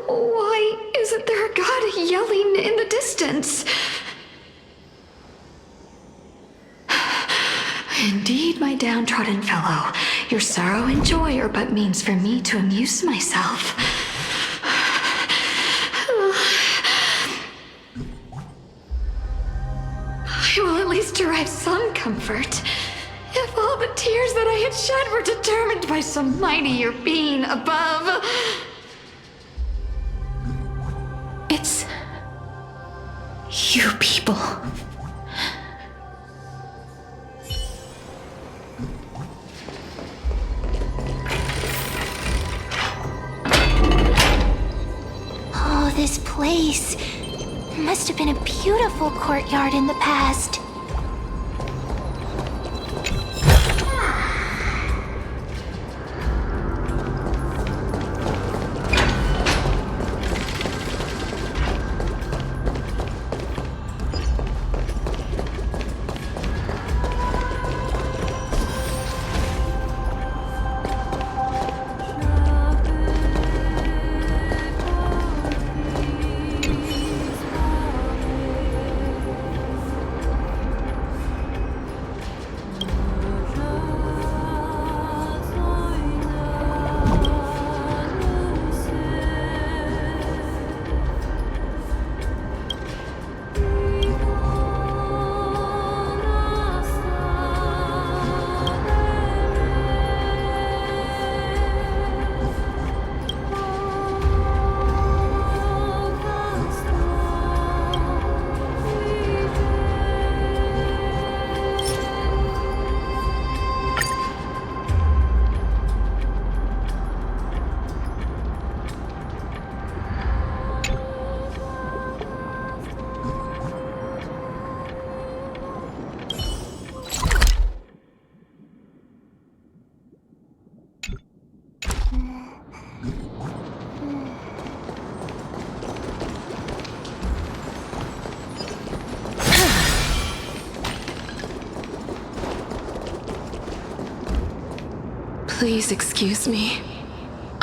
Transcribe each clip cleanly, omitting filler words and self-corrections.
Why isn't there a god yelling in the distance? Indeed, my downtrodden fellow, your sorrow and joy are but means for me to amuse myself. I will at least derive some comfort. If all the tears that I had shed were determined by some mightier being above. It's you people. Oh, this place must have been a beautiful courtyard in the past. Please excuse me.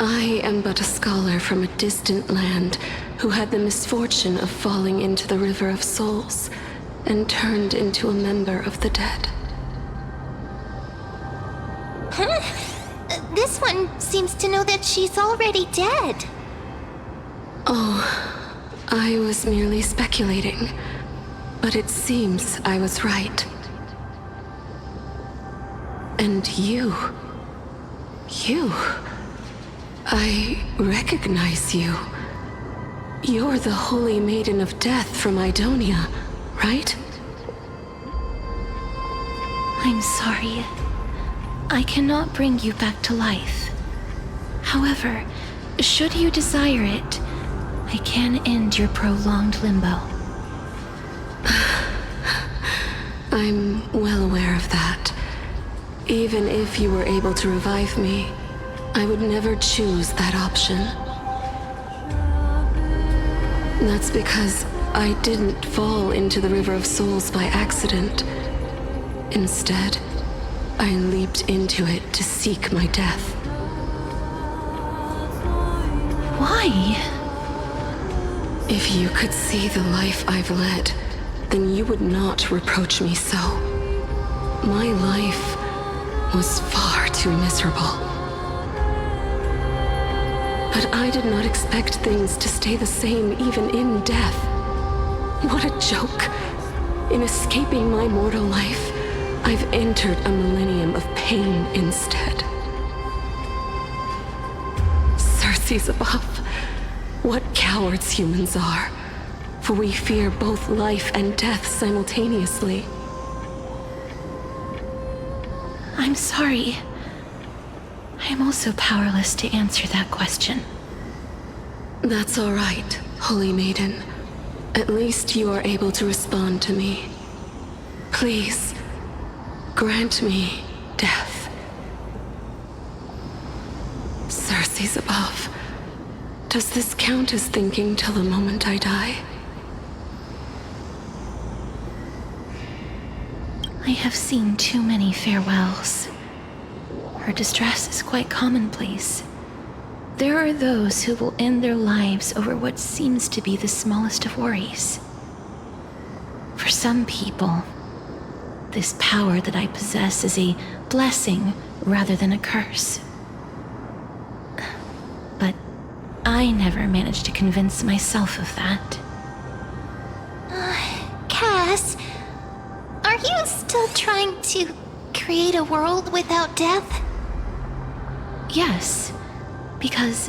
I am but a scholar from a distant land who had the misfortune of falling into the River of Souls and turned into a member of the dead. Huh? This one seems to know that she's already dead. Oh, I was merely speculating, but it seems I was right. And you... I recognize you. You're the Holy Maiden of Death from Idonia, right? I'm sorry. I cannot bring you back to life. However, should you desire it, I can end your prolonged limbo. I'm well aware of that. Even if you were able to revive me, I would never choose that option. That's because I didn't fall into the River of Souls by accident. Instead, I leaped into it to seek my death. Why? If you could see the life I've led, then you would not reproach me so. My life was far too miserable. But I did not expect things to stay the same even in death. What a joke. In escaping my mortal life, I've entered a millennium of pain instead. Circe's above. What cowards humans are. For we fear both life and death simultaneously. I'm sorry. I'm also powerless to answer that question. That's all right, Holy Maiden. At least you are able to respond to me. Please, grant me death. Circe's above. Does this count as thinking till the moment I die? I have seen too many farewells. Her distress is quite commonplace. There are those who will end their lives over what seems to be the smallest of worries. For some people, this power that I possess is a blessing rather than a curse. But I never managed to convince myself of that. Cass, are you still trying to create a world without death? Yes, because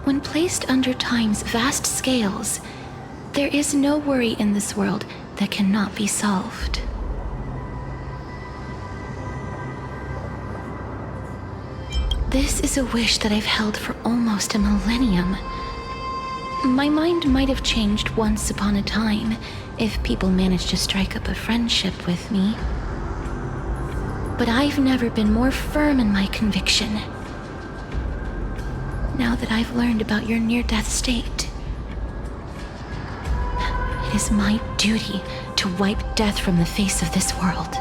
when placed under time's vast scales, there is no worry in this world that cannot be solved. This is a wish that I've held for almost a millennium. My mind might have changed once upon a time if people managed to strike up a friendship with me. But I've never been more firm in my conviction. Now that I've learned about your near-death state, it is my duty to wipe death from the face of this world.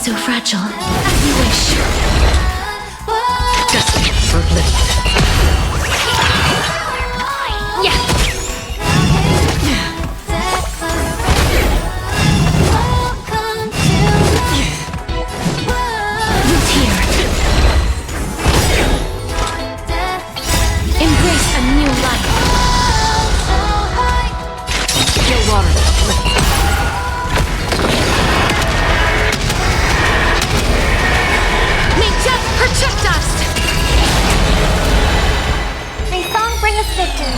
so fragile. As you wish. Destined for oblivion. Yeah. Root here. Embrace a new life. Still water. May death protect us! May song bring us victory.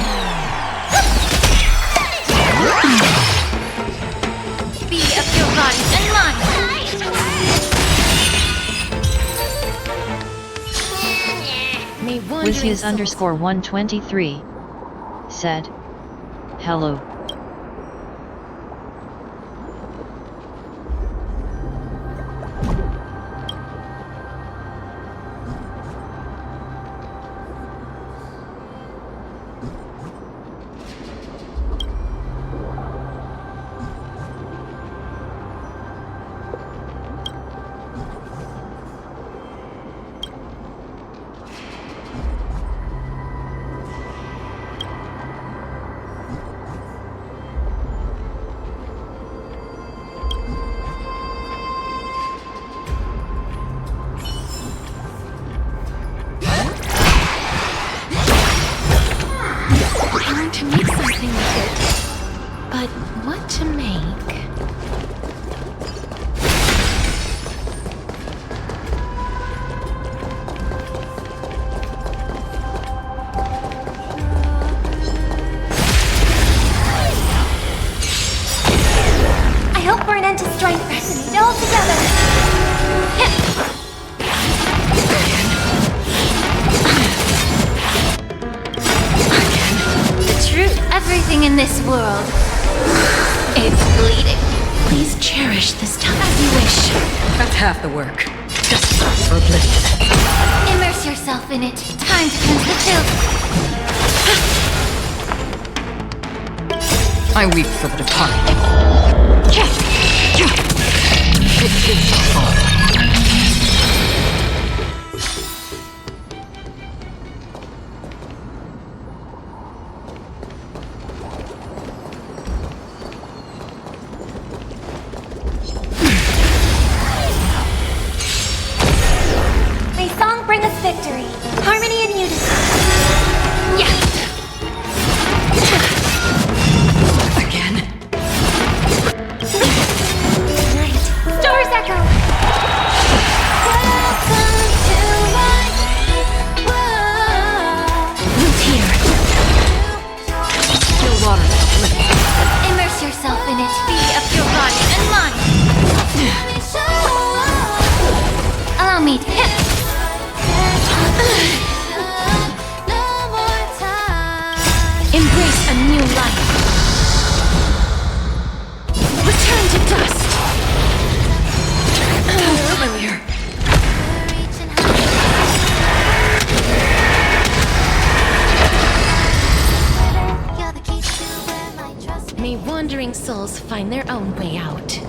Be of your body and mind. May Wizhis underscore 123 said, "Hello." I learned to make something with it. But what to make? I hope for an end to strife. Resonate all together. The truth, everything in this world, it's bleeding. Please cherish this time as you wish. That's half the work. Destined for oblivion. Immerse yourself in it. Time to cleanse the filth. I weep for the departed. It is fall. May song bring us victory. Harmony and unity. Yes! Again. Night. Stars echo. Welcome to my world. Root here. Still water. Immerse yourself in it. Be of your body and mind. Allow me to hit. Embrace a new life. Return to dust. Familiar. May wandering souls find their own way out.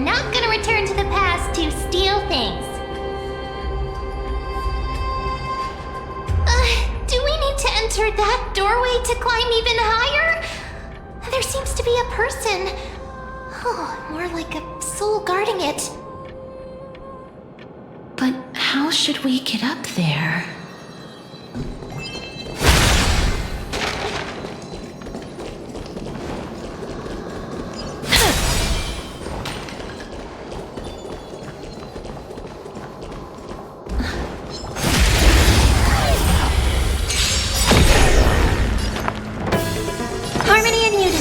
not gonna return to the past to steal things. Do we need to enter that doorway to climb even higher? There seems to be a person. Oh, more like a soul guarding it. But how should we get up there? Harmony and unity.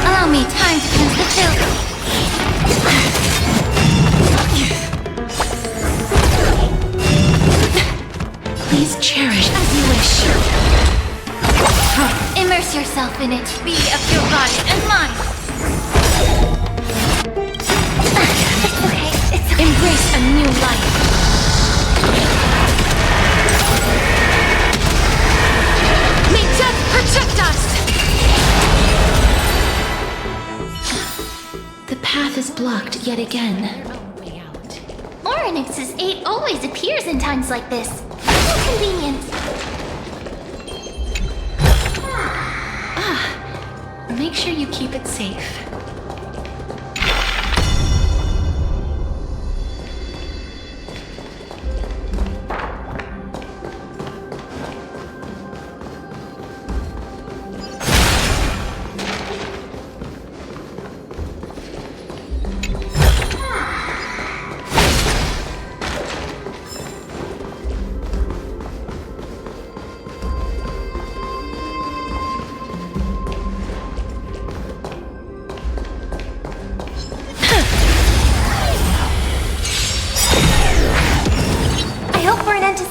Allow me time to cleanse the filth. Please cherish as you wish. Immerse yourself in it. Be of your body and mind. It's okay. It's okay. Embrace a new life. May death protect us! The path is blocked yet again. Oryx's 8 always appears in times like this. How convenient. Make sure you keep it safe.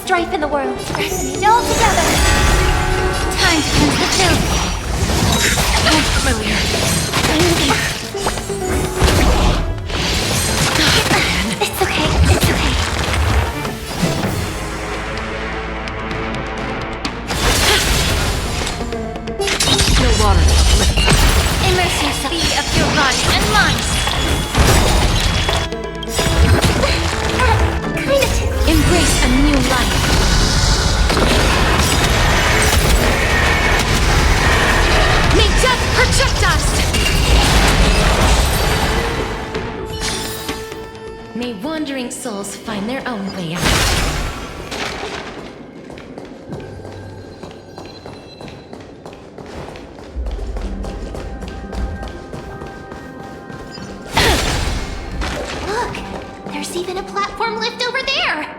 Strife in the world. Resonate all together. Time to cleanse the filth. Familiar. It's okay. It's okay. No water. Immerse yourself. Be of your body and mind. Kind of. Embrace a new life. May death protect us! May wandering souls find their own way out. Look, there's even a platform lift over there.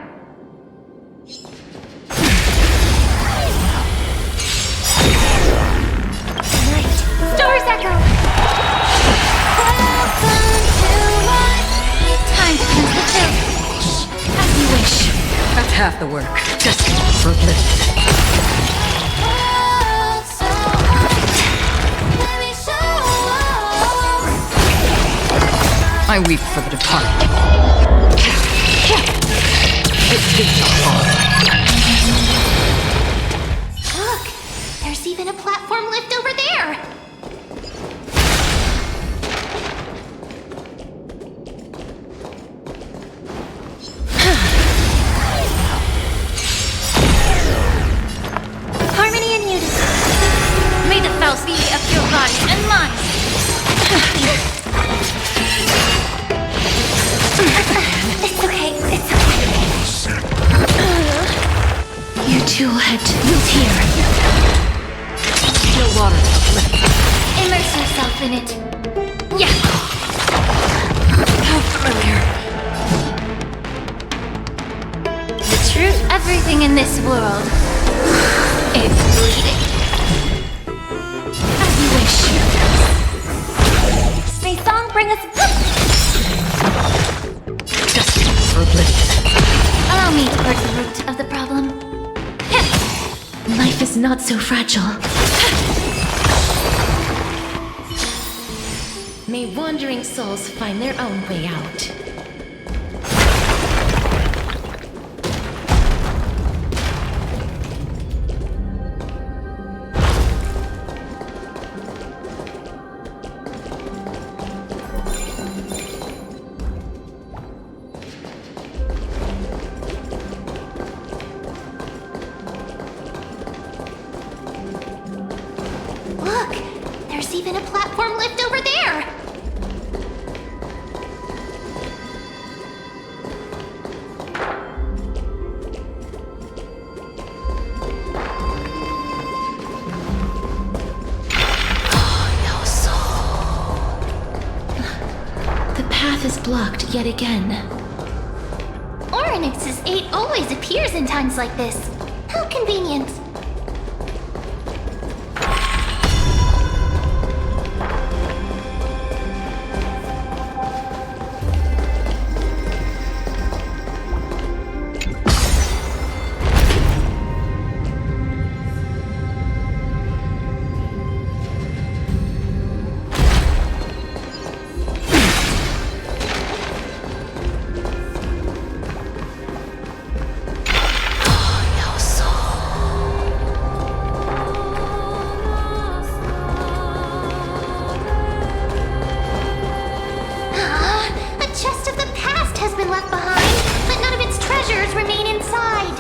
Stars echo! Time to cleanse the filth. As you wish. That's half the work. Just for a bit. I weep for the departed. It takes a fall. Look, there's even a platform lift over there. Harmony and unity. May the Faust be of your body and mind. It's okay. It's okay. You two had to move here. No water. Immerse yourself in it. Yeah. How familiar. The truth. Everything in this world is bleeding. As you wish. May song bring us. Just for oblivion. Allow me to purge the root of the problem. Life is not so fragile. May wandering souls find their own way out. The path is blocked yet again. Oryx's 8 always appears in times like this. How convenient. A chest of the past has been left behind, but none of its treasures remain inside.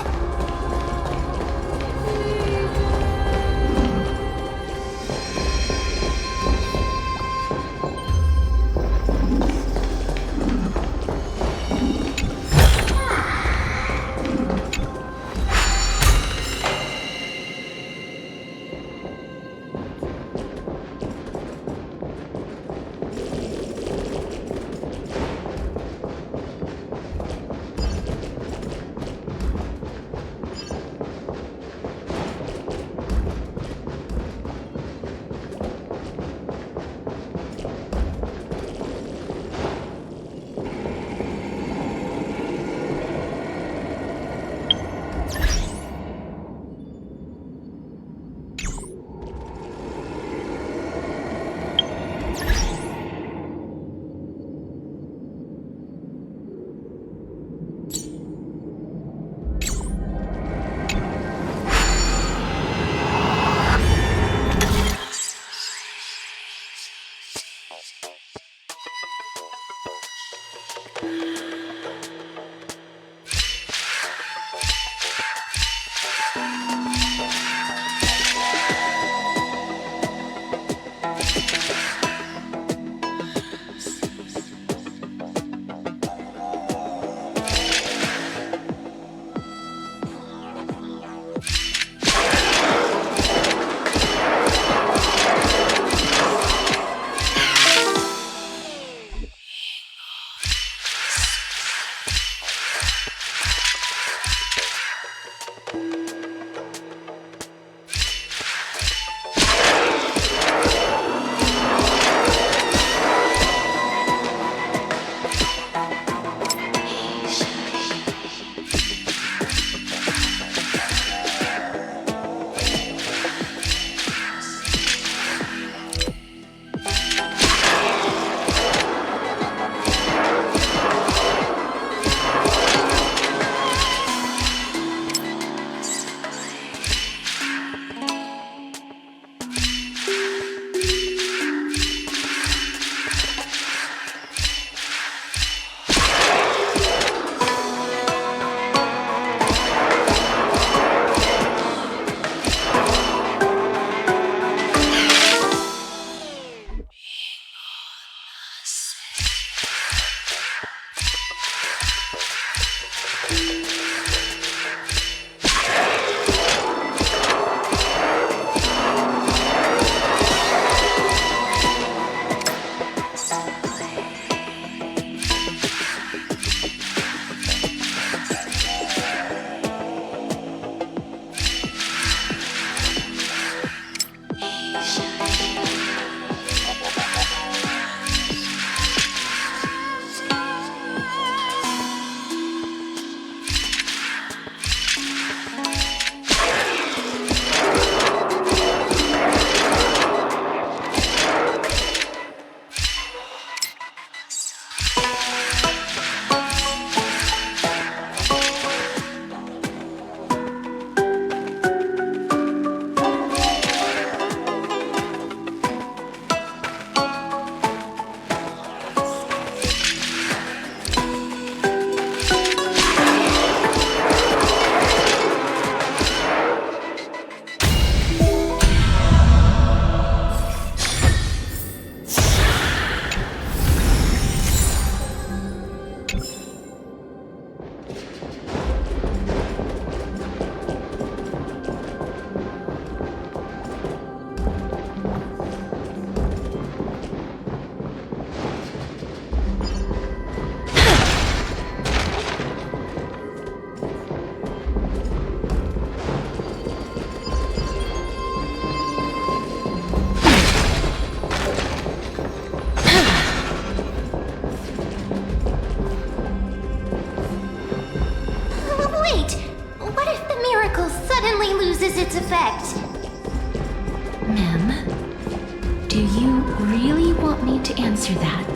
loses its effect. Ma'am, do you really want me to answer that?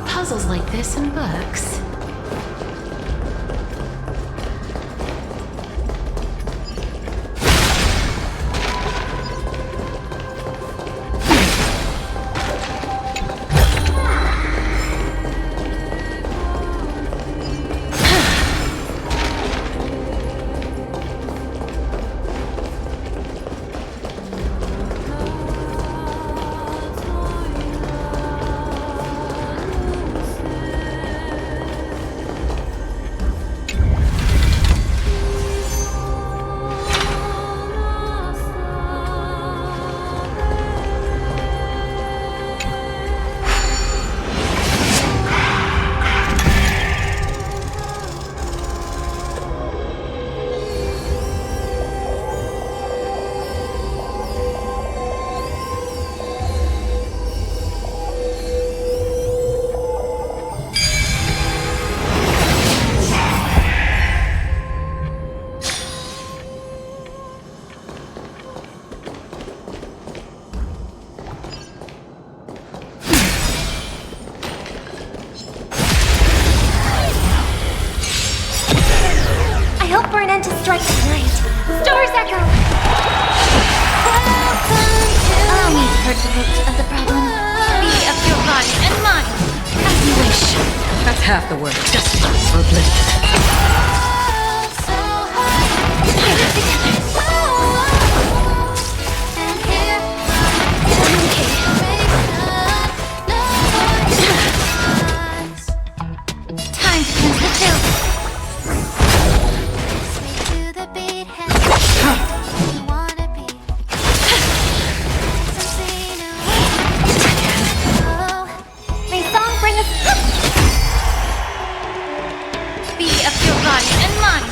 Puzzles like this in books. strike tonight. Stars echo! Allow me to purge the root of the problem. Be of your body and mind, as you wish. That's half the word. Destiny or oblivion. Time to cleanse the chill. May song bring us be of your body and mind.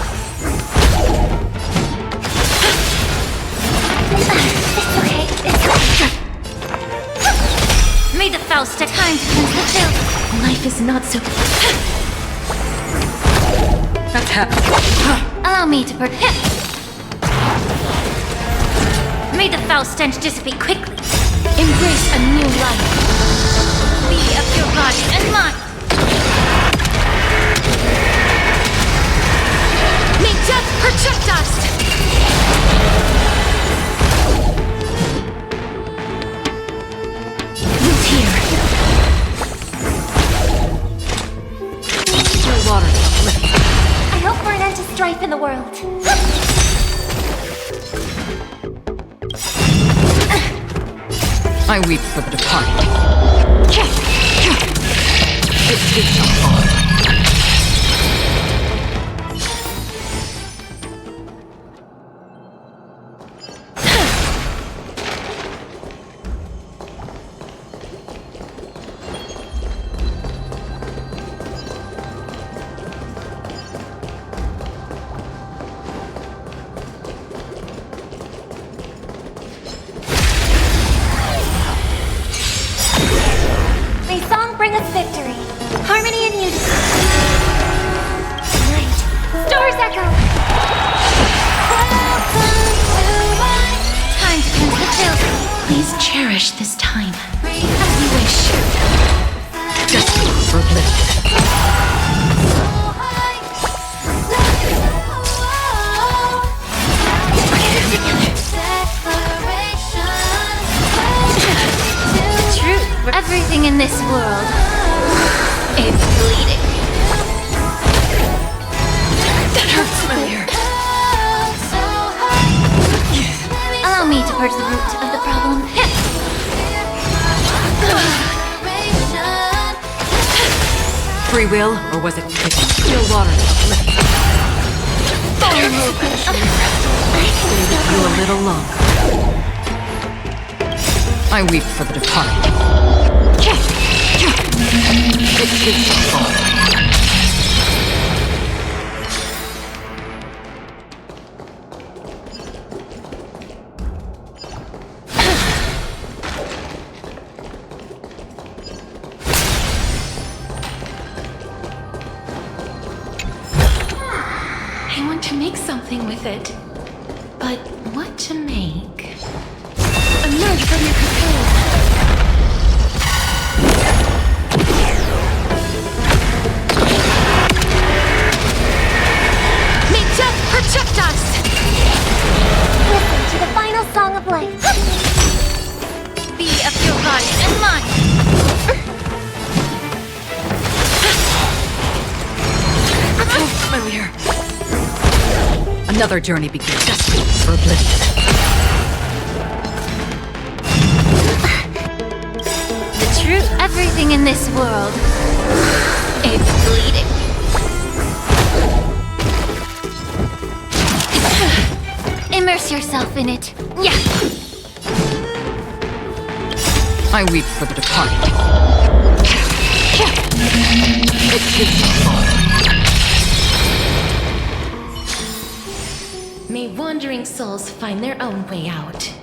It's okay, it's okay. May the Faust take time to cleanse the chill. Life is not so... That's half. Allow me to prepare. May the foul stench dissipate quickly. Embrace a new life. Be of your body and mind. May death project us. strife in the world. I weep for the departed. It did not fall. May song bring us victory, harmony and unity. Night, stars echo. Time to cleanse the children. Please cherish this time. As you wish. Destiny for oblivion. Truth. Everything in this world is bleeding. That hurts familiar. Allow me to purge the root of the problem. Free will, or was it pity? Still water of oblivion. Leave you a little longer. I weep for the departed. It did not fall. I want to make something with it. But what to make? Emerge from your cocoon. May death protect us! Listen to the final song of life. Be of your body and mine. Familiar. Another journey begins. Destiny for oblivion. The truth. Everything in this world is bleeding. Immerse yourself in it. Yeah. I weep for the departed. It did not fall. May wandering souls find their own way out.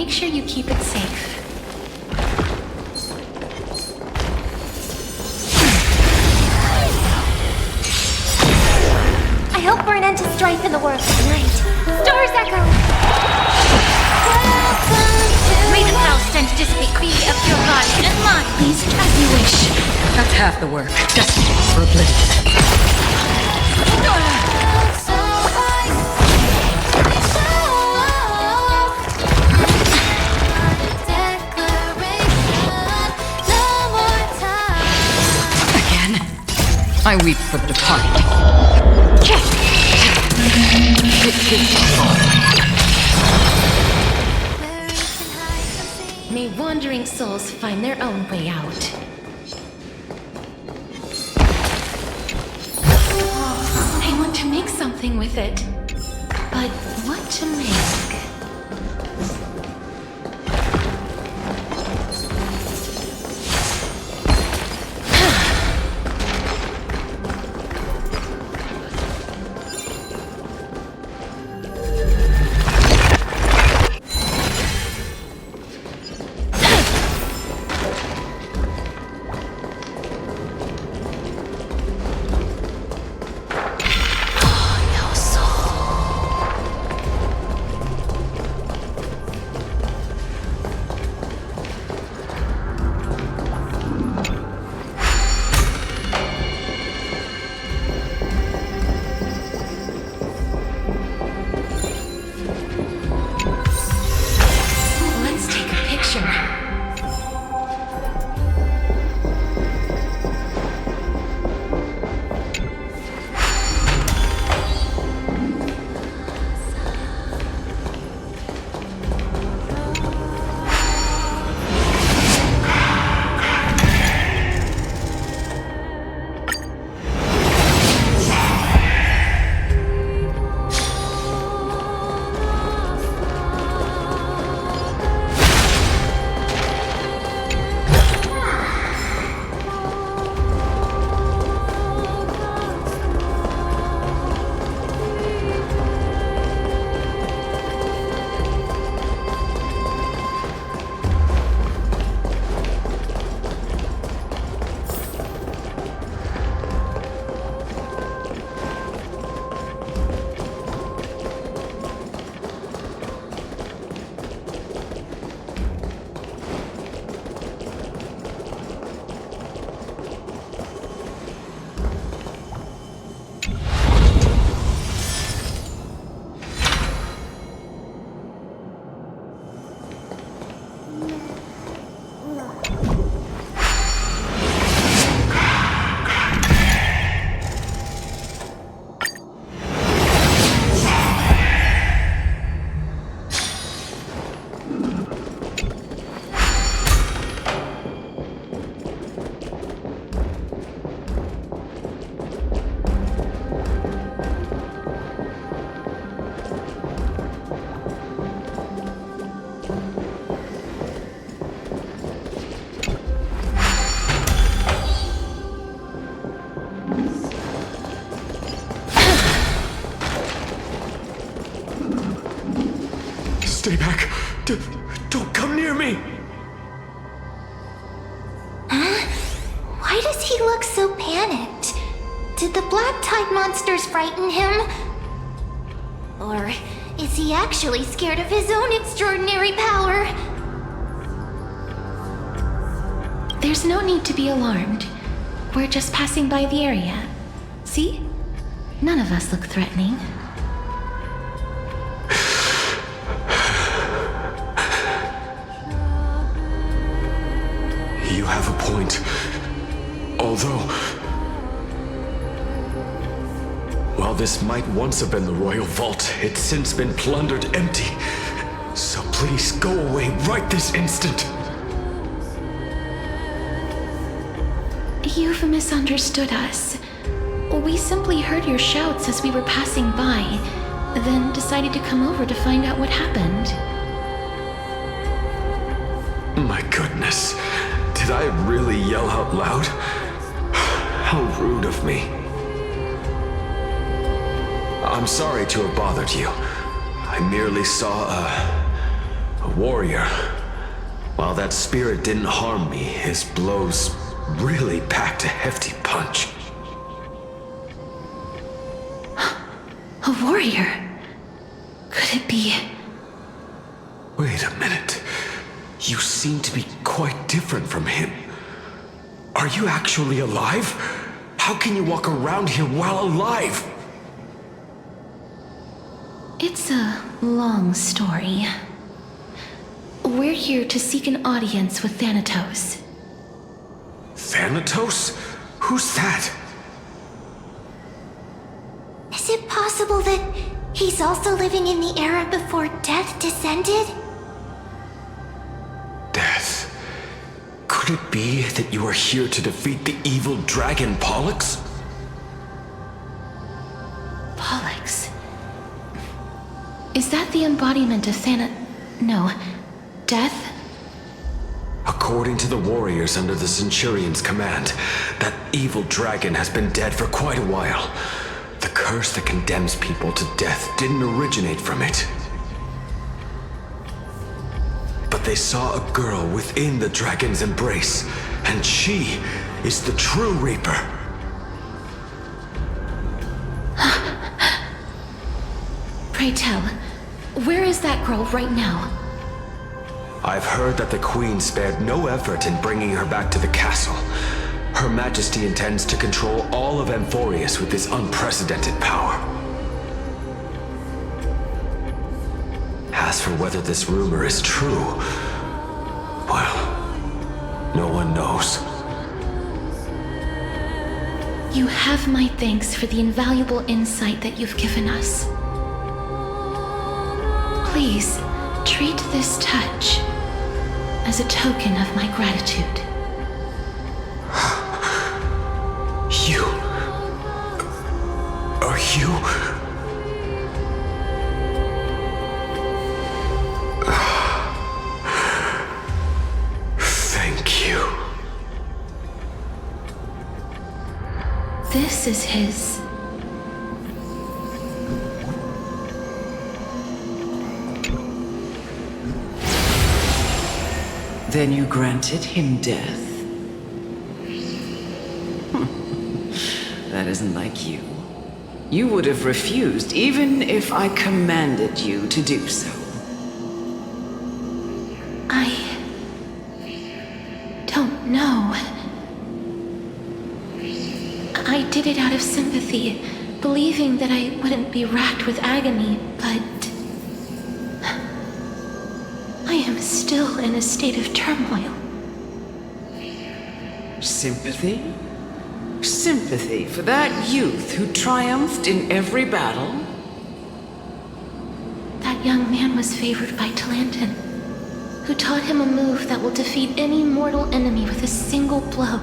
make sure you keep it safe. I hope for an end to strife in the world tonight. Stars echo! May the Faust and dissipate be of your body and mine. Please, as you wish. That's half the work. Destined for oblivion. Again, I weep for the departed. It is all. May wandering souls find their own way out. I want to make something with it. But what to make? Let's take a picture. Stay back. Don't come near me. Why does he look so panicked? Did the black tide monsters frighten him? Or is he actually scared of his own extraordinary power? There's no need to be alarmed. We're just passing by the area. See? None of us look threatening. You have a point. Although, while this might once have been the royal vault, it's since been plundered empty. So please go away right this instant. You've misunderstood us. We simply heard your shouts as we were passing by, then decided to come over to find out what happened. My goodness. Did I really yell out loud? How rude of me. I'm sorry to have bothered you. I merely saw a warrior. While that spirit didn't harm me, his blows really packed a hefty punch. A warrior? Could it be? Wait a minute. You seem to be quite different from him. Are you actually alive? How can you walk around here while alive? It's a long story. We're here to seek an audience with Thanatos. Thanatos? Who's that? Is it possible that he's also living in the era before death descended? Death. Could it be that you are here to defeat the evil dragon Pollux? Pollux? Is that the embodiment of No. Death? According to the warriors under the Centurion's command, that evil dragon has been dead for quite a while. The curse that condemns people to death didn't originate from it. But they saw a girl within the dragon's embrace, and she is the true Reaper. Pray tell, where is that girl right now? I've heard that the Queen spared no effort in bringing her back to the castle. Her Majesty intends to control all of Amphorius with this unprecedented power. As for whether this rumor is true, well, no one knows. You have my thanks for the invaluable insight that you've given us. Please, treat this touch as a token of my gratitude. You... Are you... Thank you. This is his... Then you granted him death? That isn't like you. You would have refused even if I commanded you to do so. I don't know. I did it out of sympathy, believing that I wouldn't be racked with agony, but I am still in a state of turmoil. Sympathy? Sympathy for that youth who triumphed in every battle? That young man was favored by Talantin, who taught him a move that will defeat any mortal enemy with a single blow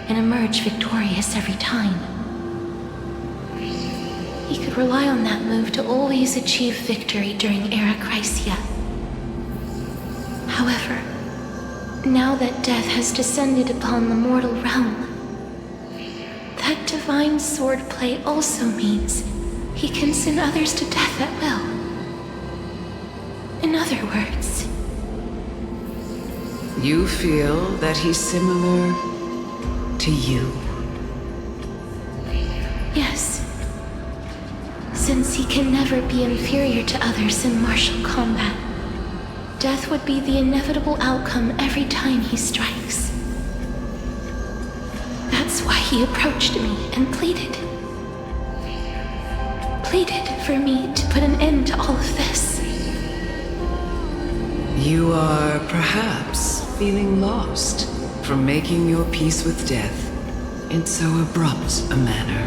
and emerge victorious every time. He could rely on that move to always achieve victory during Era Chrysia. However, now that death has descended upon the mortal realm, that divine swordplay also means he can send others to death at will. In other words... You feel that he's similar to you? Yes. Since he can never be inferior to others in martial combat, death would be the inevitable outcome every time he strikes. That's why he approached me and pleaded. Pleaded for me to put an end to all of this. You are perhaps feeling lost from making your peace with death in so abrupt a manner.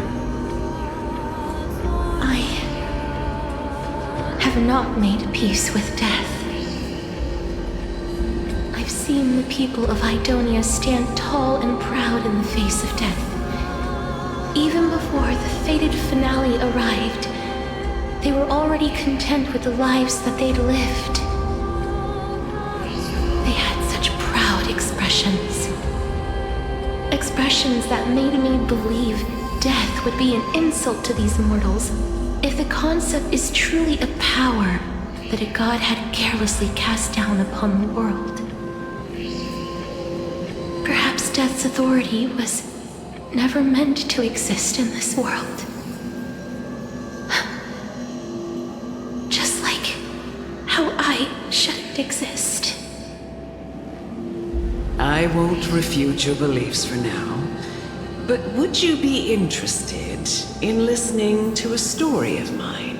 I have not made peace with death. I've seen the people of Idonia stand tall and proud in the face of death. Even before the fated finale arrived, they were already content with the lives that they'd lived. They had such proud expressions. Expressions that made me believe death would be an insult to these mortals if the concept is truly a power that a god had carelessly cast down upon the world. Perhaps death's authority was never meant to exist in this world. Just like how I shouldn't exist. I won't refute your beliefs for now, but would you be interested in listening to a story of mine?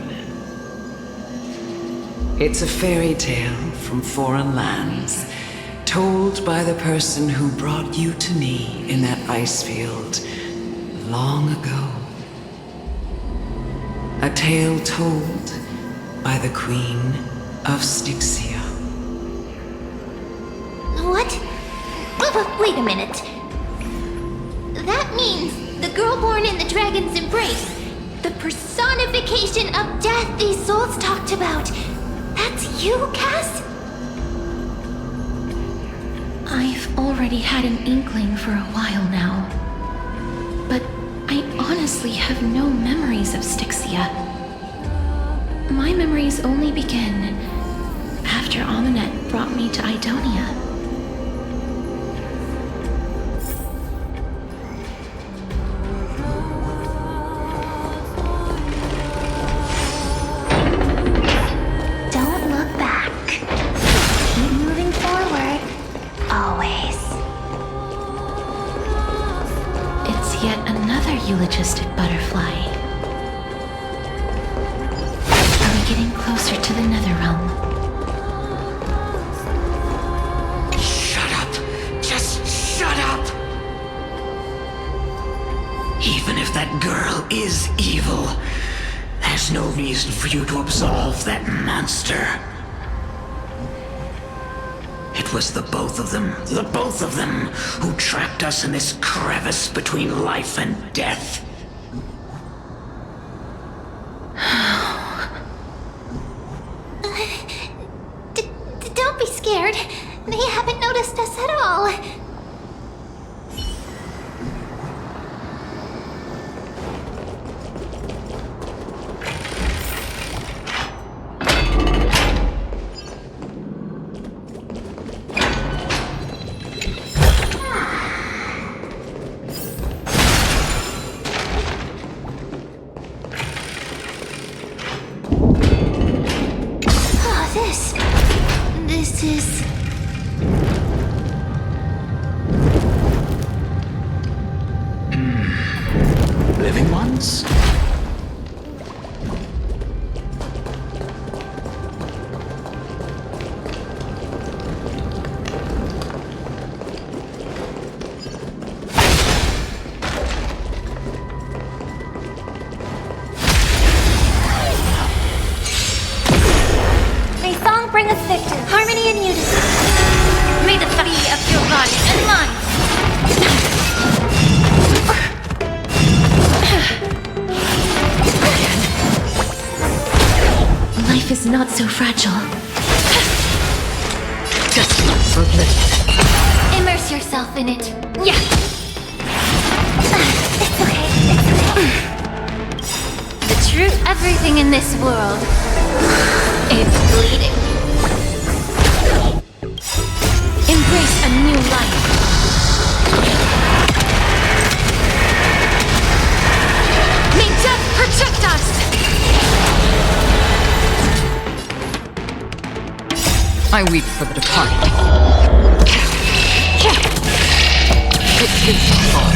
It's a fairy tale from foreign lands, told by the person who brought you to me in that ice field long ago. A tale told by the Queen of Styxia. What? Wait a minute. That means the girl born in the dragon's embrace, the personification of death these souls talked about. That's you, Cass? I've already had an inkling for a while now. But I honestly have no memories of Styxia. My memories only begin after Amunet brought me to Idonia. Don't look back. Keep moving forward. Always. It's yet another eulogistic butterfly. Are we getting closer to the Netherrealm? Shut up! Just shut up! Even if that girl is evil, there's no reason for you to absolve that monster. It was the both of them, who trapped us in this crevice between life and death. Don't be scared. They haven't noticed us at all. This is... Living ones? May song bring us victory, harmony and unity. May the be of your body and mind. Life is not so fragile. Just for living. Immerse yourself in it. Yeah. It's okay. It's okay. The truth, everything in this world is bleeding. Embrace a new life. May death protect us. I weep for the departed. It is all.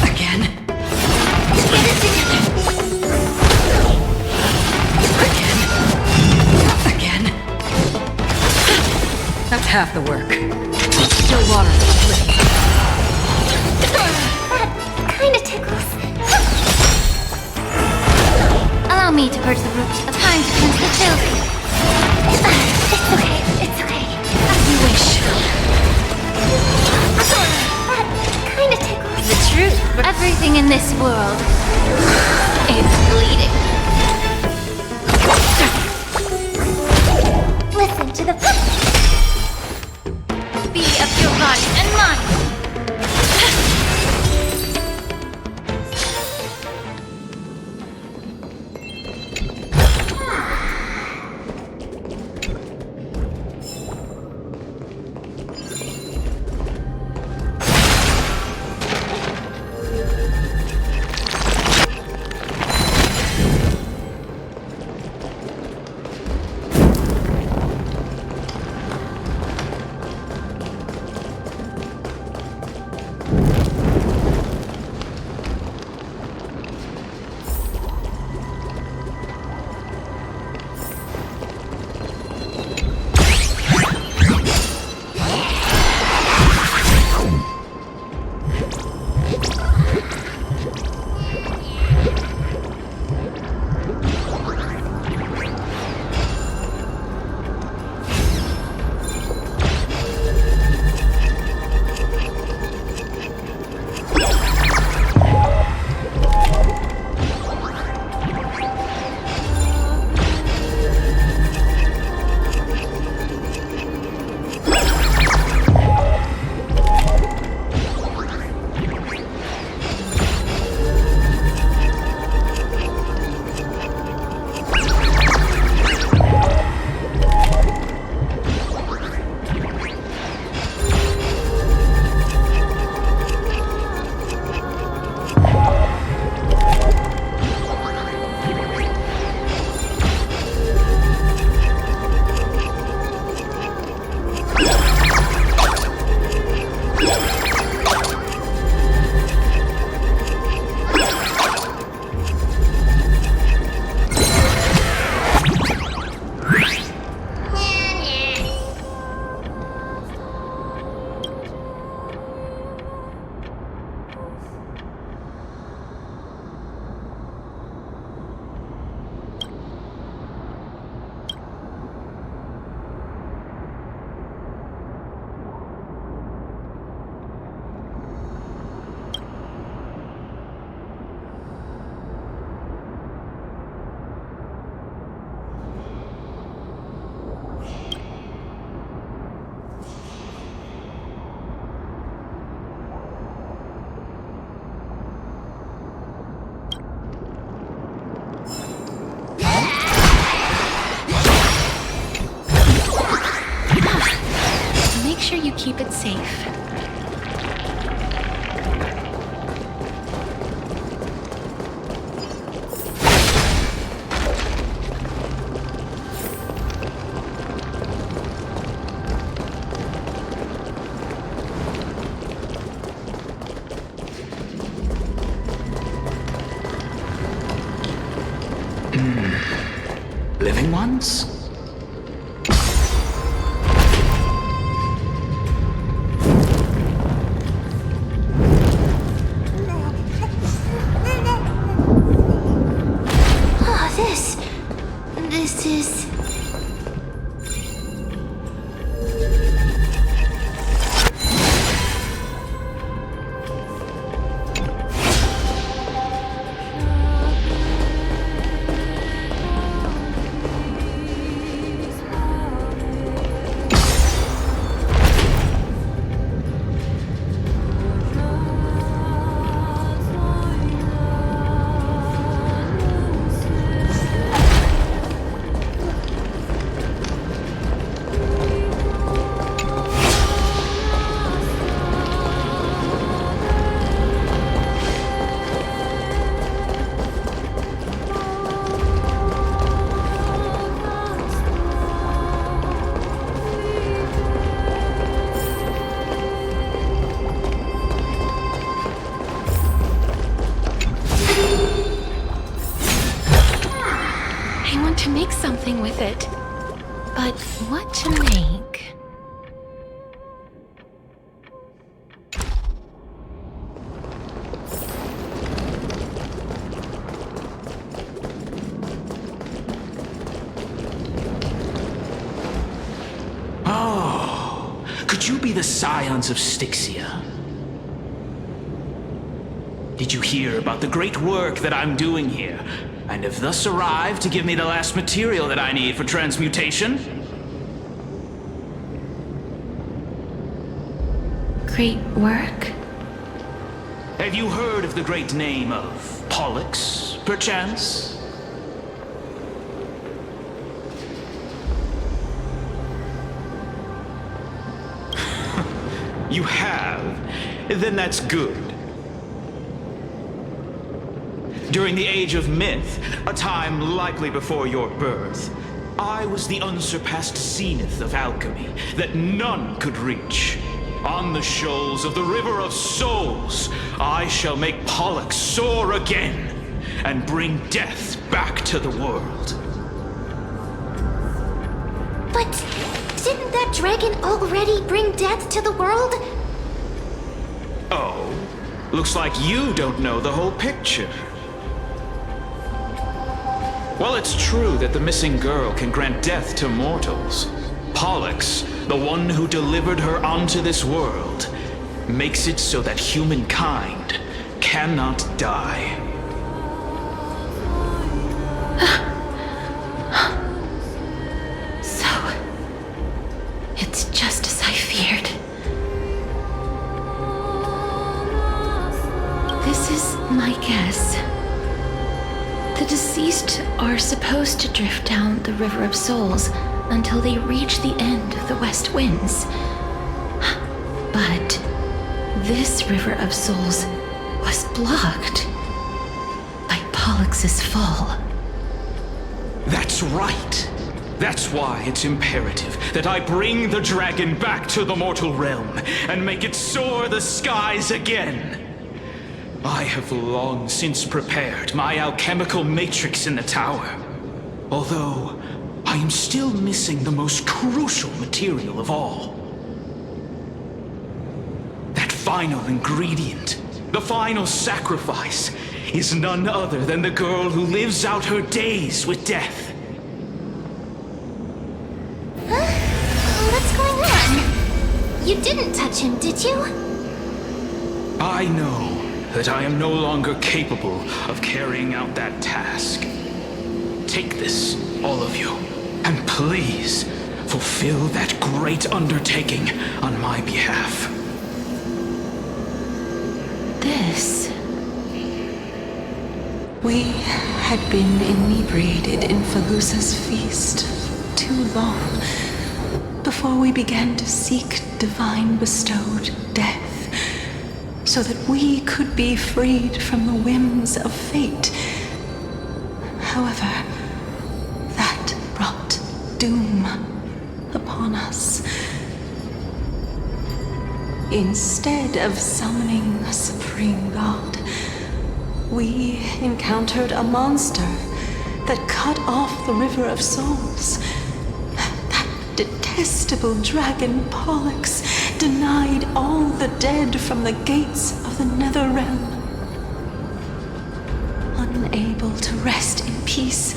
Again. Get it together. Again. That's half the work. Still water for the flip. That kinda tickles. Allow me to purge the roots of time to cleanse the filth. It's okay. It's okay. As you wish. That kinda tickles. The truth, everything in this world is bleeding. Listen to the be of your body and mind. safe. Living ones? Oh, this is... I want to make something with it. But what to make? Oh, could you be the scions of Styxia? Did you hear about the great work that I'm doing here, and have thus arrived to give me the last material that I need for transmutation? Great work? Have you heard of the great name of Pollux, perchance? You have? Then that's good. During the Age of Myth, a time likely before your birth, I was the unsurpassed zenith of alchemy that none could reach. On the shoals of the River of Souls, I shall make Pollux soar again and bring death back to the world. But didn't that dragon already bring death to the world? Oh, looks like you don't know the whole picture. While it's true that the missing girl can grant death to mortals, Pollux, the one who delivered her onto this world, makes it so that humankind cannot die. So, it's just as I feared. This is my guess. The deceased are supposed to drift down the River of Souls until they reach the end of the West Winds. But this River of Souls was blocked by Pollux's fall. That's right. That's why it's imperative that I bring the dragon back to the mortal realm and make it soar the skies again. I have long since prepared my alchemical matrix in the tower, although I am still missing the most crucial material of all. That final ingredient, the final sacrifice, is none other than the girl who lives out her days with death. Huh? What's going on? You didn't touch him, did you? I know that I am no longer capable of carrying out that task. Take this, all of you, and please fulfill that great undertaking on my behalf. This... We had been inebriated in Falusa's feast too long before we began to seek divine bestowed death, so that we could be freed from the whims of fate. However, that brought doom upon us. Instead of summoning a supreme god, we encountered a monster that cut off the River of Souls. That detestable dragon Pollux denied all the dead from the gates of the nether realm. Unable to rest in peace,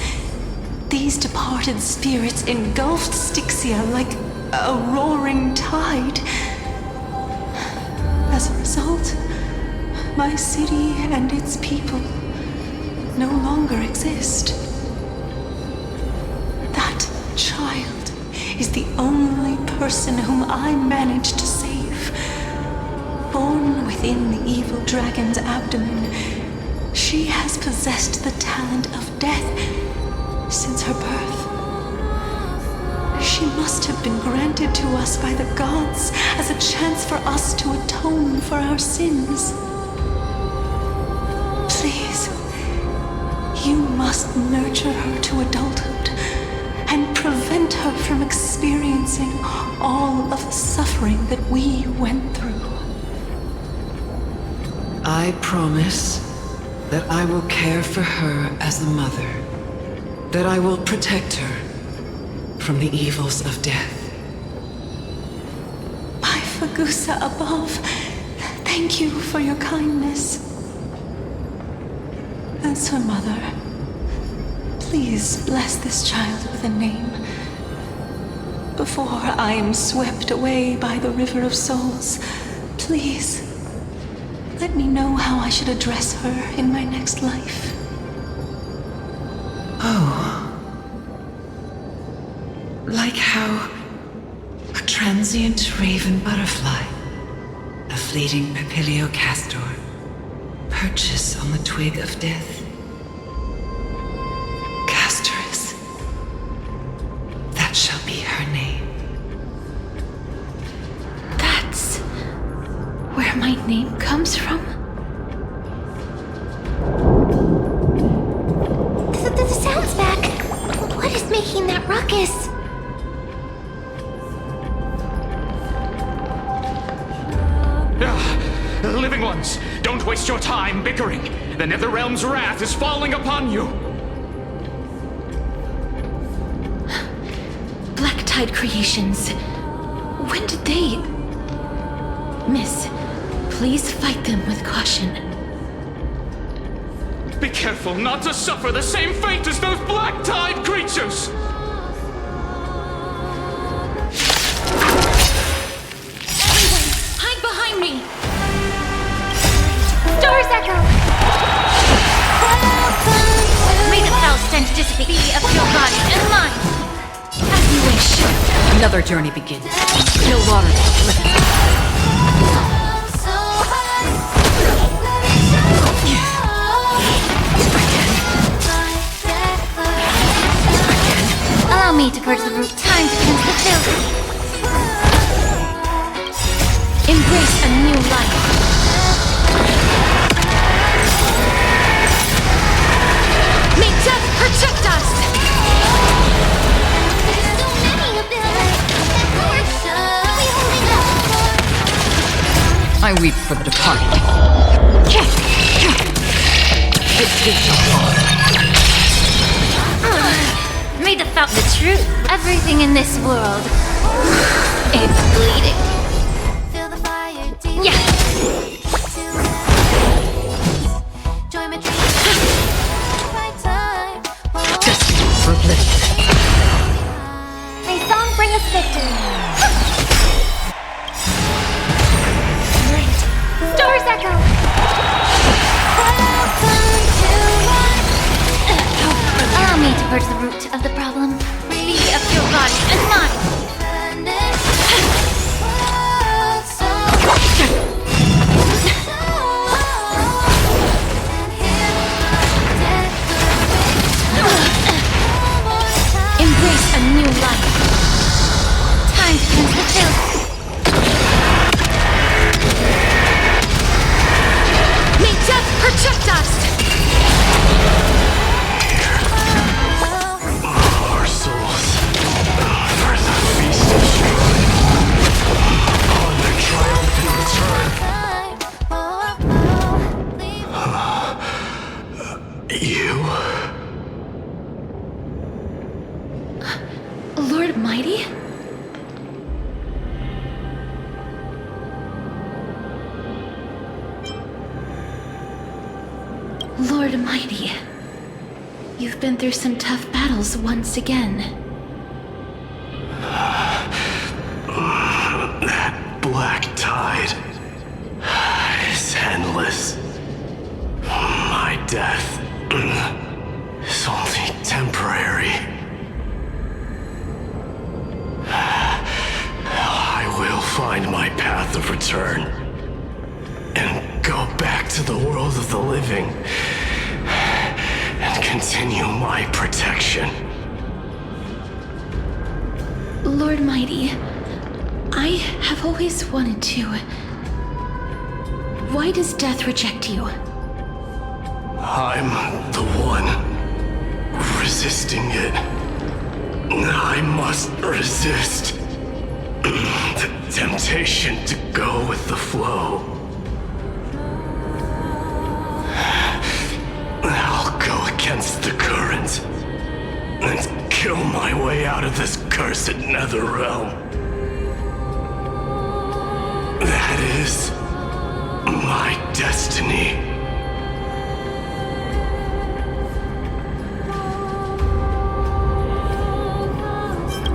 these departed spirits engulfed Styxia like a roaring tide. As a result, my city and its people no longer exist. That child is the only person whom I managed to save. Born within the evil dragon's abdomen, she has possessed the talent of death since her birth. She must have been granted to us by the gods as a chance for us to atone for our sins. Please, you must nurture her to adulthood and prevent her from experiencing all of the suffering that we went through. I promise that I will care for her as a mother, that I will protect her from the evils of death. By Fagusa above, thank you for your kindness. As her mother, please bless this child with a name before I am swept away by the River of Souls. Please, let me know how I should address her in my next life. Oh. Like how a transient raven butterfly, a fleeting papilio castor, perches on the twig of death. Castorus. That shall be her name. That's where my name comes from? The sound's back. What is making that ruckus? Living ones, don't waste your time bickering. The Netherrealm's wrath is falling upon you. Black Tide Creations. When did they... Miss, please fight them with caution. Be careful not to suffer the same fate as those Black Tide creatures! Everyone, hide behind me! Doors echo! May the foul stench dissipate of your body and mine! As you wish. Another journey begins. Still water. Allow me to purge the root. Time to cleanse the filth. Embrace a new life. May death protect us! I weep for the departed. It did no harm. May the fountain the truth. Everything in this world. It's bleeding. Yeah. Destined for oblivion. May song bring us victory. Stars echo. Allow me to purge the root of the problem. Be of your body and mine. Embrace a new life. Time to Lord Almighty, you've been through some tough battles once again. That black tide is endless. My death is only temporary. I will find my path of return and go back to the world of the living and continue my protection. Lord Mighty, I have always wanted to. Why does death reject you? I'm the one resisting it. I must resist the temptation to go with the flow. I'll go against the current and kill my way out of this cursed nether realm. That is my destiny.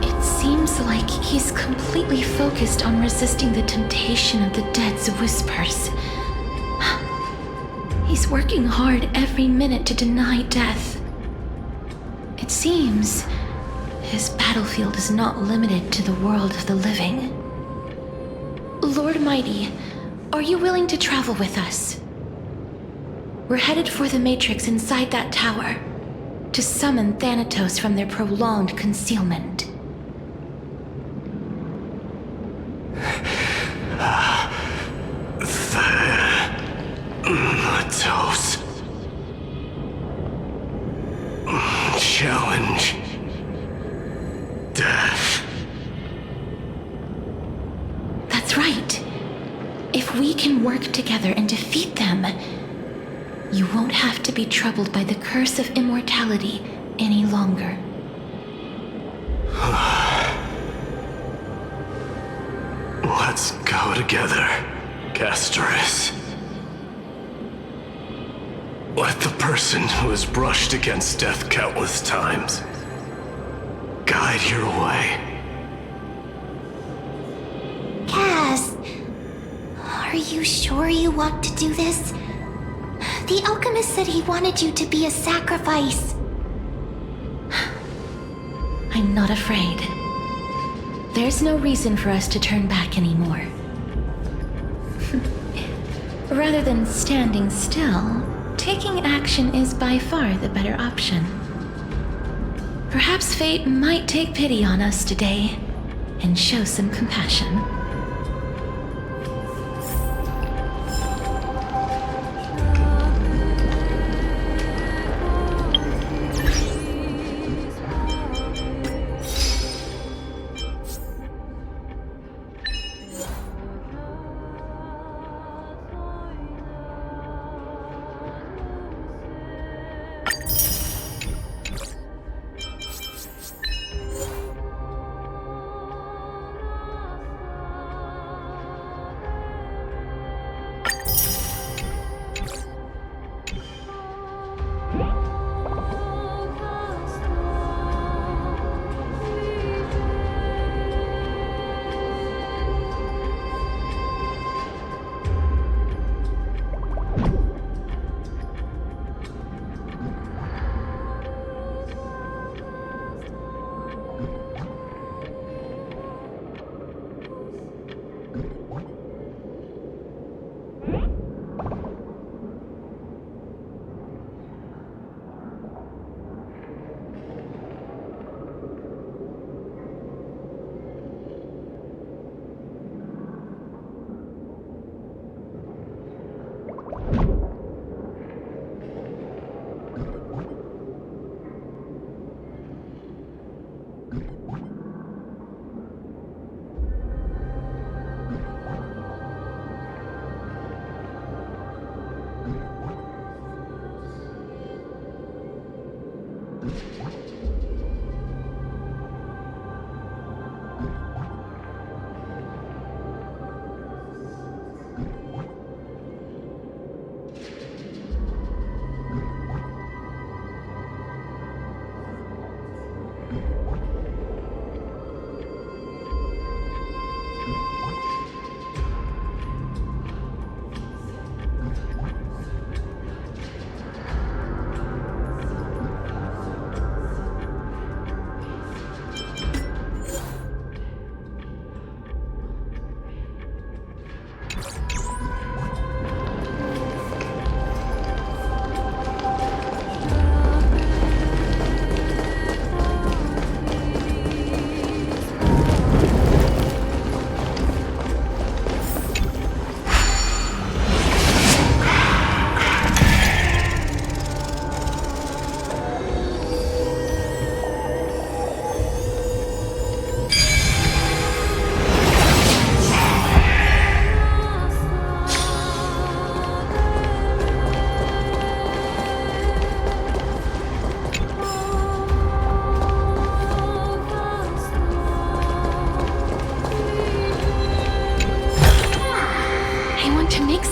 It seems like he's completely focused on resisting the temptation of the dead's whispers. He's working hard every minute to deny death. It seems his battlefield is not limited to the world of the living. Lord Mighty, are you willing to travel with us? We're headed for the Matrix inside that tower to summon Thanatos from their prolonged concealment. Thanatos. Challenge. Death. That's right. If we can work together and defeat them, you won't have to be troubled by the curse of immortality any longer. Let's go together, Castorus. Let the person who has brushed against death countless times guide your way. Cass, are you sure you want to do this? The alchemist said he wanted you to be a sacrifice. I'm not afraid. There's no reason for us to turn back anymore. Rather than standing still, taking action is by far the better option. Perhaps fate might take pity on us today and show some compassion.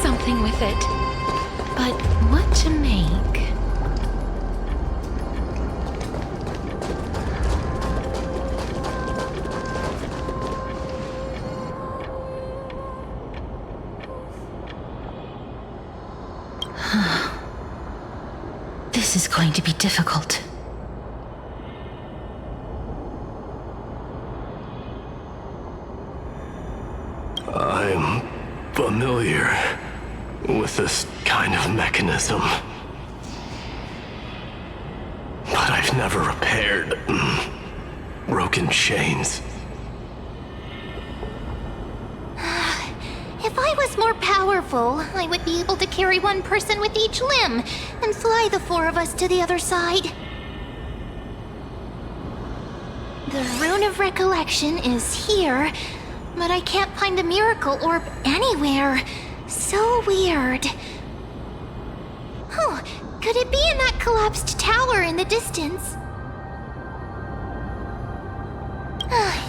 something with it. But what to make? This is going to be difficult. I'm familiar with this kind of mechanism. But I've never repaired broken chains. If I was more powerful, I would be able to carry one person with each limb and fly the four of us to the other side. The Rune of Recollection is here, but I can't find the miracle orb anywhere. So weird. Oh, could it be in that collapsed tower in the distance?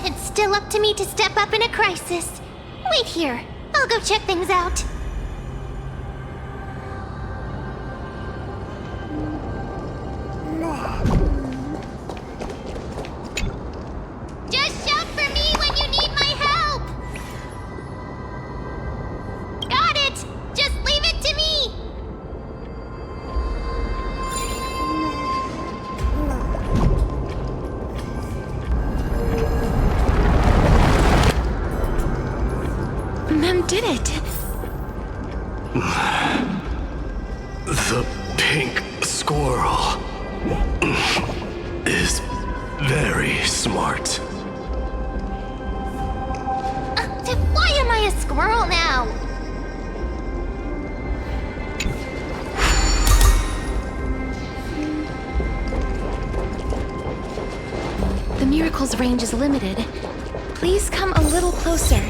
It's still up to me to step up in a crisis. Wait here. I'll go check things out. Just shout for me when you need my help! Got it! Just leave it to me! Mem did it. The pink squirrel is very smart. Why am I a squirrel now? The miracle's range is limited. Please come a little closer.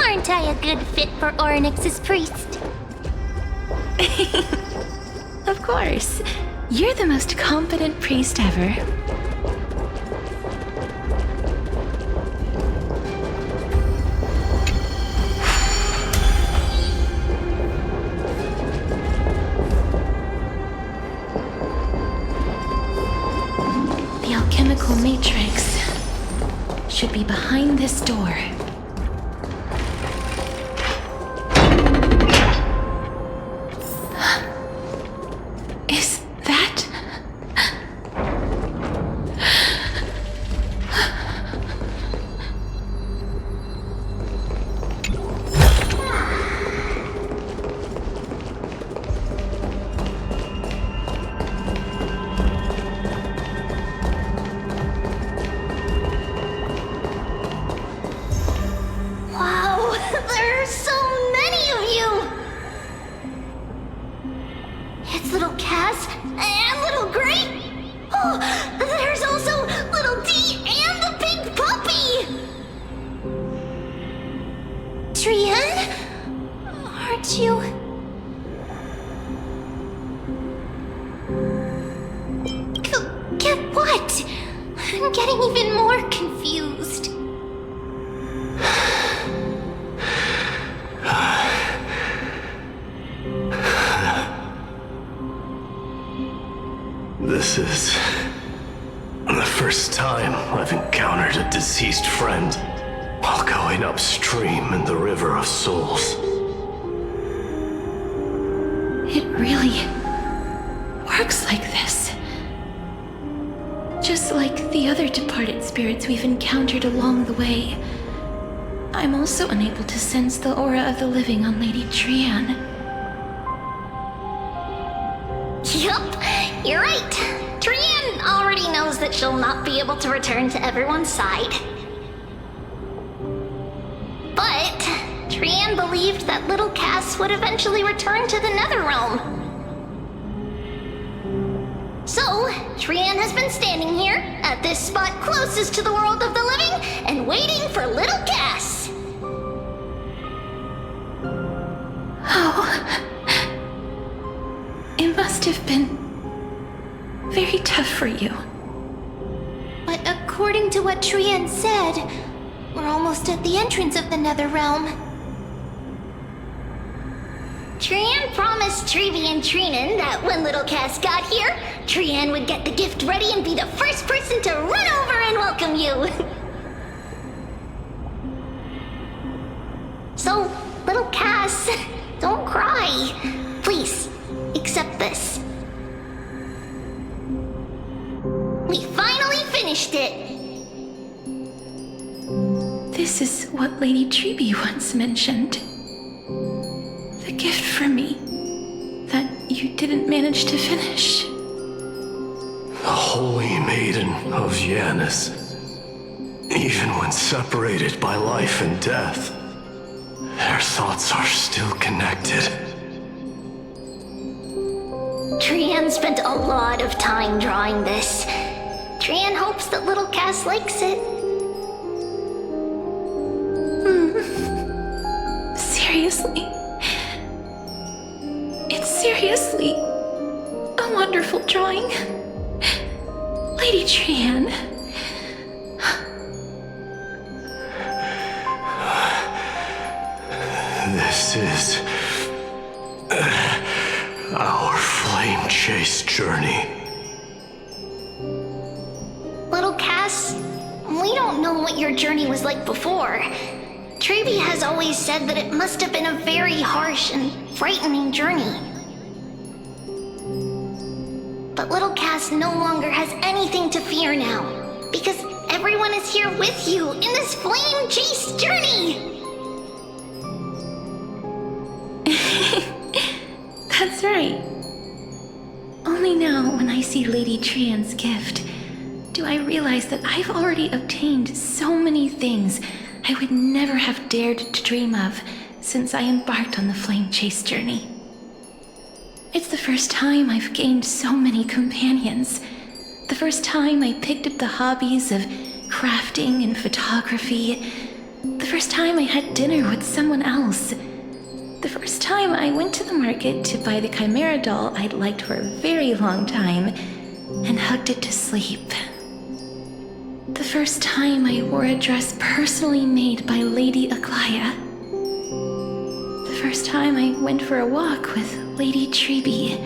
Aren't I a good fit for Orynyx's priest? Of course. You're the most competent priest ever. The alchemical matrix should be behind this door. Is that... Wow, there are so many of you! It's little Cass and little Grape. Oh, there's also little D and the big puppy! Trian? Aren't you... Get what? I'm getting even more confused. This is the first time I've encountered a deceased friend while going upstream in the River of Souls. It really works like this. Just like the other departed spirits we've encountered along the way, I'm also unable to sense the aura of the living on Lady Trian. Yup, you're right. Trian already knows that she'll not be able to return to everyone's side. But Trian believed that little Cass would eventually return to the Netherrealm. So, Trian has been standing here, at this spot closest to the world of the living, and waiting for little Cass. Oh. It must have been very tough for you. But according to what Trian said, We're almost at the entrance of the Nether Realm. Trian promised Treevy and Treenan that when little Cass got here, Trian would get the gift ready and be the first person to run over and welcome you. So, little Cass, don't cry. Please, accept this. We finally finished it. This is what Lady Treeby once mentioned. The gift for me that you didn't manage to finish. The Holy Maiden of Yanis. Even when separated by life and death, their thoughts are still connected. Trian spent a lot of time drawing this. Trian hopes that little Cass likes it. Seriously? It's seriously a wonderful drawing. Lady Trian. This is our flame chase journey. Little Cass, we don't know what your journey was like before. Treeby has always said that it must have been a very harsh and frightening journey. But little Cass no longer has anything to fear now, because everyone is here with you in this flame chase journey! That's right. Only now, when I see Lady Trian's gift, do I realize that I've already obtained so many things I would never have dared to dream of since I embarked on the flame chase journey. It's the first time I've gained so many companions. The first time I picked up the hobbies of crafting and photography. The first time I had dinner with someone else. The first time I went to the market to buy the Chimera doll I'd liked for a very long time and hugged it to sleep. The first time I wore a dress personally made by Lady Aglaya. The first time I went for a walk with Lady Treeby,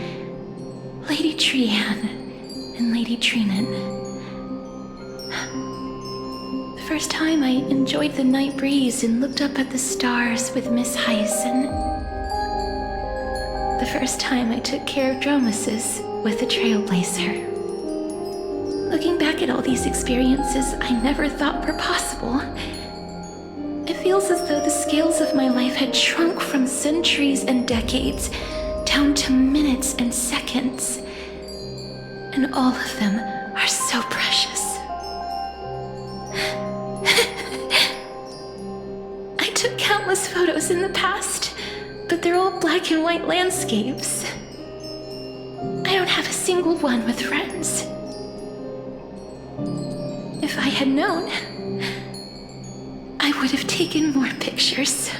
Lady Trian, and Lady Treenan. The first time I enjoyed the night breeze and looked up at the stars with Miss Hyacin. The first time I took care of Dromesis with the Trailblazer. Looking back at all these experiences I never thought were possible, it feels as though the scales of my life had shrunk from centuries and decades down to minutes and seconds. And all of them are so precious. I took countless photos in the past, but they're all black and white landscapes. I don't have a single one with friends. If I had known, I would have taken more pictures.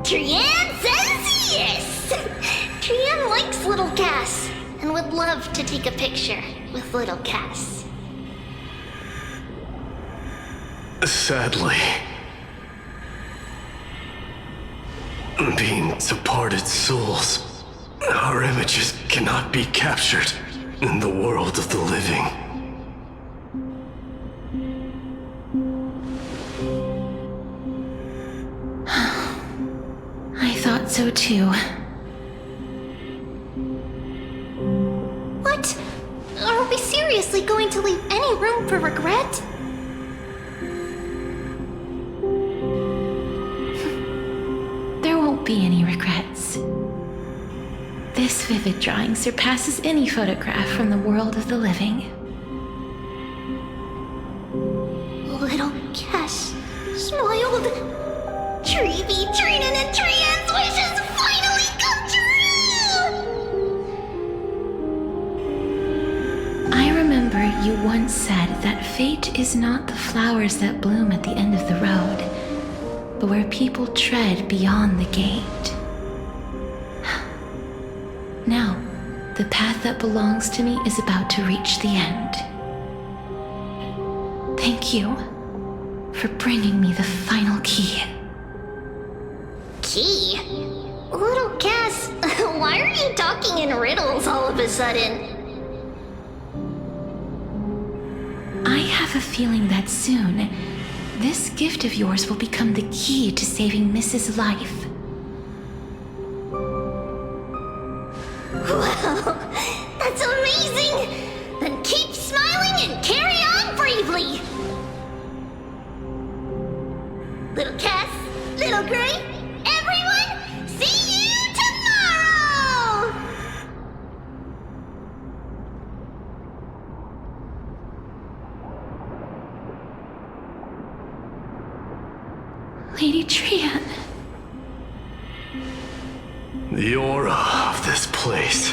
Trian says yes! Trian likes little Cass and would love to take a picture with little Cass. Sadly, being departed souls, our images cannot be captured in the world of the living. I thought so too. What? Are we seriously going to leave any room for regret? There won't be any regrets. This vivid drawing surpasses any photograph from the world of the living. Little Cass smiled. Treeby, Treenan, and Trian's wishes finally come true! I remember you once said that fate is not the flowers that bloom at the end of the road, but where people tread beyond the gate. Now, the path that belongs to me is about to reach the end. Thank you for bringing me the final key. Key? Little Cass, why are you talking in riddles all of a sudden? I have a feeling that soon, this gift of yours will become the key to saving Mrs. Life. Wow, that's amazing! Then keep smiling and carry on bravely! Little Cass, Little Gray, everyone, see you tomorrow! Lady Trian. The aura of this place.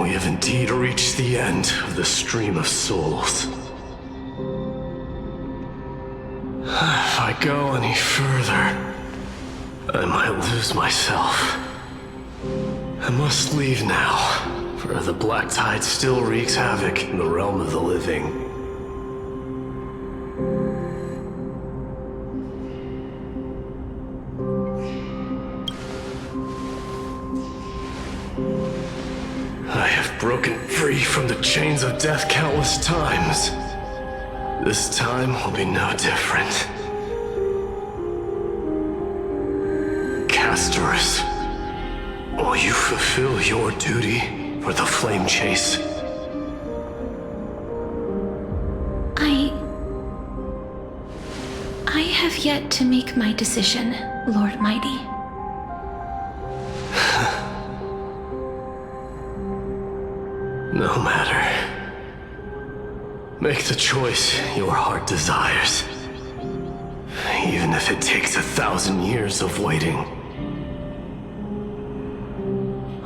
We have indeed reached the end of the stream of souls. If I go any further, I might lose myself. I must leave now, for the black tide still wreaks havoc in the realm of the living. I have broken free from the chains of death countless times. This time will be no different. Castorus, will you fulfill your duty for the flame chase? I have yet to make my decision, Lord Mighty. No matter. Make the choice your heart desires. Even if it takes 1,000 years of waiting.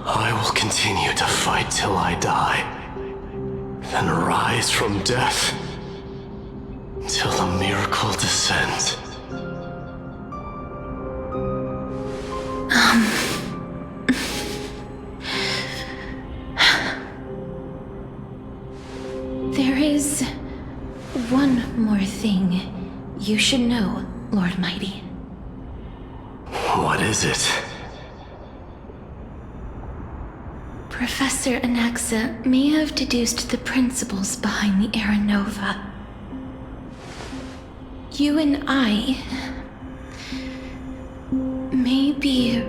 I will continue to fight till I die. Then rise from death. Till the miracle descends. There is one more thing you should know, Lord Mighty. What is it? Professor Anaxa may have deduced the principles behind the Era Nova. You and I may be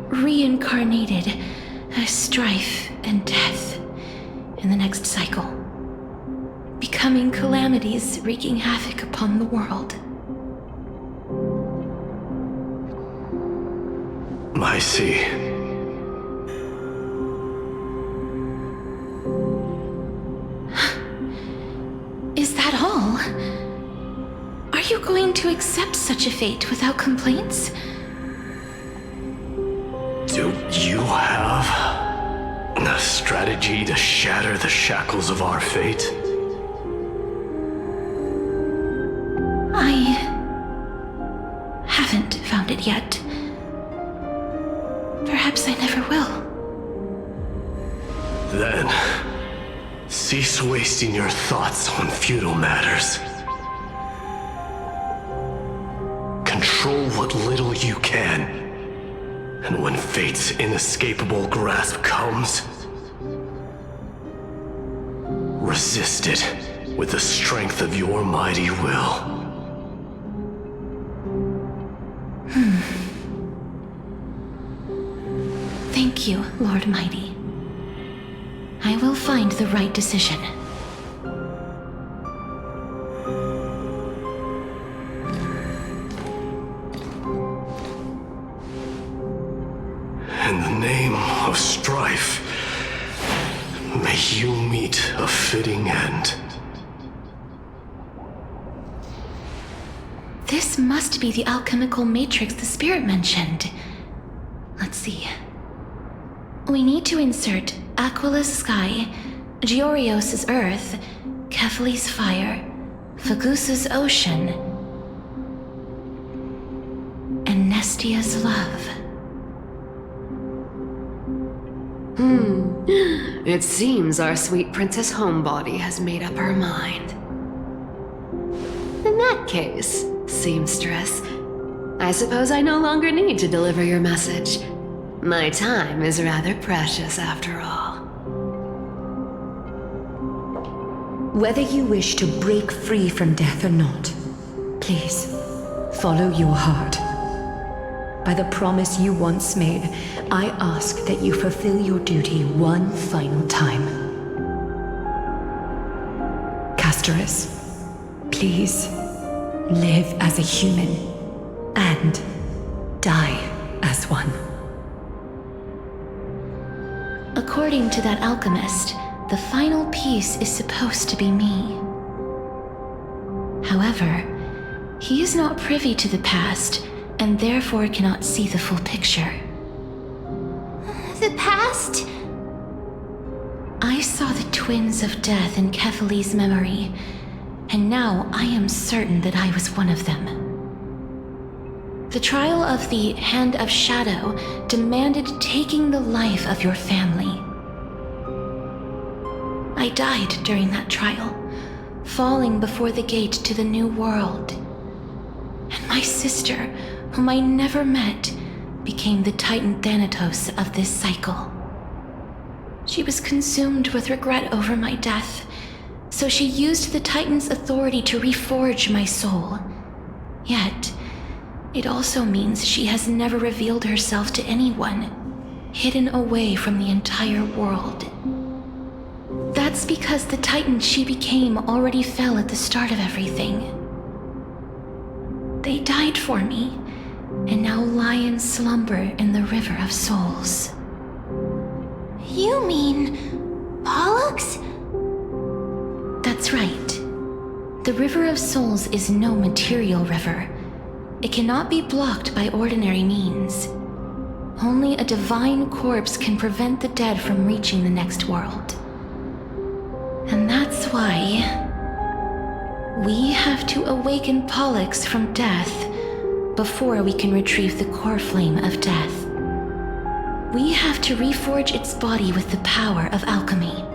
reincarnated as strife and death in the next cycle, becoming calamities wreaking havoc upon the world. I see. Is that all? Are you going to accept such a fate without complaints? Do you have a strategy to shatter the shackles of our fate? I haven't found it yet. Perhaps I never will. Then, cease wasting your thoughts on futile matters. Control what little you can. And when fate's inescapable grasp comes, resist it with the strength of your mighty will. Thank you, Lord Mighty. I will find the right decision. In the name of strife, may you meet a fitting end. This must be the alchemical matrix the spirit mentioned. Let's see. We need to insert Aquila's sky, Georios' earth, Kephali's fire, Fagusa's ocean. Celestia's love. It seems our sweet Princess Homebody has made up her mind. In that case, seamstress, I suppose I no longer need to deliver your message. My time is rather precious after all. Whether you wish to break free from death or not, please, follow your heart. By the promise you once made, I ask that you fulfill your duty one final time. Castorus, please, live as a human, and die as one. According to that alchemist, the final piece is supposed to be me. However, he is not privy to the past, and therefore cannot see the full picture. The past? I saw the twins of death in Kefali's memory, and now I am certain that I was one of them. The trial of the Hand of Shadow demanded taking the life of your family. I died during that trial, falling before the gate to the new world. And my sister, whom I never met, became the Titan Thanatos of this cycle. She was consumed with regret over my death, so she used the Titan's authority to reforge my soul. Yet, it also means she has never revealed herself to anyone, hidden away from the entire world. That's because the Titan she became already fell at the start of everything. They died for me, and now lie in slumber in the River of Souls. You mean Pollux? That's right. The River of Souls is no material river. It cannot be blocked by ordinary means. Only a divine corpse can prevent the dead from reaching the next world. And that's why we have to awaken Pollux from death before we can retrieve the core flame of death. We have to reforge its body with the power of alchemy.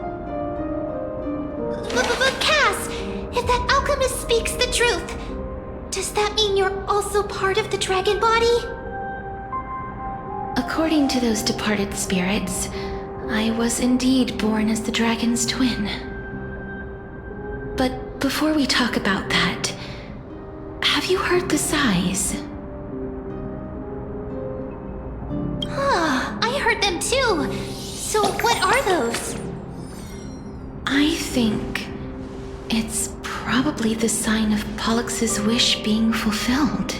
But Cass, if that alchemist speaks the truth, does that mean you're also part of the dragon body? According to those departed spirits, I was indeed born as the dragon's twin. But before we talk about that, have you heard the sighs? I heard them too. So what are those? I think it's probably the sign of Pollux's wish being fulfilled.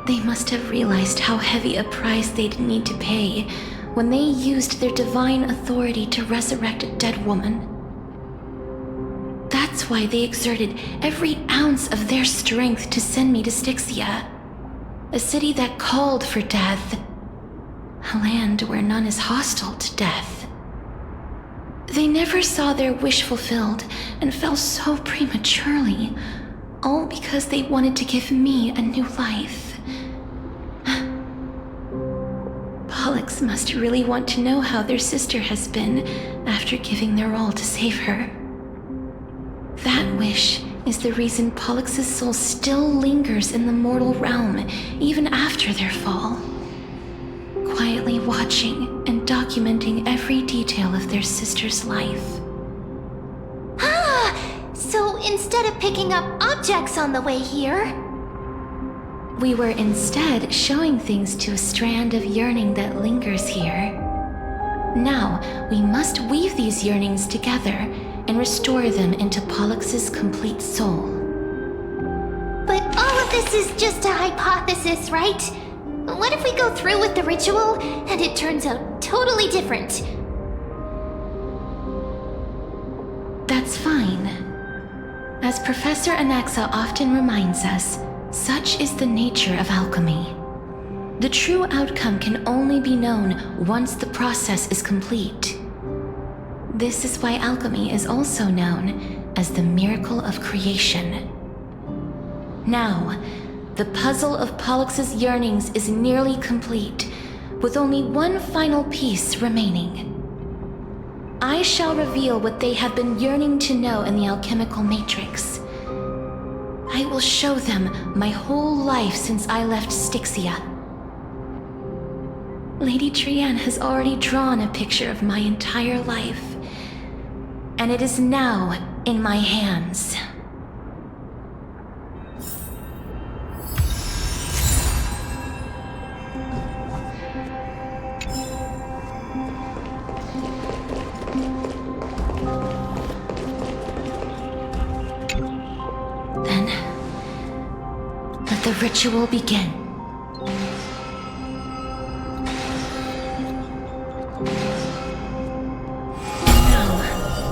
They must have realized how heavy a price they'd need to pay when they used their divine authority to resurrect a dead woman. That's why they exerted every ounce of their strength to send me to Styxia, a city that called for death, a land where none is hostile to death. They never saw their wish fulfilled and fell so prematurely, all because they wanted to give me a new life. Pollux must really want to know how their sister has been after giving their all to save her. That wish is the reason Pollux's soul still lingers in the mortal realm even after their fall, quietly watching and documenting every detail of their sister's life. So instead of picking up objects on the way here, we were instead showing things to a strand of yearning that lingers here. Now, we must weave these yearnings together and restore them into Pollux's complete soul. but all of this is just a hypothesis, right? What if we go through with the ritual and it turns out totally different? That's fine. As Professor Anaxa often reminds us, such is the nature of alchemy. The true outcome can only be known once the process is complete. This is why alchemy is also known as the miracle of creation. Now, the puzzle of Pollux' yearnings is nearly complete, with only one final piece remaining. I shall reveal what they have been yearning to know in the alchemical matrix. I will show them my whole life since I left Styxia. Lady Trienne has already drawn a picture of my entire life, and it is now in my hands. Then, let the ritual begin.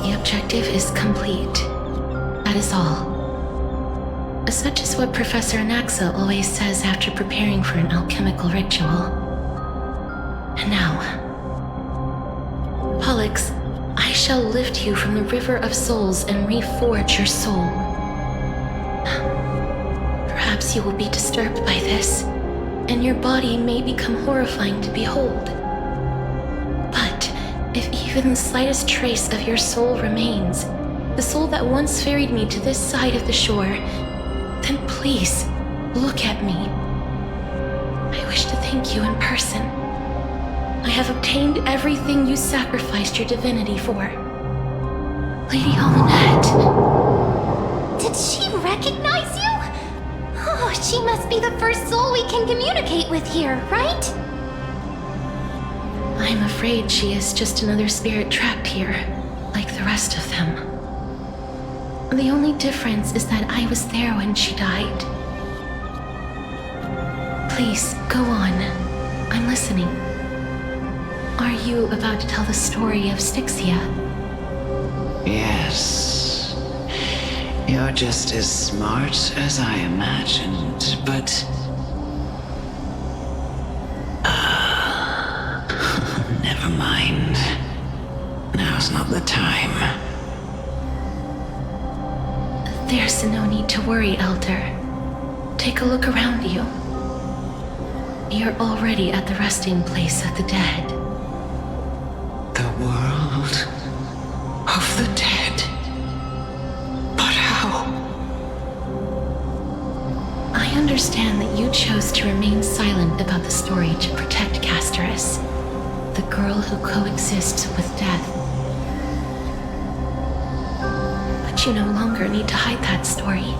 The objective is complete. That is all. Such is what Professor Anaxa always says after preparing for an alchemical ritual. And now, Pollux, I shall lift you from the river of souls and reforge your soul. Perhaps you will be disturbed by this, and your body may become horrifying to behold. But if even the slightest trace of your soul remains, the soul that once ferried me to this side of the shore, then please, look at me. I wish to thank you in person. I have obtained everything you sacrificed your divinity for. Lady Almanette. Did she recognize you? Oh, she must be the first soul we can communicate with here, right? I'm afraid she is just another spirit trapped here, like the rest of them. The only difference is that I was there when she died. Please, go on. I'm listening. Are you about to tell the story of Styxia? Yes. You're just as smart as I imagined, but... never mind. Now's not the time. There's no need to worry, Elder. Take a look around you. You're already at the resting place of the dead. The world of the dead. But how? I understand that you chose to remain silent about the story to protect Castoris, the girl who coexists with death. But you no longer need to hide that story.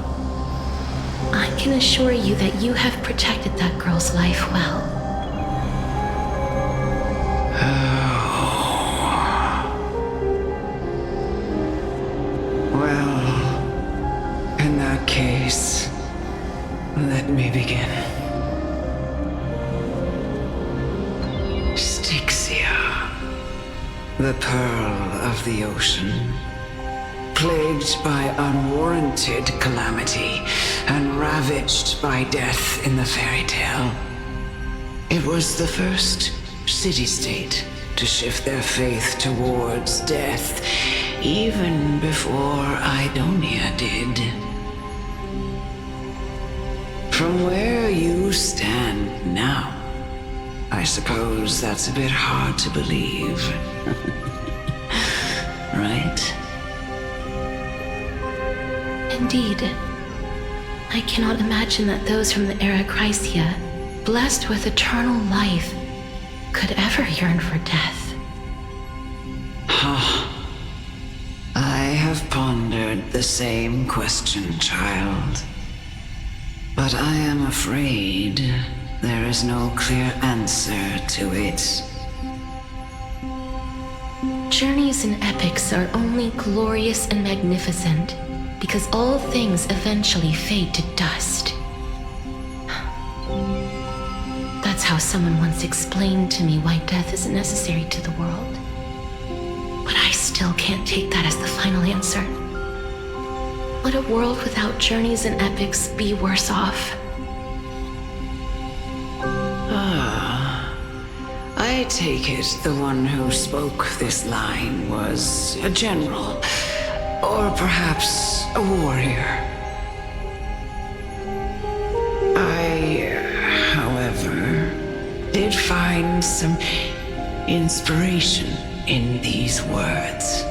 I can assure you that you have protected that girl's life well. Well, in that case, let me begin. Styxia, the pearl of the ocean, plagued by unwarranted calamity and ravaged by death in the fairy tale. It was the first city-state to shift their faith towards death, even before Idonia did. From where you stand now, I suppose that's a bit hard to believe. Right? Indeed. I cannot imagine that those from the Era Chrysia, blessed with eternal life, could ever yearn for death. I have pondered the same question, child. But I am afraid there is no clear answer to it. Journeys and epics are only glorious and magnificent because all things eventually fade to dust. That's how someone once explained to me why death is necessary to the world. But I still can't take that as the final answer. Would a world without journeys and epics be worse off? I take it the one who spoke this line was a general, or perhaps a warrior. I find some inspiration in these words.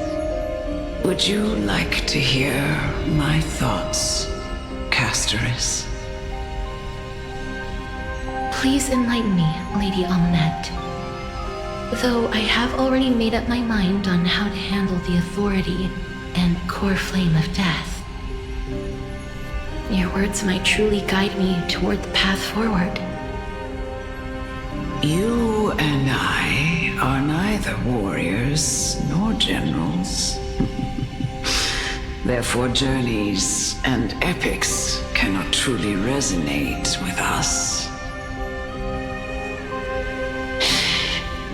Would you like to hear my thoughts, Castoris? Please enlighten me, Lady Amunet. Though I have already made up my mind on how to handle the authority and core flame of death. Your words might truly guide me toward the path forward. You and I are neither warriors nor generals. Therefore, journeys and epics cannot truly resonate with us.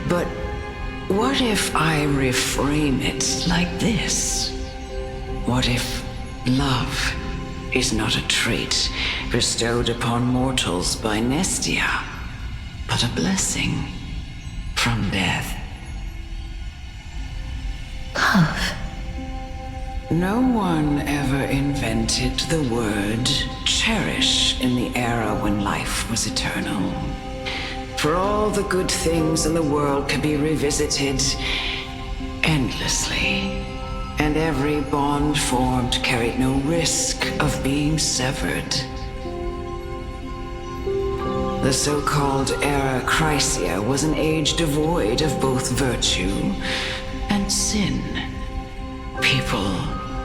But what if I reframe it like this? What if love is not a trait bestowed upon mortals by Nestia, but a blessing from death? Love. No one ever invented the word cherish in the era when life was eternal. For all the good things in the world can be revisited endlessly, and every bond formed carried no risk of being severed. The so-called Era Chrysia was an age devoid of both virtue and sin. People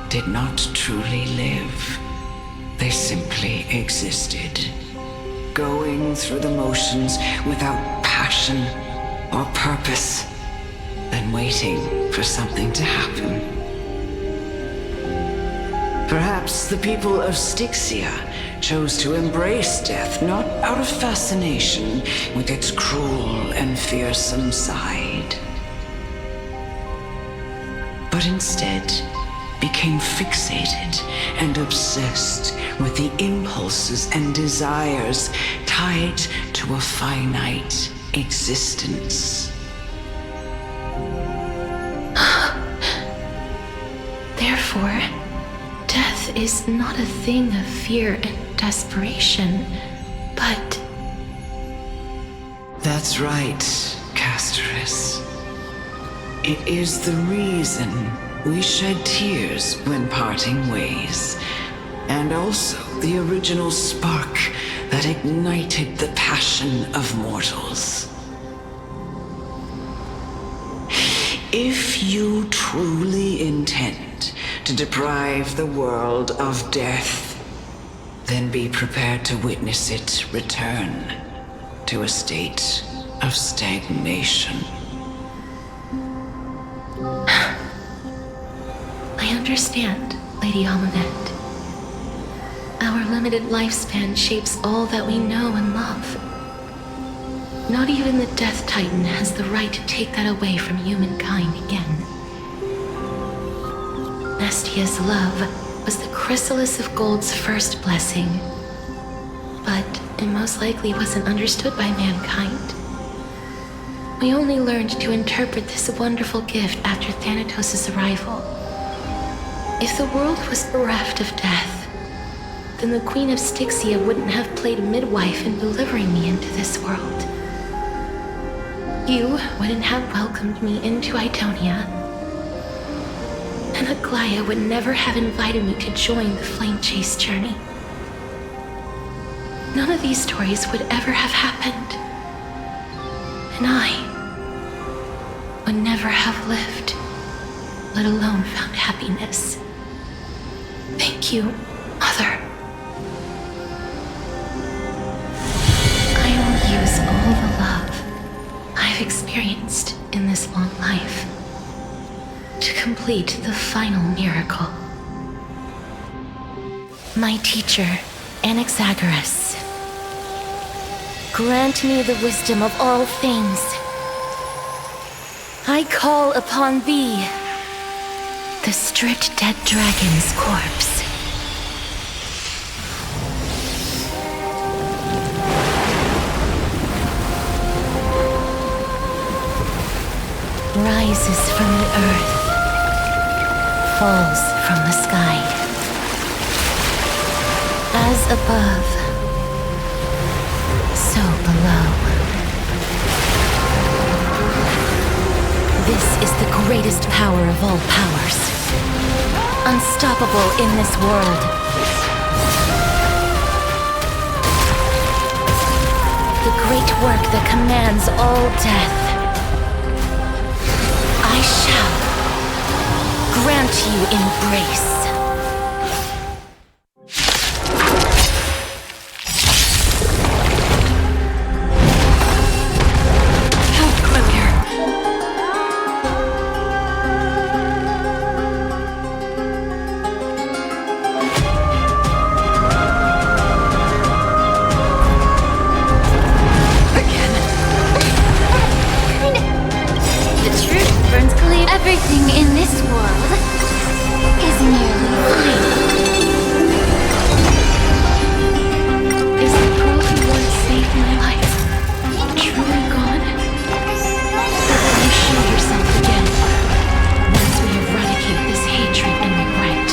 did not truly live. They simply existed, going through the motions without passion or purpose, then waiting for something to happen. Perhaps the people of Styxia chose to embrace death not out of fascination with its cruel and fearsome side, but instead became fixated and obsessed with the impulses and desires tied to a finite existence. Therefore, death is not a thing of fear and desperation, but... That's right, Castoris. It is the reason we shed tears when parting ways, and also the original spark that ignited the passion of mortals. If you truly intend to deprive the world of death, then be prepared to witness it return to a state of stagnation. I understand, Lady Amunet. Our limited lifespan shapes all that we know and love. Not even the Death Titan has the right to take that away from humankind again. Nestia's love was the chrysalis of Gold's first blessing, but it most likely wasn't understood by mankind. We only learned to interpret this wonderful gift after Thanatos' arrival. If the world was bereft of death, then the Queen of Styxia wouldn't have played midwife in delivering me into this world. You wouldn't have welcomed me into Idonia, and Aglaya would never have invited me to join the Flame Chase journey. None of these stories would ever have happened, and I would never have lived, let alone found happiness. Thank you, Mother. I will use all the love I've experienced in this long life to complete the final miracle. My teacher, Anaxagoras, grant me the wisdom of all things. I call upon thee, the stripped dead dragon's corpse. Rises from the earth, falls from the sky. As above, so below. is the greatest power of all powers. Unstoppable in this world. The great work that commands all death. I shall grant you embrace. Everything in this world is nearly fleeting. Is the girl who once saved my life truly gone? Or will you show yourself again once we eradicate this hatred and regret?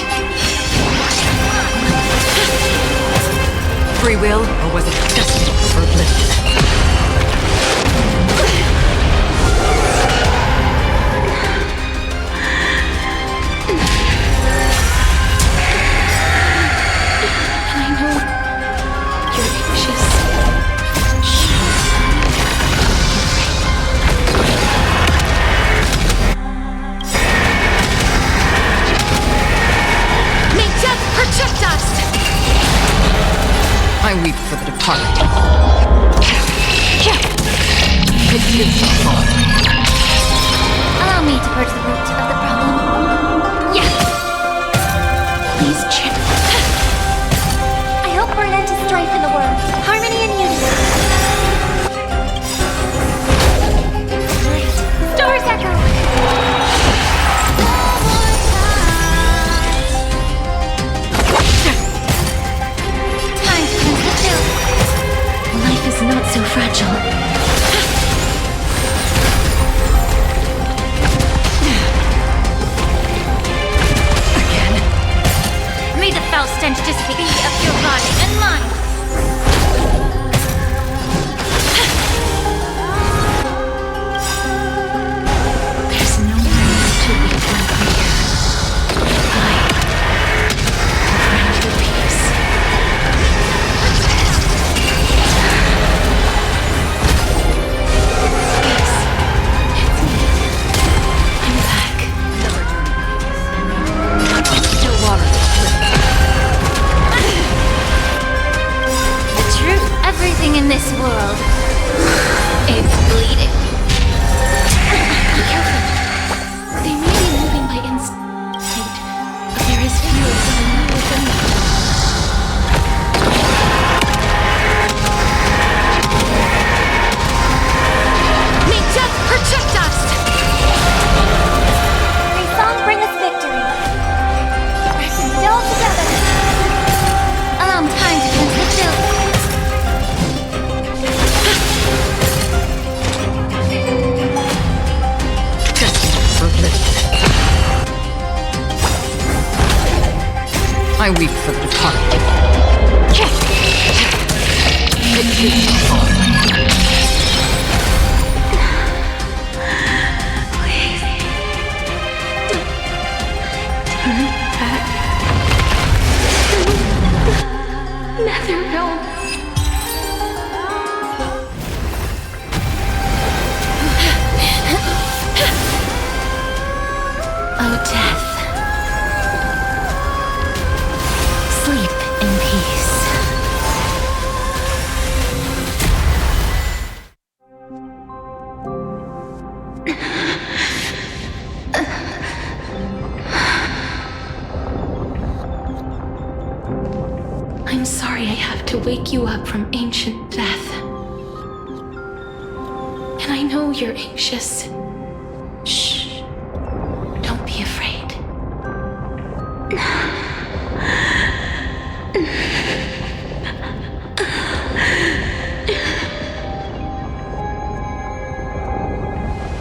Free will, or was it destiny for oblivion? I weep for the departed. It is the fall. Allow me to purge the root of the problem. Yeah. Please check. I hope for an end to strife in the world. Harmony and unity. Great. Stars echo. Life is not so fragile. Again. May the foul stench dissipate of your body and mind. There's no room to weep or grieve. I will grant you peace. Everything in this world is bleeding. Be careful. They may be moving by instinct, but there is fear going on within them. May death protect us! May song bring us victory. We're still together. Allow me time to cleanse the filth. I weep for the departed. It is the fall. Please. Turn back. Netherrealm. Oh, death. Sleep in peace. I'm sorry I have to wake you up from ancient death. And I know you're anxious. Shh. Don't be afraid.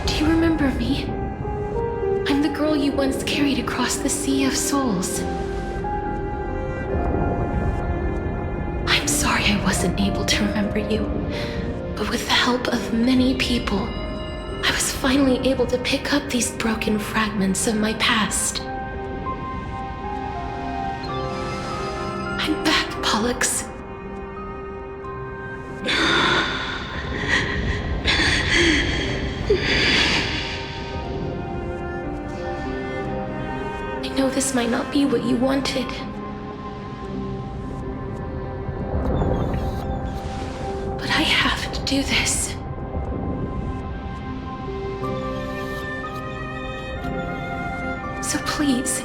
Do you remember me? I'm the girl you once carried across the Sea of Souls. I'm sorry I wasn't able to remember you, but with the help of many people, I was finally able to pick up these broken fragments of my past. I'm back, Pollux. I know this might not be what you wanted. But I have to do this. So please,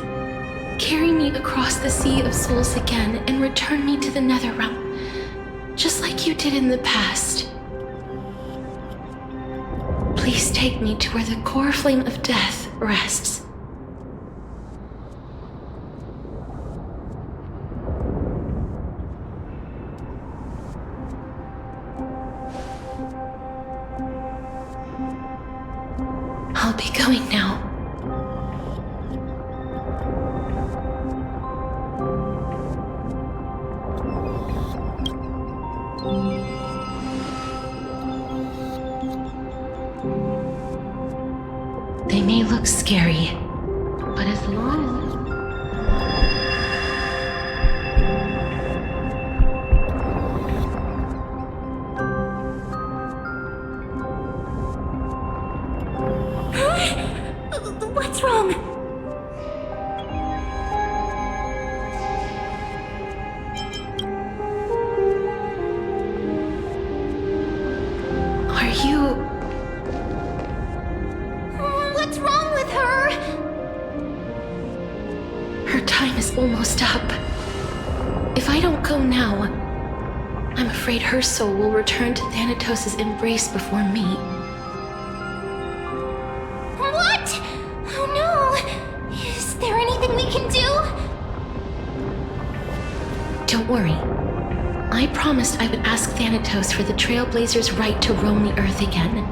carry me across the Sea of Souls again and return me to the Netherrealm, just like you did in the past. Please take me to where the core flame of death rests. I'll be going now. They may look scary, but as long as... What's wrong? Are you... What's wrong with her? Her time is almost up. If I don't go now, I'm afraid her soul will return to Thanatos' embrace before me. What? Oh no! Is there anything we can do? Don't worry. I promised I would ask Thanatos for the Trailblazer's right to roam the Earth again.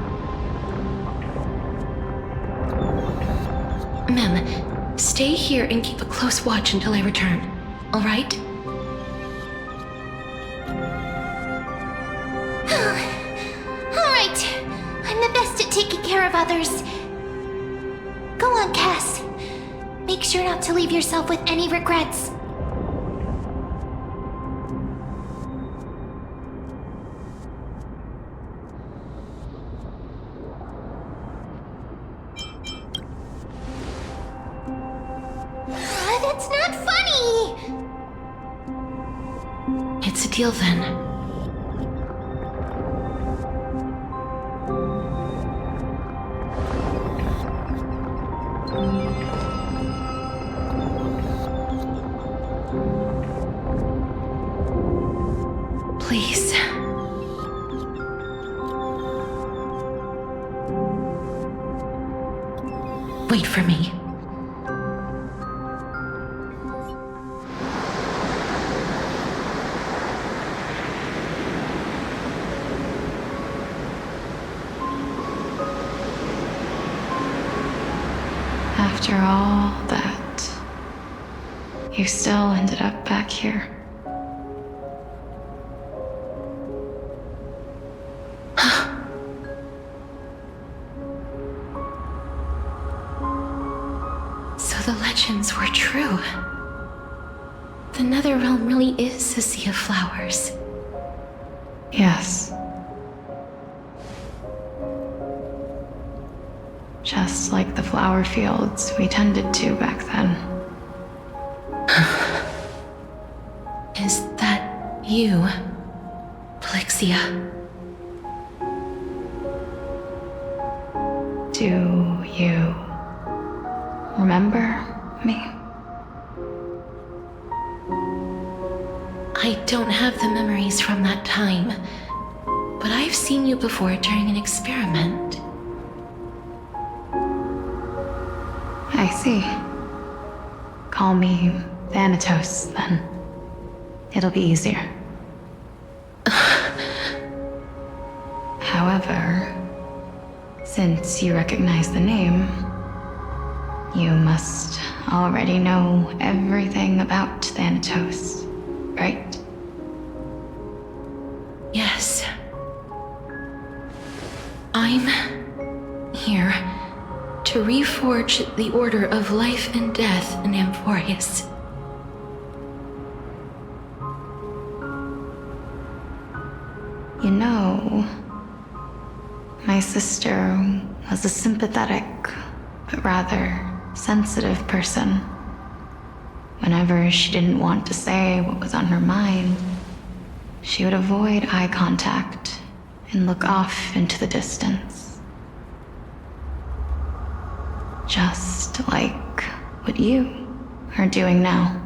Mem, stay here and keep a close watch until I return, all right? All right. I'm the best at taking care of others. Go on, Cass. Make sure not to leave yourself with any regrets. That's not funny! It's a deal then. Please. Wait for me. After all that, you still ended up back here. So the legends were true. The Netherrealm really is a sea of flowers. Yes. Just like the flower fields we tended to back then. Is that you, Plexia? Do you remember me? I don't have the memories from that time, but I've seen you before during an experiment. I see. Call me Thanatos, then. It'll be easier. However, since you recognize the name, you must already know everything about Thanatos, right? Yes. I'm here to reforge the order of life and death in Amphorius. You know, my sister was a sympathetic, but rather sensitive person. Whenever she didn't want to say what was on her mind, she would avoid eye contact and look off into the distance. Just like what you are doing now.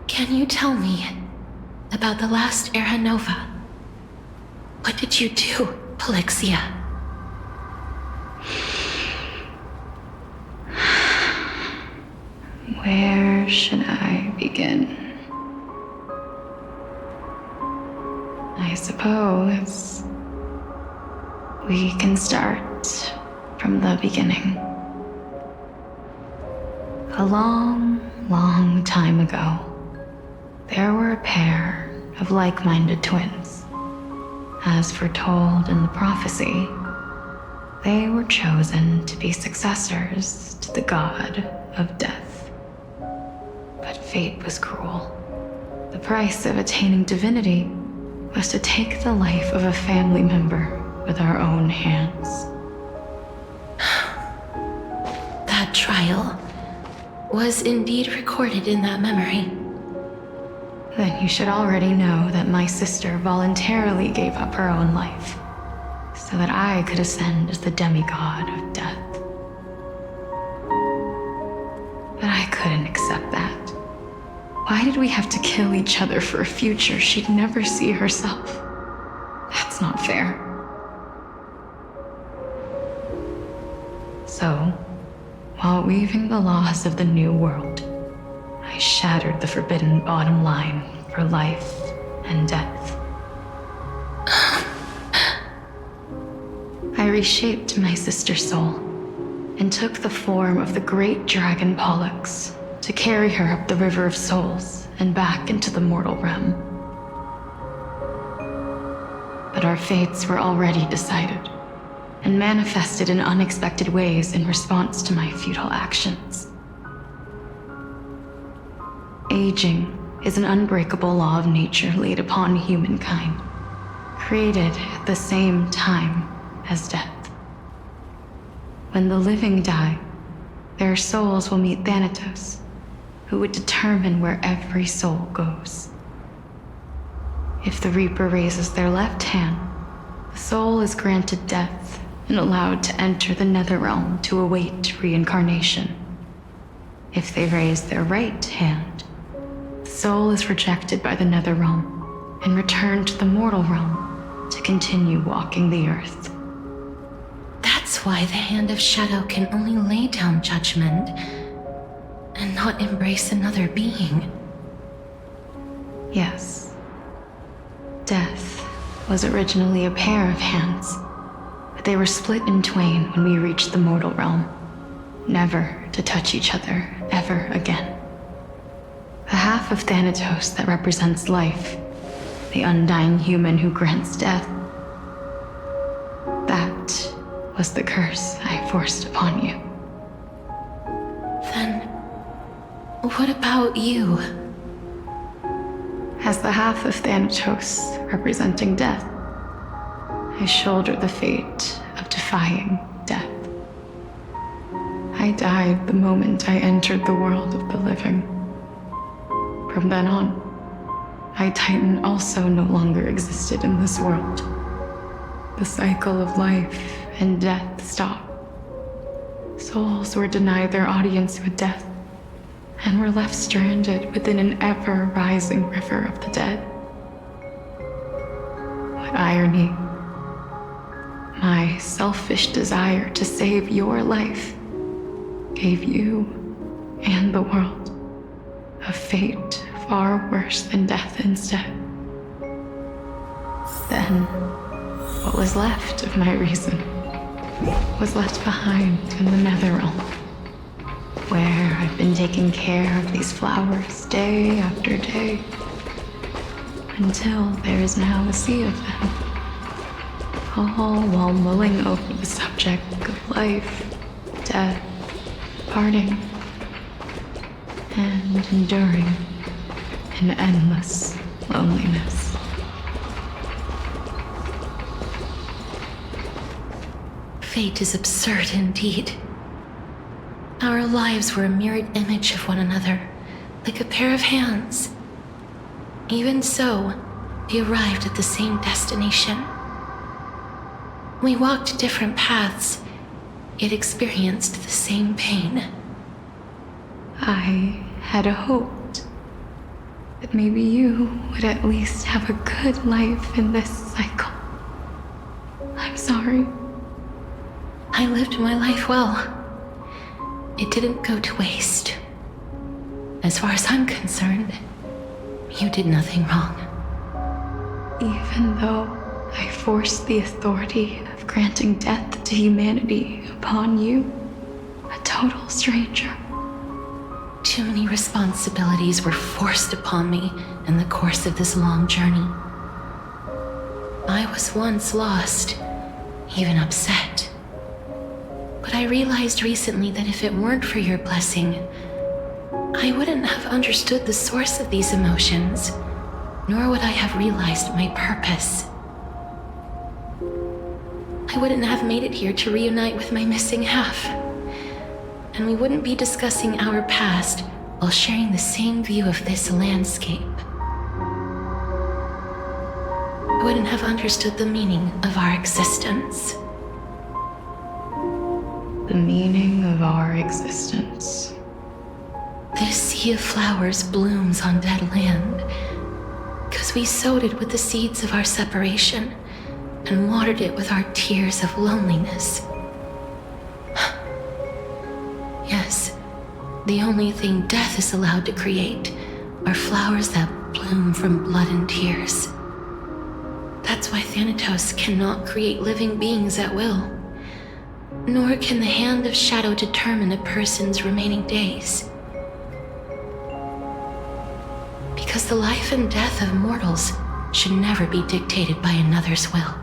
Can you tell me about the last Era Nova? What did you do, Polixia? Where should I begin? I suppose we can start from the beginning. A long, long time ago, there were a pair of like-minded twins. As foretold in the prophecy, they were chosen to be successors to the god of death. But fate was cruel. The price of attaining divinity was to take the life of a family member with our own hands. That trial was indeed recorded in that memory. Then you should already know that my sister voluntarily gave up her own life so that I could ascend as the demigod of death. But I couldn't accept that. Why did we have to kill each other for a future she'd never see herself? That's not fair. So, while weaving the laws of the new world, I shattered the forbidden bottom line for life and death. I reshaped my sister's soul and took the form of the great dragon Pollux to carry her up the River of Souls and back into the mortal realm. But our fates were already decided and manifested in unexpected ways in response to my futile actions. Aging is an unbreakable law of nature laid upon humankind, created at the same time as death. When the living die, their souls will meet Thanatos, who would determine where every soul goes. If the Reaper raises their left hand, the soul is granted death and allowed to enter the Netherrealm to await reincarnation. If they raise their right hand, the soul is rejected by the Netherrealm and returned to the mortal realm to continue walking the earth. That's why the Hand of Shadow can only lay down judgment and not embrace another being. Yes. Death was originally a pair of hands, but they were split in twain when we reached the mortal realm, never to touch each other ever again. The half of Thanatos that represents life, the undying human who grants death, that was the curse I forced upon you. Then, what about you? As the half of Thanatos representing death, I shoulder the fate of defying death. I died the moment I entered the world of the living. From then on, my Titan also no longer existed in this world. The cycle of life and death stopped. Souls were denied their audience with death and were left stranded within an ever-rising river of the dead. What irony. My selfish desire to save your life gave you and the world a fate far worse than death instead. Then, what was left of my reason was left behind in the Netherrealm, where I've been taking care of these flowers day after day, until there is now a sea of them, all while mulling over the subject of life, death, parting, and enduring an endless loneliness. Fate is absurd indeed. Our lives were a mirrored image of one another, like a pair of hands. Even so, we arrived at the same destination. We walked different paths, yet experienced the same pain. I had hoped that maybe you would at least have a good life in this cycle. I'm sorry. I lived my life well. It didn't go to waste. As far as I'm concerned, you did nothing wrong. Even though I forced the authority of granting death to humanity upon you, a total stranger. Too many responsibilities were forced upon me in the course of this long journey. I was once lost, even upset. But I realized recently that if it weren't for your blessing, I wouldn't have understood the source of these emotions, nor would I have realized my purpose. I wouldn't have made it here to reunite with my missing half, and we wouldn't be discussing our past while sharing the same view of this landscape. I wouldn't have understood the meaning of our existence. The meaning of our existence. This sea of flowers blooms on dead land because we sowed it with the seeds of our separation and watered it with our tears of loneliness. Yes, the only thing death is allowed to create are flowers that bloom from blood and tears. That's why Thanatos cannot create living beings at will, nor can the hand of shadow determine a person's remaining days. Because the life and death of mortals should never be dictated by another's will.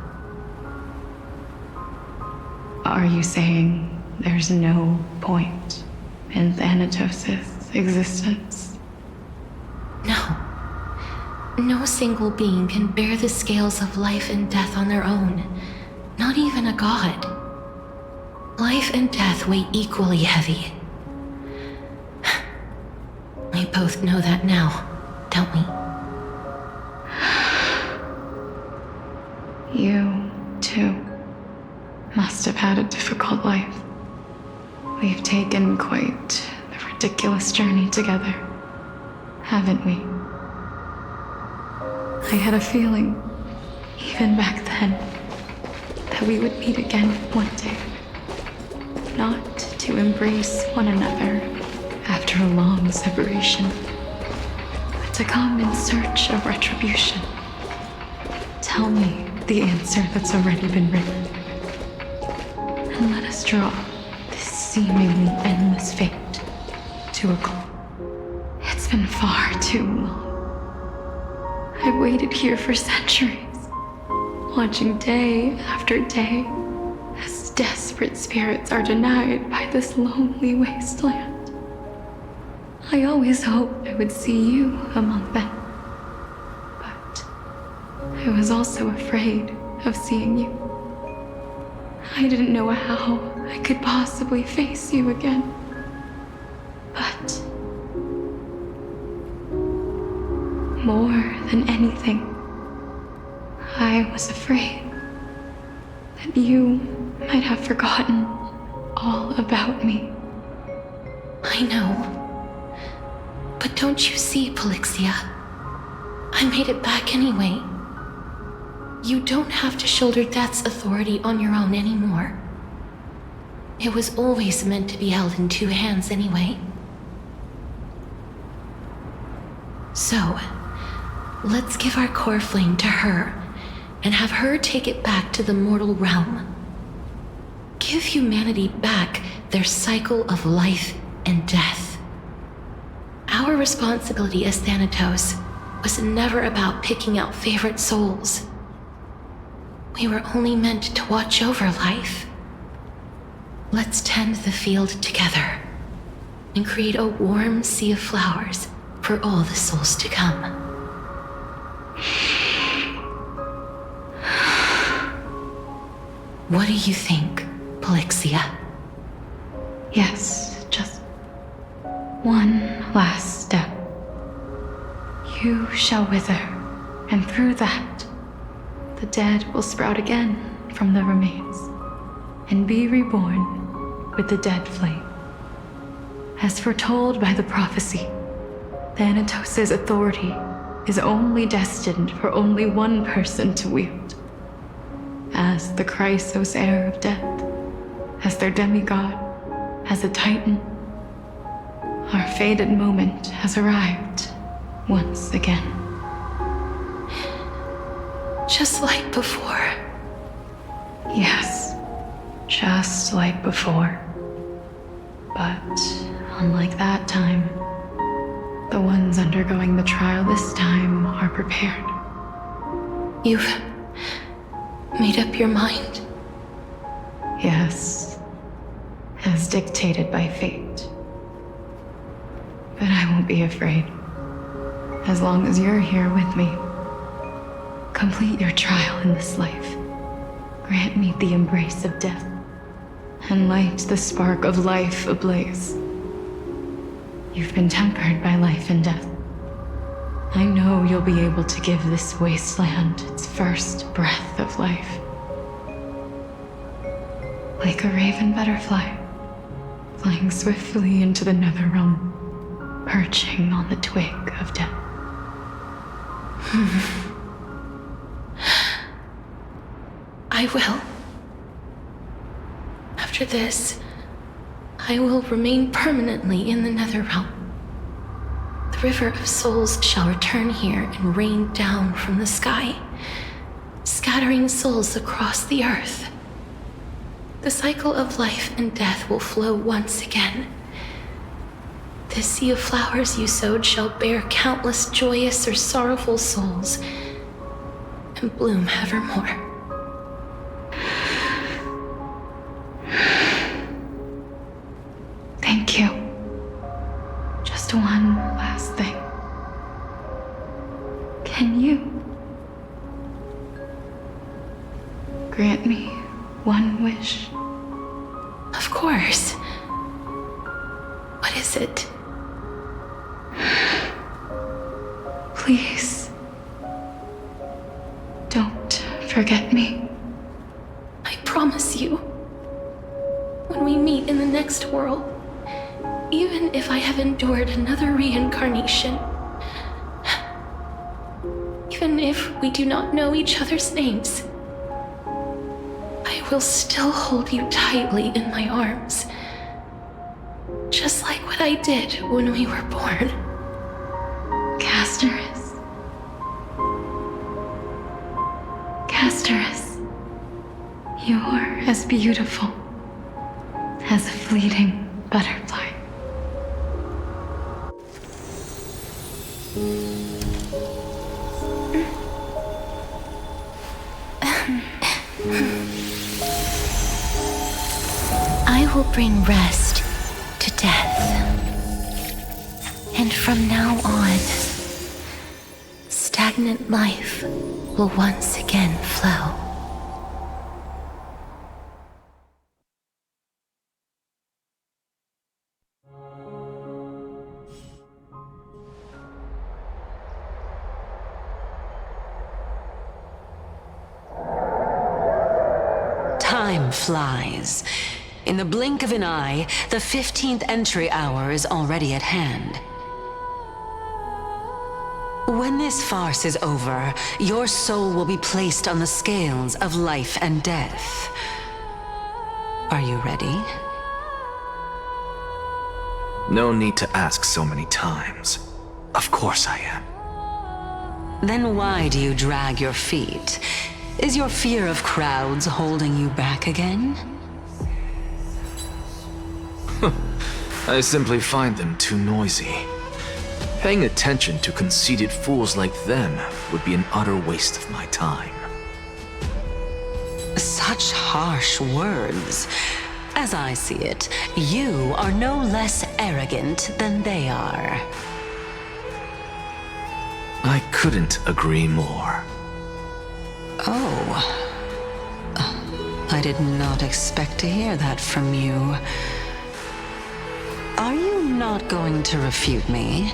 Are you saying there's no point in Thanatos' existence? No. No single being can bear the scales of life and death on their own, not even a god. Life and death weigh equally heavy. We both know that now, don't we? You, too, must have had a difficult life. We've taken quite the ridiculous journey together, haven't we? I had a feeling, even back then, that we would meet again one day. Not to embrace one another after a long separation, but to come in search of retribution. Tell me the answer that's already been written, and let us draw this seemingly endless fate to a close. It's been far too long. I've waited here for centuries, watching day after day as desperate spirits are denied by this lonely wasteland. I always hoped I would see you among them, but I was also afraid of seeing you. I didn't know how I could possibly face you again, but more than anything, I was afraid that you might have forgotten all about me. I know. But don't you see, Polixia? I made it back anyway. You don't have to shoulder death's authority on your own anymore. It was always meant to be held in two hands anyway. So, let's give our core flame to her and have her take it back to the mortal realm. Give humanity back their cycle of life and death. Our responsibility as Thanatos was never about picking out favorite souls. We were only meant to watch over life. Let's tend the field together and create a warm sea of flowers for all the souls to come. What do you think, Polixia? Yes, just one last step. You shall wither, and through that, the dead will sprout again from the remains, and be reborn with the dead flame. As foretold by the prophecy, Thanatos' authority is only destined for only one person to wield. As the Chrysos heir of death, as their demigod, as a titan, our fated moment has arrived once again. Just like before. Yes, just like before. But unlike that time, the ones undergoing the trial this time are prepared. You've made up your mind? Yes, as dictated by fate. But I won't be afraid. As long as you're here with me. Complete your trial in this life. Grant me the embrace of death, and light the spark of life ablaze. You've been tempered by life and death. I know you'll be able to give this wasteland its first breath of life. Like a raven butterfly, flying swiftly into the nether realm, perching on the twig of death. I will. After this, I will remain permanently in the Netherrealm. The River of Souls shall return here and rain down from the sky, scattering souls across the earth. The cycle of life and death will flow once again. This sea of flowers you sowed shall bear countless joyous or sorrowful souls and bloom evermore. Thank you. Just one last thing. Can you grant me one wish? Of course. What is it? Please, don't forget me. I promise you. When we meet in the next world, even if I have endured another reincarnation, even if we do not know each other's names, I will still hold you tightly in my arms, just like what I did when we were born. Casterus. Casterus. You're as beautiful as a fleeting butterfly. I will bring rest to death. And from now on, stagnant life will once again flow. Time flies. In the blink of an eye, the 15th entry hour is already at hand. When this farce is over, your soul will be placed on the scales of life and death. Are you ready? No need to ask so many times. Of course I am. Then why do you drag your feet? Is your fear of crowds holding you back again? I simply find them too noisy. Paying attention to conceited fools like them would be an utter waste of my time. Such harsh words. As I see it, you are no less arrogant than they are. I couldn't agree more. Oh. I did not expect to hear that from you. Are you not going to refute me?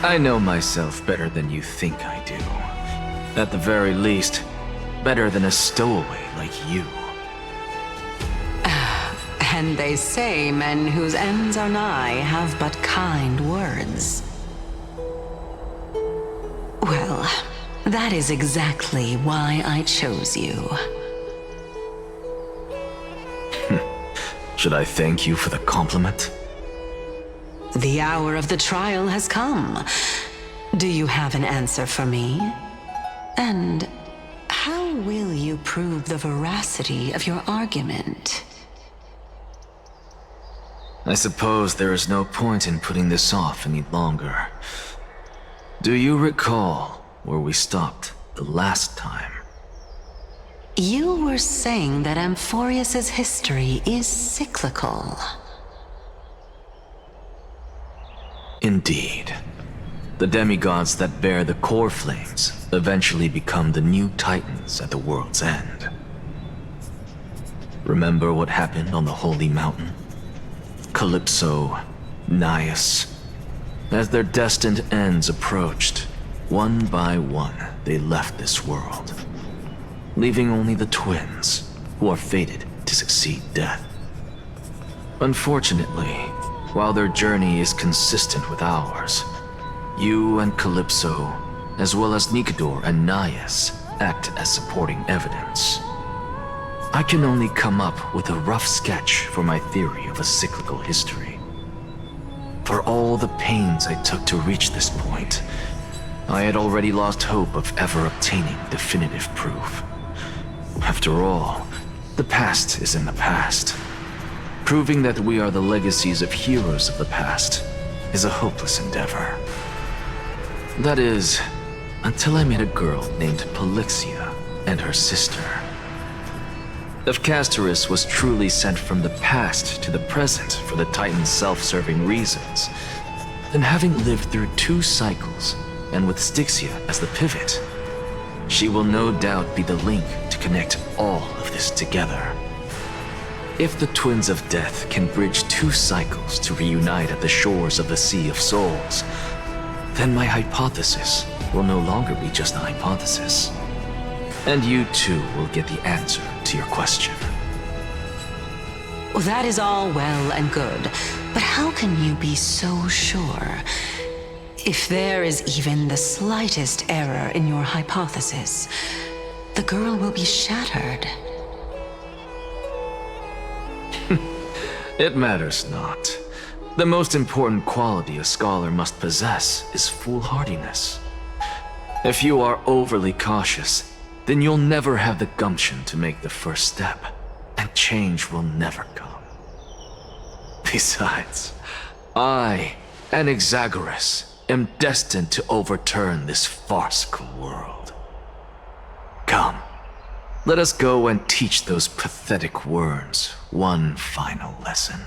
I know myself better than you think I do. At the very least, better than a stowaway like you. And they say men whose ends are nigh have but kind words. Well, that is exactly why I chose you. Should I thank you for the compliment? The hour of the trial has come. Do you have an answer for me? And how will you prove the veracity of your argument? I suppose there is no point in putting this off any longer. Do you recall where we stopped the last time? You were saying that Amphorius's history is cyclical. Indeed. The demigods that bear the core flames eventually become the new titans at the world's end. Remember what happened on the Holy Mountain? Calypso, Naias. As their destined ends approached, one by one they left this world, leaving only the twins, who are fated to succeed death. Unfortunately, while their journey is consistent with ours, you and Calypso, as well as Nikador and Naias, act as supporting evidence. I can only come up with a rough sketch for my theory of a cyclical history. For all the pains I took to reach this point, I had already lost hope of ever obtaining definitive proof. After all, the past is in the past. Proving that we are the legacies of heroes of the past is a hopeless endeavor. That is, until I met a girl named Polixia and her sister. If Castorus was truly sent from the past to the present for the Titan's self-serving reasons, then having lived through 2 cycles, and with Styxia as the pivot, she will no doubt be the link to connect all of this together. If the Twins of Death can bridge 2 cycles to reunite at the shores of the Sea of Souls, then my hypothesis will no longer be just a hypothesis. And you too will get the answer to your question. Well, that is all well and good, but how can you be so sure? If there is even the slightest error in your hypothesis, the girl will be shattered. It matters not. The most important quality a scholar must possess is foolhardiness. If you are overly cautious, then you'll never have the gumption to make the first step, and change will never come. Besides, I, Anaxagoras, am destined to overturn this farcical world. Come, let us go and teach those pathetic worms one final lesson.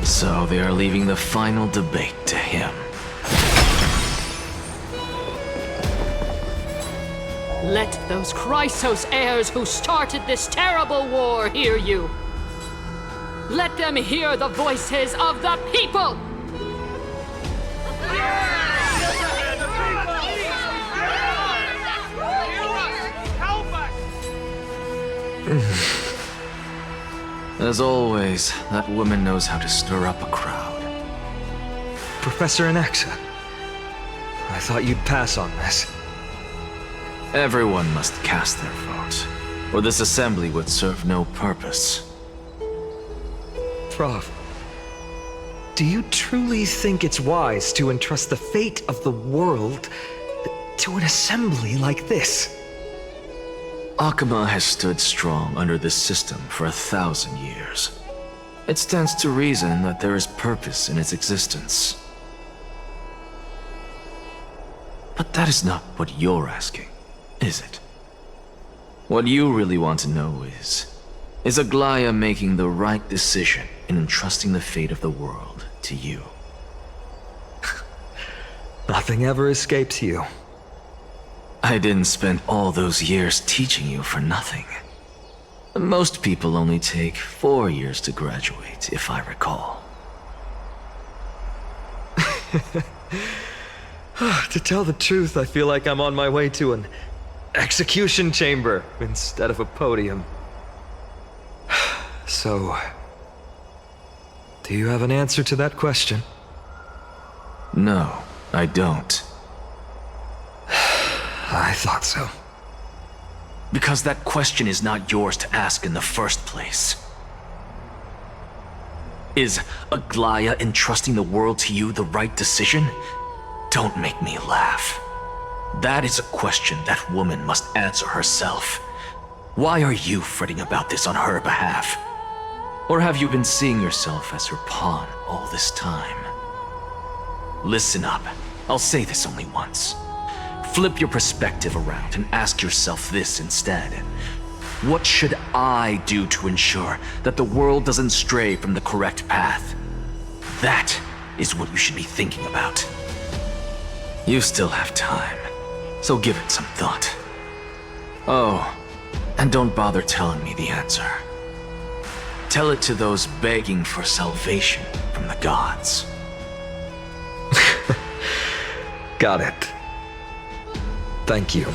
So they are leaving the final debate to him. Let those Chrysos heirs who started this terrible war hear you. Let them hear the voices of the people! As always, that woman knows how to stir up a crowd. Professor Anaxa, I thought you'd pass on this. Everyone must cast their vote, or this assembly would serve no purpose. Prof, do you truly think it's wise to entrust the fate of the world to an assembly like this? Akama has stood strong under this system for 1,000 years. It stands to reason that there is purpose in its existence. But that is not what you're asking, is it? What you really want to know is Aglaya making the right decision in entrusting the fate of the world to you? Nothing ever escapes you. I didn't spend all those years teaching you for nothing. Most people only take 4 years to graduate, if I recall. To tell the truth, I feel like I'm on my way to an execution chamber instead of a podium. So, do you have an answer to that question? No, I don't. I thought so. Because that question is not yours to ask in the first place. Is Aglaya entrusting the world to you the right decision? Don't make me laugh. That is a question that woman must answer herself. Why are you fretting about this on her behalf? Or have you been seeing yourself as her pawn all this time? Listen up. I'll say this only once. Flip your perspective around and ask yourself this instead. What should I do to ensure that the world doesn't stray from the correct path? That is what you should be thinking about. You still have time, so give it some thought. Oh, and don't bother telling me the answer. Tell it to those begging for salvation from the gods. Got it. Thank you,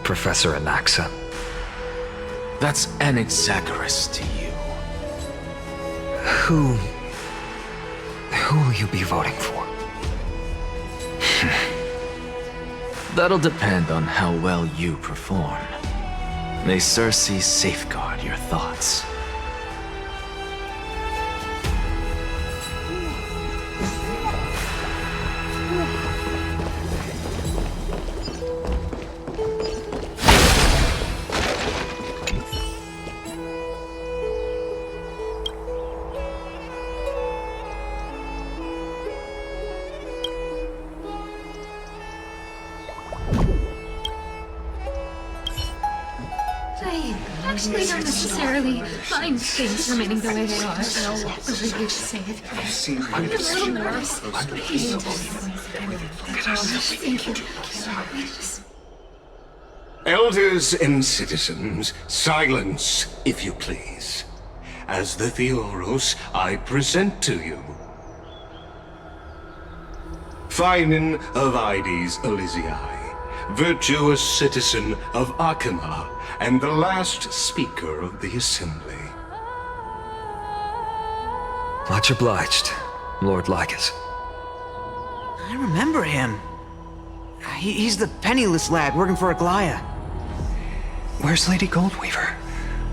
Professor Anaxa. That's Anaxagoras to you. Who will you be voting for? That'll depend on how well you perform. May Circe safeguard your thoughts. I actually don't necessarily mind things remaining the way they are. However you say it. I'm a little nervous. Thank you. Elders and citizens, silence, if you please. As the Theoros, I present to you Finan of Ides Elysiae, virtuous citizen of Akama, and the last speaker of the assembly. Much obliged, Lord Lycus. I remember him. He's the penniless lad working for Aglaya. Where's Lady Goldweaver?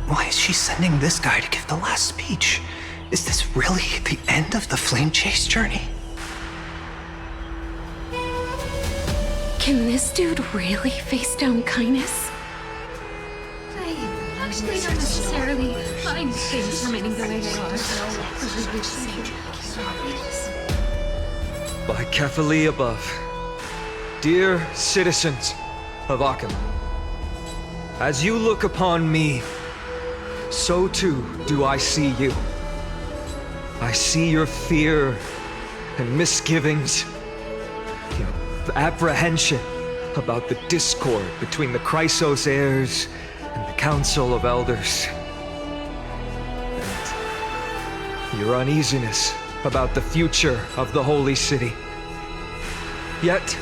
Why is she sending this guy to give the last speech? Is this really the end of the Flame Chase journey? Can this dude really face down Kindness? I actually don't necessarily mind things remaining the way they are. However you say it. By Kefali above, dear citizens of Akama, as you look upon me, so too do I see you. I see your fear and misgivings, your apprehension about the discord between the Chrysos heirs and the Council of Elders. your uneasiness about the future of the Holy City. Yet,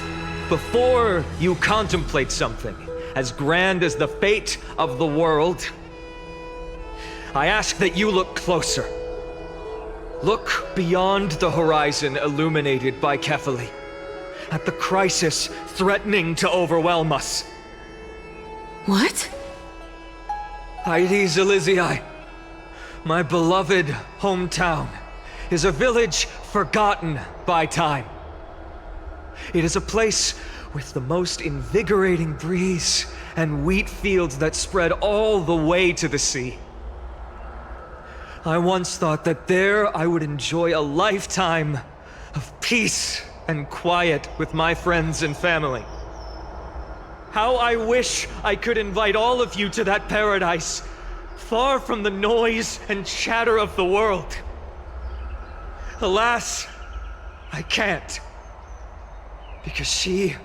before you contemplate something as grand as the fate of the world, I ask that you look closer. Look beyond the horizon illuminated by Kefali, at the crisis threatening to overwhelm us. What? Hydes Elysiae, my beloved hometown, is a village forgotten by time. It is a place with the most invigorating breeze and wheat fields that spread all the way to the sea. I once thought that there I would enjoy a lifetime of peace and quiet with my friends and family. How I wish I could invite all of you to that paradise, far from the noise and chatter of the world. Alas, I can't. Because she,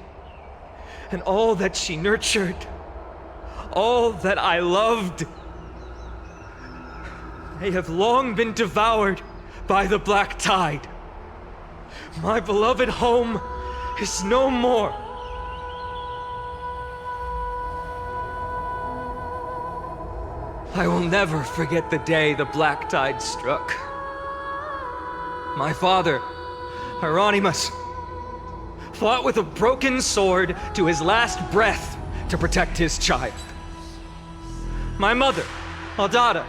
and all that she nurtured, all that I loved, they have long been devoured by the black tide. My beloved home is no more. I will never forget the day the black tide struck. My father, Hieronymus, fought with a broken sword to his last breath to protect his child. My mother, Aldada,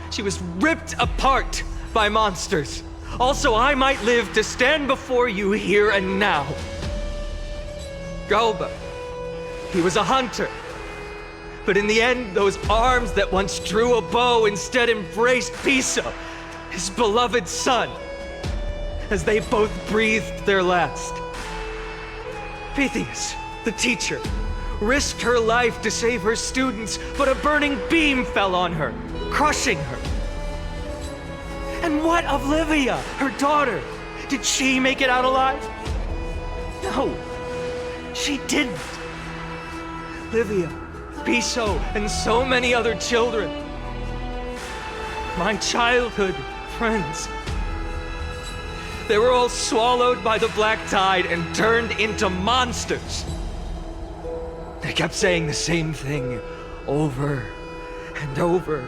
she was ripped apart by monsters. Also, I might live to stand before you here and now. Galba, he was a hunter. But in the end, those arms that once drew a bow instead embraced Piso, his beloved son, as they both breathed their last. Pythias, the teacher, risked her life to save her students, but a burning beam fell on her, crushing her. And what of Livia, her daughter? Did she make it out alive? No, she didn't. Livia, Piso, and so many other children. My childhood friends. They were all swallowed by the black tide and turned into monsters. They kept saying the same thing over and over.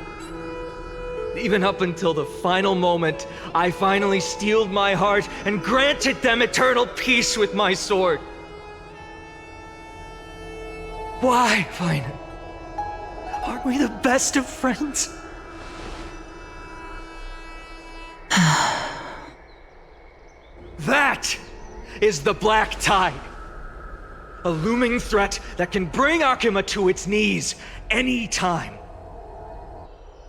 Even up until the final moment, I finally steeled my heart and granted them eternal peace with my sword. Why, Vina? Aren't we the best of friends? That is the black tide. A looming threat that can bring Akima to its knees any time.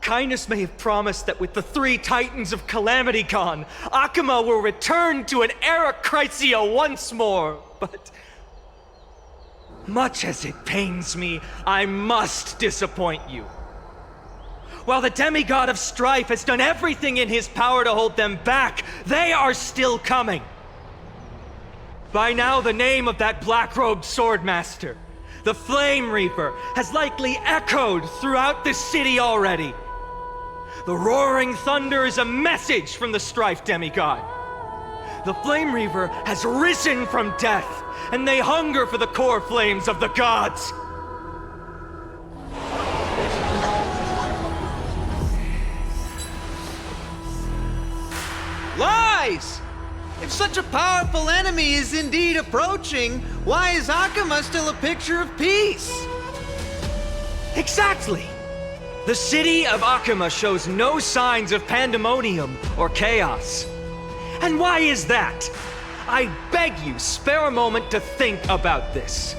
Kindness may have promised that with the 3 Titans of Calamity Con, Akima will return to an era Chrysia once more, but much as it pains me, I must disappoint you. While the demigod of strife has done everything in his power to hold them back, they are still coming. By now, the name of that black-robed swordmaster, the Flame Reaper, has likely echoed throughout the city already. The roaring thunder is a message from the strife demigod. The Flame Reaper has risen from death, and they hunger for the core flames of the gods. Lies! If such a powerful enemy is indeed approaching, why is Akima still a picture of peace? Exactly! The city of Akima shows no signs of pandemonium or chaos. And why is that? I beg you, spare a moment to think about this.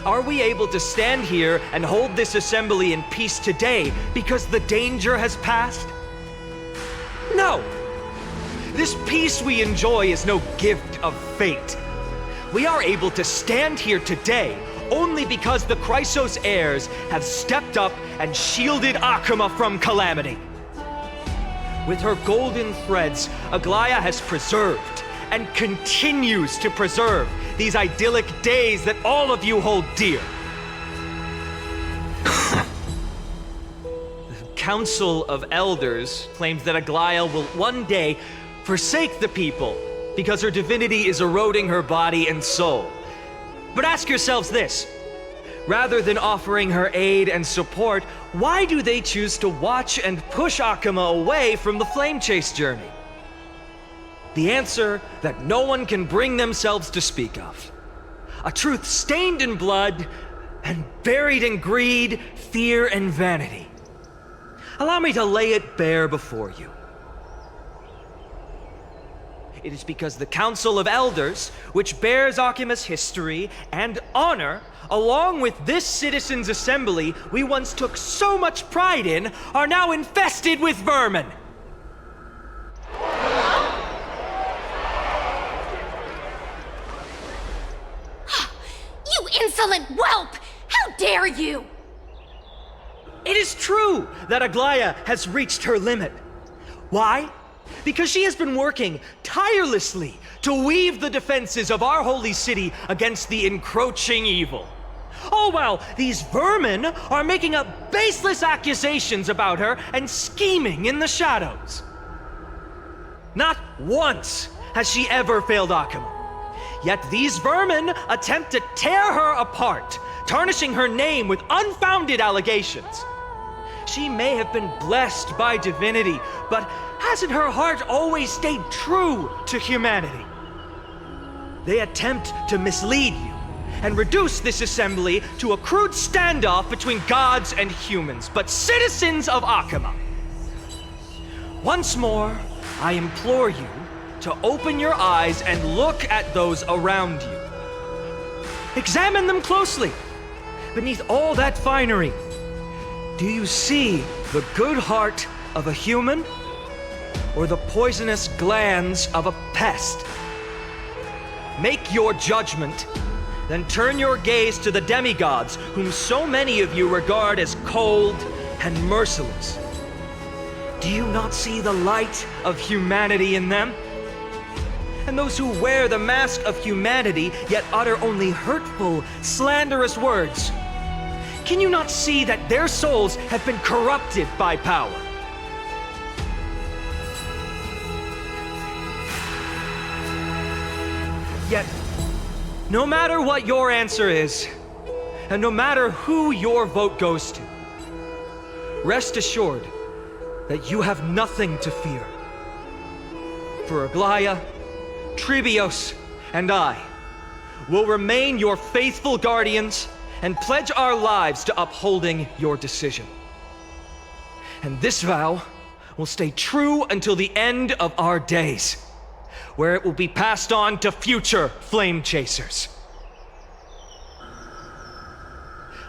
Are we able to stand here and hold this assembly in peace today because the danger has passed? No! This peace we enjoy is no gift of fate. We are able to stand here today only because the Chrysos heirs have stepped up and shielded Akima from calamity. With her golden threads, Aglaya has preserved and continues to preserve these idyllic days that all of you hold dear. Council of Elders claims that Aglaya will one day forsake the people because her divinity is eroding her body and soul. But ask yourselves this. Rather than offering her aid and support, why do they choose to watch and push Akuma away from the Flame Chase journey? The answer that no one can bring themselves to speak of. A truth stained in blood and buried in greed, fear, and vanity. Allow me to lay it bare before you. It is because the Council of Elders, which bears Akuma's history and honor, along with this citizens' assembly we once took so much pride in, are now infested with vermin. You insolent whelp! How dare you! It is true that Aglaya has reached her limit. Why? Because she has been working tirelessly to weave the defenses of our holy city against the encroaching evil. All while these vermin are making up baseless accusations about her and scheming in the shadows. Not once has she ever failed Akuma. Yet these vermin attempt to tear her apart, tarnishing her name with unfounded allegations. She may have been blessed by divinity, but hasn't her heart always stayed true to humanity? They attempt to mislead you and reduce this assembly to a crude standoff between gods and humans, but citizens of Akuma. Once more, I implore you to open your eyes and look at those around you. Examine them closely. Beneath all that finery, do you see the good heart of a human or the poisonous glands of a pest? Make your judgment, then turn your gaze to the demigods whom so many of you regard as cold and merciless. Do you not see the light of humanity in them? And those who wear the mask of humanity yet utter only hurtful, slanderous words. Can you not see that their souls have been corrupted by power? Yet, no matter what your answer is, and no matter who your vote goes to, rest assured that you have nothing to fear. For Aglaya, Tribios, and I will remain your faithful guardians and pledge our lives to upholding your decision. And this vow will stay true until the end of our days, where it will be passed on to future flame chasers.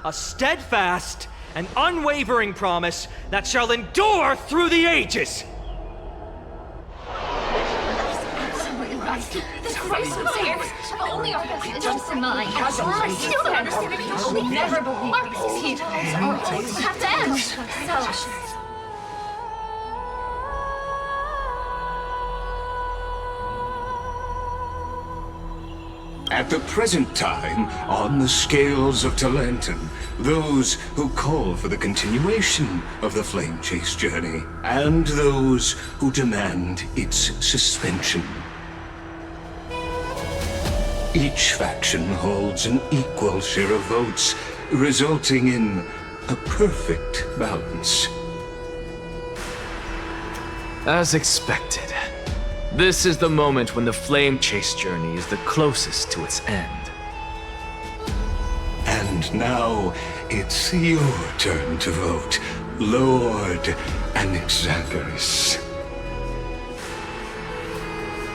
A steadfast and unwavering promise that shall endure through the ages. This race was here. If only our best interests in mind. I still don't understand it. I will never believe our best interests have to end. So. At the present time, on the scales of Talentum, those who call for the continuation of the Flame Chase journey, and those who demand its suspension. Each faction holds an equal share of votes, resulting in a perfect balance. As expected. This is the moment when the Flame Chase journey is the closest to its end. And now, it's your turn to vote, Lord Anaxagoras.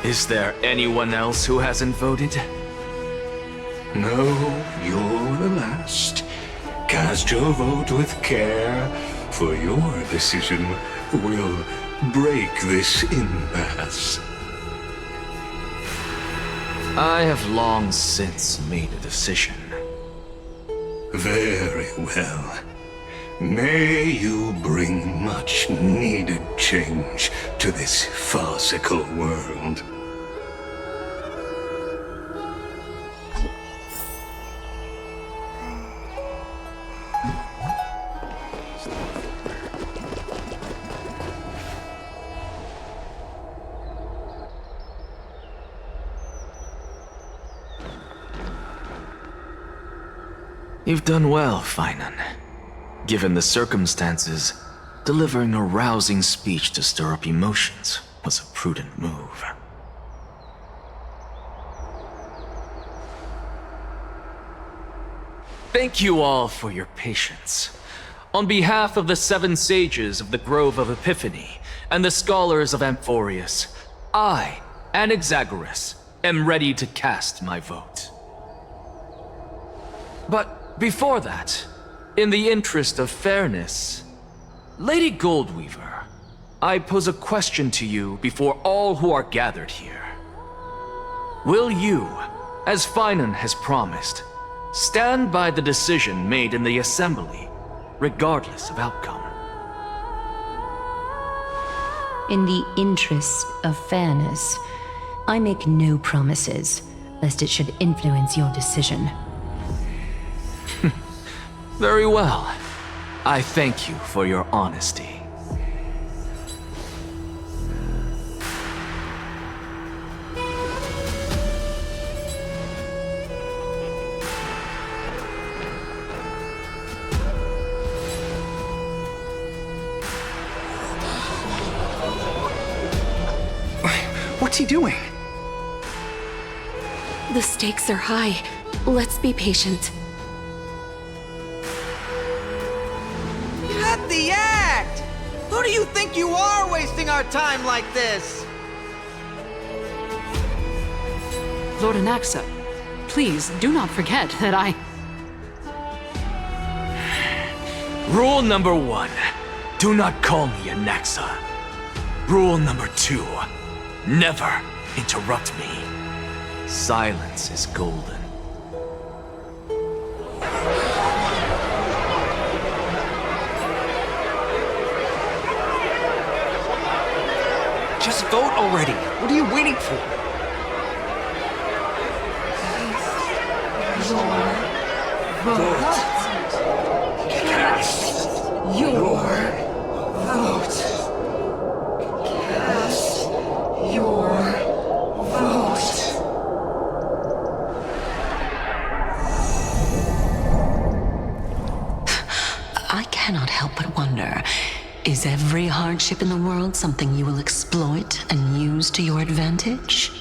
Is there anyone else who hasn't voted? No, you're the last. Cast your vote with care, for your decision will break this impasse. I have long since made a decision. Very well. May you bring much needed change to this farcical world. You've done well, Finan. Given the circumstances, delivering a rousing speech to stir up emotions was a prudent move. Thank you all for your patience. On behalf of the 7 sages of the Grove of Epiphany and the scholars of Amphorius, I, Anaxagoras, am ready to cast my vote. But before that, in the interest of fairness, Lady Goldweaver, I pose a question to you before all who are gathered here. Will you, as Finan has promised, stand by the decision made in the Assembly, regardless of outcome? In the interest of fairness, I make no promises, lest it should influence your decision. Very well. I thank you for your honesty. What's he doing? The stakes are high. Let's be patient. Cut the act! Who do you think you are wasting our time like this? Lord Anaxa, please do not forget that I... Rule number 1, do not call me Anaxa. Rule number 2, never interrupt me. Silence is golden. Just vote already. What are you waiting for? Vote. Cast your vote. Cast your vote. I cannot help but wonder, is every hardship in the world something you will exploit and use to your advantage?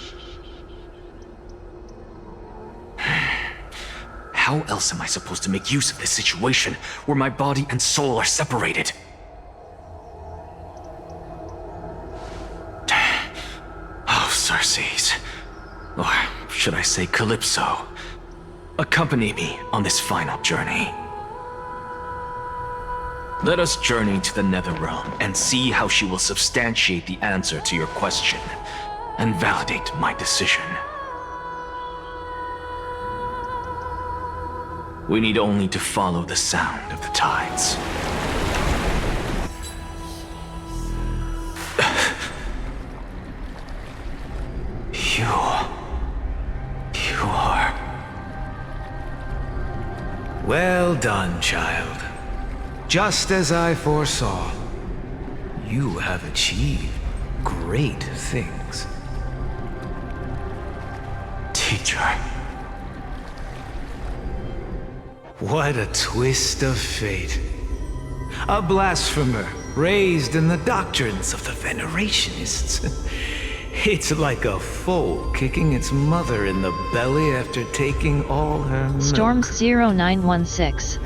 How else am I supposed to make use of this situation where my body and soul are separated? Oh, Circes. Or should I say Calypso? Accompany me on this final journey. Let us journey to the Netherrealm and see how she will substantiate the answer to your question and validate my decision. We need only to follow the sound of the tides. You are... Well done, child. Just as I foresaw, you have achieved great things. Teacher. What a twist of fate. A blasphemer raised in the doctrines of the Venerationists. It's like a foal kicking its mother in the belly after taking all her milk. Storms0916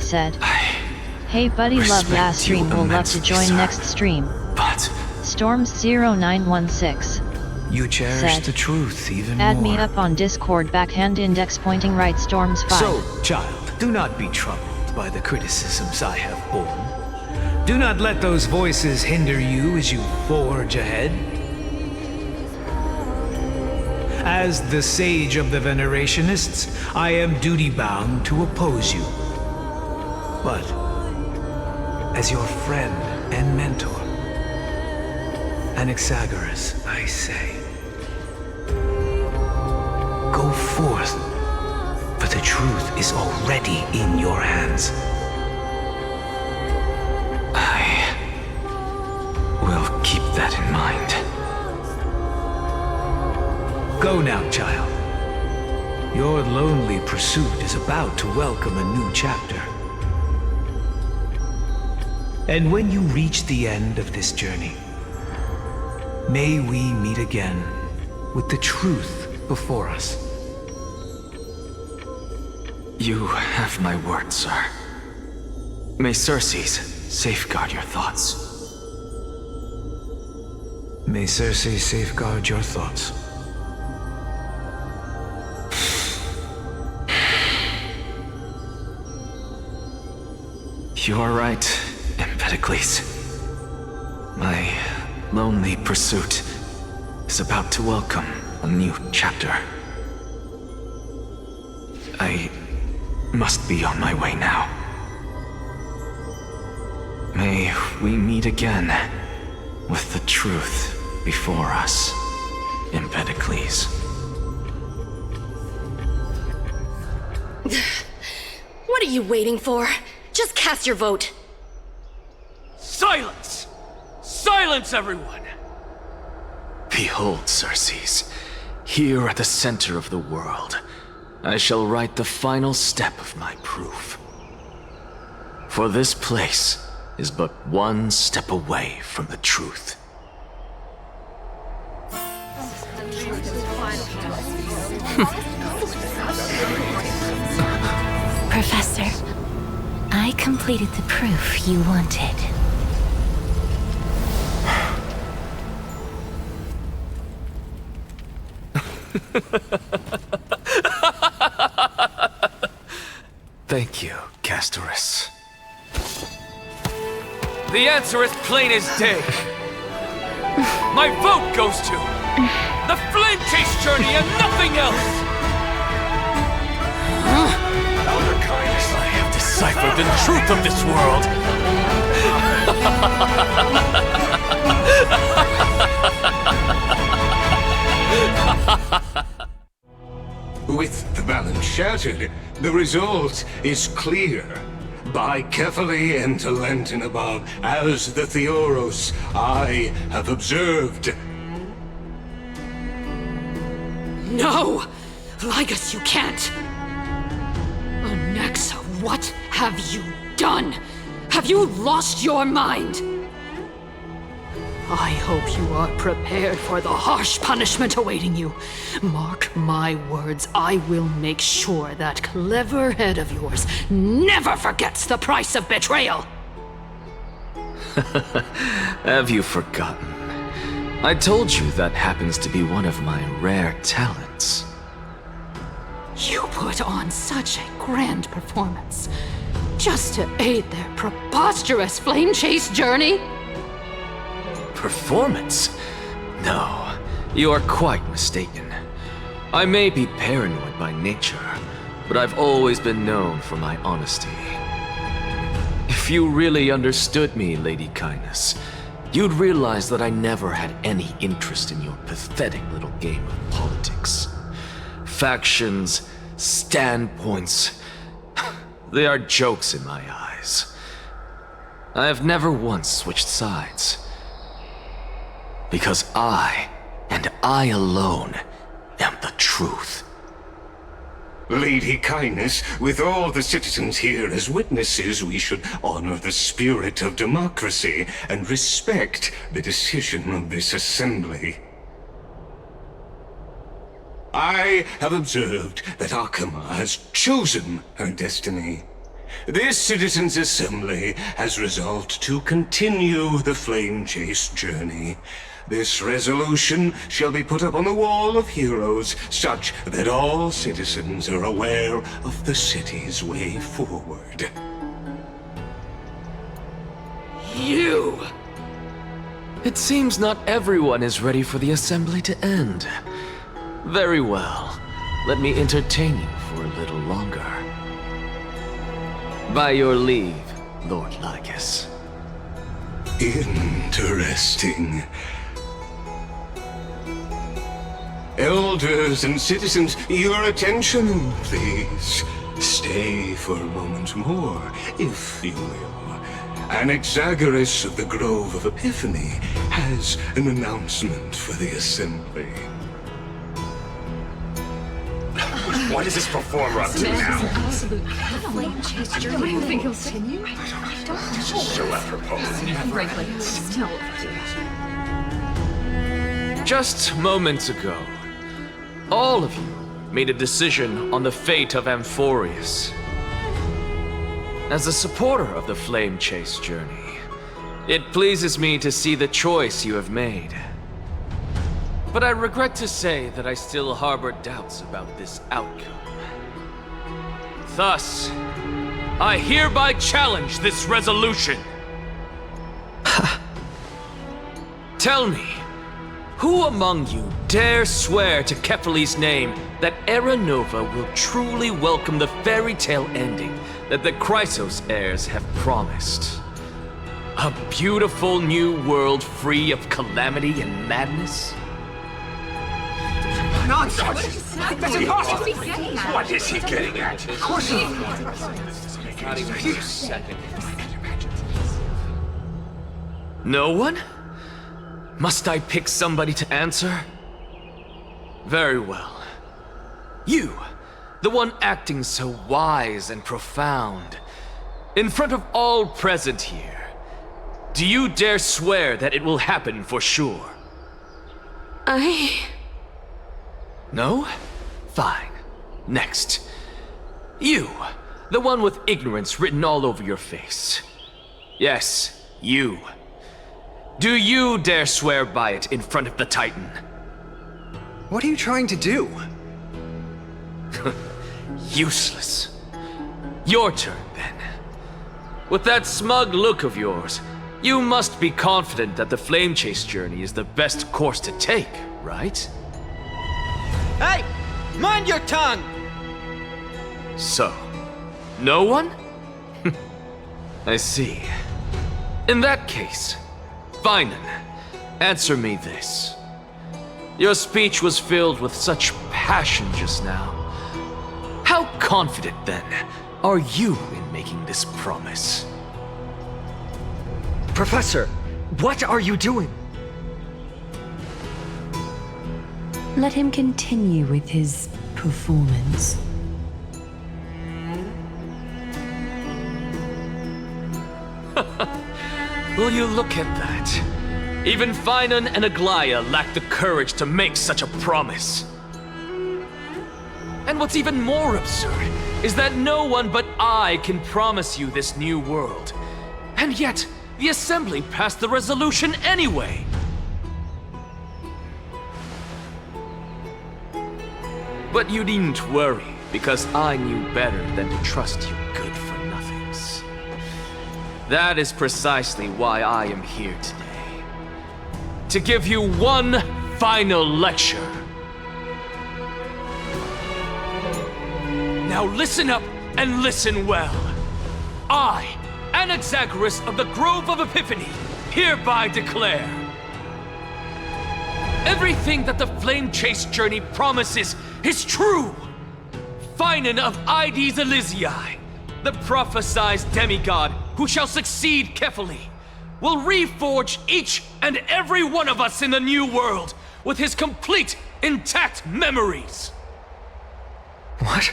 said, "Hey buddy, love last stream, will love to join next stream." But Storms0916 you cherish said, the truth even "Add more. me up on Discord, backhand index pointing right, Storms 5. So, child, do not be troubled by the criticisms I have borne. Do not let those voices hinder you as you forge ahead. As the sage of the Venerationists, I am duty-bound to oppose you. But, as your friend and mentor, Anaxagoras, I say, go forth, for the truth is already in your hands. I will keep that in mind. Go now, child. Your lonely pursuit is about to welcome a new chapter. And when you reach the end of this journey, may we meet again with the truth before us. You have my word, sir. May Circe's safeguard your thoughts. May Circe safeguard your thoughts. You are right, Empedocles. My lonely pursuit is about to welcome a new chapter. I must be on my way now. May we meet again with the truth before us, Empedocles. What are you waiting for? Just cast your vote. Silence! Silence, everyone! Behold, Circe, here at the center of the world, I shall write the final step of my proof. For this place is but one step away from the truth. Professor, I completed the proof you wanted. Thank you, Castorus. The answer is plain as day. My vote goes to the Flame Chase Journey and nothing else! Elder Kindness, I have deciphered the truth of this world! With the balance shattered, the result is clear. By carefully enter Lenten above, as the Theoros I have observed. No! Ligus, you can't! Onyxa, what have you done? Have you lost your mind? I hope you are prepared for the harsh punishment awaiting you. Mark my words, I will make sure that clever head of yours never forgets the price of betrayal. Have you forgotten? I told you that happens to be one of my rare talents. You put on such a grand performance just to aid their preposterous flame chase journey? Performance? No, you are quite mistaken. I may be paranoid by nature, but I've always been known for my honesty. If you really understood me, Lady Kindness, you'd realize that I never had any interest in your pathetic little game of politics. Factions, standpoints, they are jokes in my eyes. I have never once switched sides. Because I, and I alone, am the truth. Lady Kindness, with all the citizens here as witnesses, we should honor the spirit of democracy and respect the decision of this assembly. I have observed that Akama has chosen her destiny. This citizens' assembly has resolved to continue the flame chase journey. This resolution shall be put up on the Wall of Heroes, such that all citizens are aware of the city's way forward. You! It seems not everyone is ready for the assembly to end. Very well. Let me entertain you for a little longer. By your leave, Lord Ligus. Interesting. Elders and citizens, your attention, please. Stay for a moment more, if you will. Anaxagoras of the Grove of Epiphany has an announcement for the assembly. What is this performer up to now? Flame chase journey. What do you think he'll continue? I don't know. So apropos. Frankly, still. Just moments ago, all of you made a decision on the fate of Amphorius. As a supporter of the Flame Chase journey, it pleases me to see the choice you have made. But I regret to say that I still harbor doubts about this outcome. Thus, I hereby challenge this resolution. Tell me, who among you dare swear to Kefali's name that Era Nova will truly welcome the fairy tale ending that the Chrysos heirs have promised? A beautiful new world free of calamity and madness? Nonsense! That's impossible! What is he getting at? Of course Not even a second. No one? Must I pick somebody to answer? Very well. You, the one acting so wise and profound, in front of all present here, do you dare swear that it will happen for sure? No? Fine. Next. You, the one with ignorance written all over your face. Yes, you. Do you dare swear by it in front of the Titan? What are you trying to do? Useless. Your turn, then. With that smug look of yours, you must be confident that the Flame Chase journey is the best course to take, right? Hey! Mind your tongue! So, no one? I see. In that case, Finan, answer me this. Your speech was filled with such passion just now. How confident, then, are you in making this promise? Professor, what are you doing? Let him continue with his performance. Will you look at that? Even Finan and Aglaya lack the courage to make such a promise. And what's even more absurd is that no one but I can promise you this new world. And yet, the Assembly passed the resolution anyway. But you needn't worry, because I knew better than to trust you good-for-nothings. That is precisely why I am here today. To give you one final lecture. Now listen up and listen well. I, Anaxagoras of the Grove of Epiphany, hereby declare everything that the Flame Chase journey promises is true. Finan of Ides Elysiae, the prophesized demigod who shall succeed Kefali, will reforge each and every one of us in the new world with his complete, intact memories. What?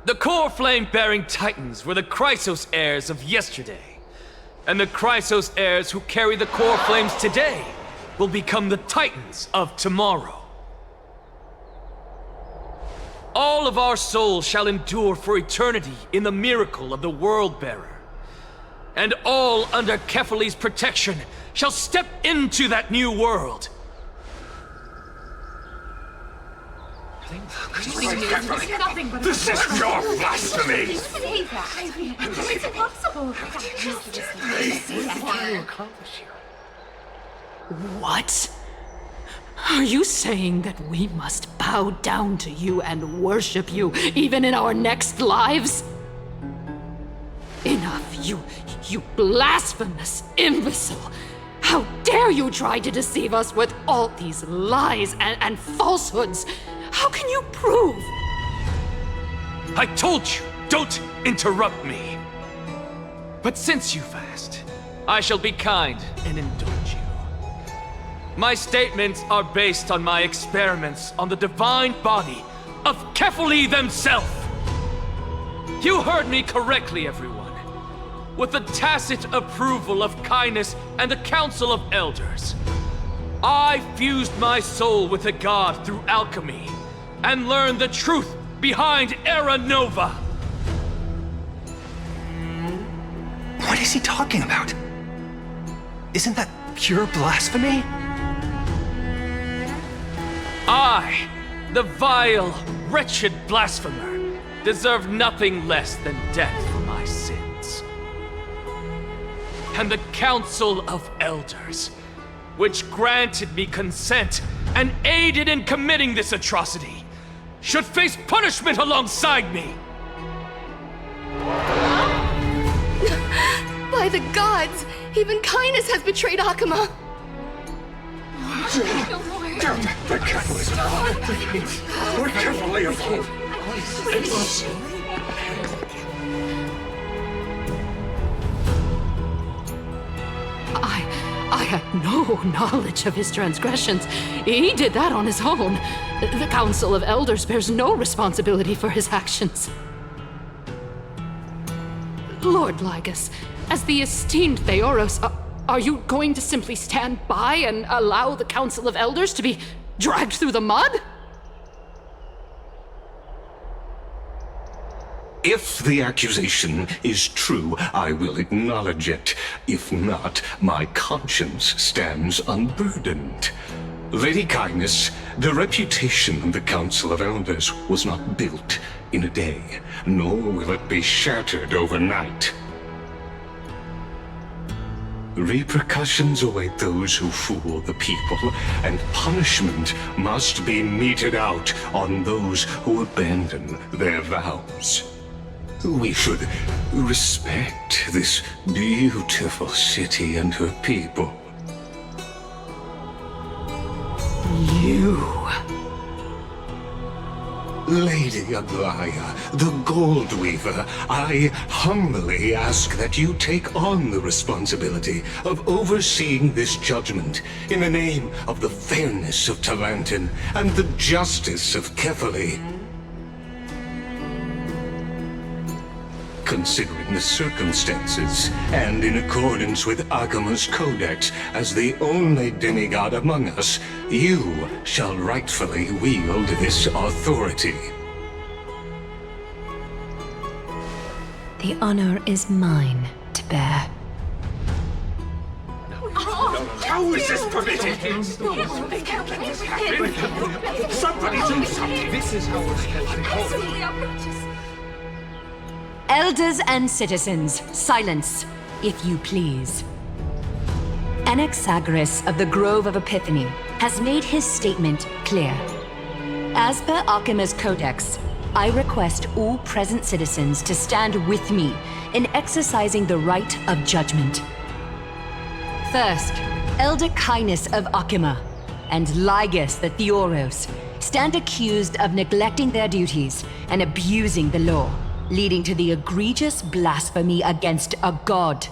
The core flame-bearing titans were the Chrysos heirs of yesterday, and the Chrysos heirs who carry the core flames today will become the titans of tomorrow. All of our souls shall endure for eternity in the miracle of the World-Bearer, and all under Kefali's protection shall step into that new world. This is pure blasphemy! It's impossible. What? Are you saying that we must bow down to you and worship you even in our next lives? Enough, you blasphemous imbecile! How dare you try to deceive us with all these lies and falsehoods? How can you prove? I told you, don't interrupt me. But since you've asked, I shall be kind and indulge you. My statements are based on my experiments on the divine body of Kefali themselves. You heard me correctly, everyone. With the tacit approval of Kindness and the Council of Elders, I fused my soul with the god through alchemy and learned the truth behind Era Nova. What is he talking about? Isn't that pure blasphemy? I, the vile, wretched blasphemer, deserve nothing less than death for my sins. And the Council of Elders, which granted me consent and aided in committing this atrocity, should face punishment alongside me. By the gods, even Kindness has betrayed Akuma. The catalyst. We're carefully involved. I had no knowledge of his transgressions. He did that on his own. The Council of Elders bears no responsibility for his actions. Lord Lygus, as the esteemed Theoros, are you going to simply stand by and allow the Council of Elders to be dragged through the mud? If the accusation is true, I will acknowledge it. If not, my conscience stands unburdened. Lady Kindness, the reputation of the Council of Elders was not built in a day, nor will it be shattered overnight. Repercussions await those who fool the people, and punishment must be meted out on those who abandon their vows. We should respect this beautiful city and her people. You... Lady Aglaya, the Gold Weaver, I humbly ask that you take on the responsibility of overseeing this judgment in the name of the fairness of Talantin and the justice of Kefali. Considering the circumstances, and in accordance with Akuma's codex, as the only demigod among us, you shall rightfully wield this authority. The honor is mine to bear. How is this permitted? Somebody do something! This is how we're supposed to hold. Elders and citizens, silence, if you please. Anaxagoras of the Grove of Epiphany has made his statement clear. As per Akuma's codex, I request all present citizens to stand with me in exercising the right of judgment. First, Elder Kindness of Akuma and Lygus the Theoros stand accused of neglecting their duties and abusing the law, leading to the egregious blasphemy against a god.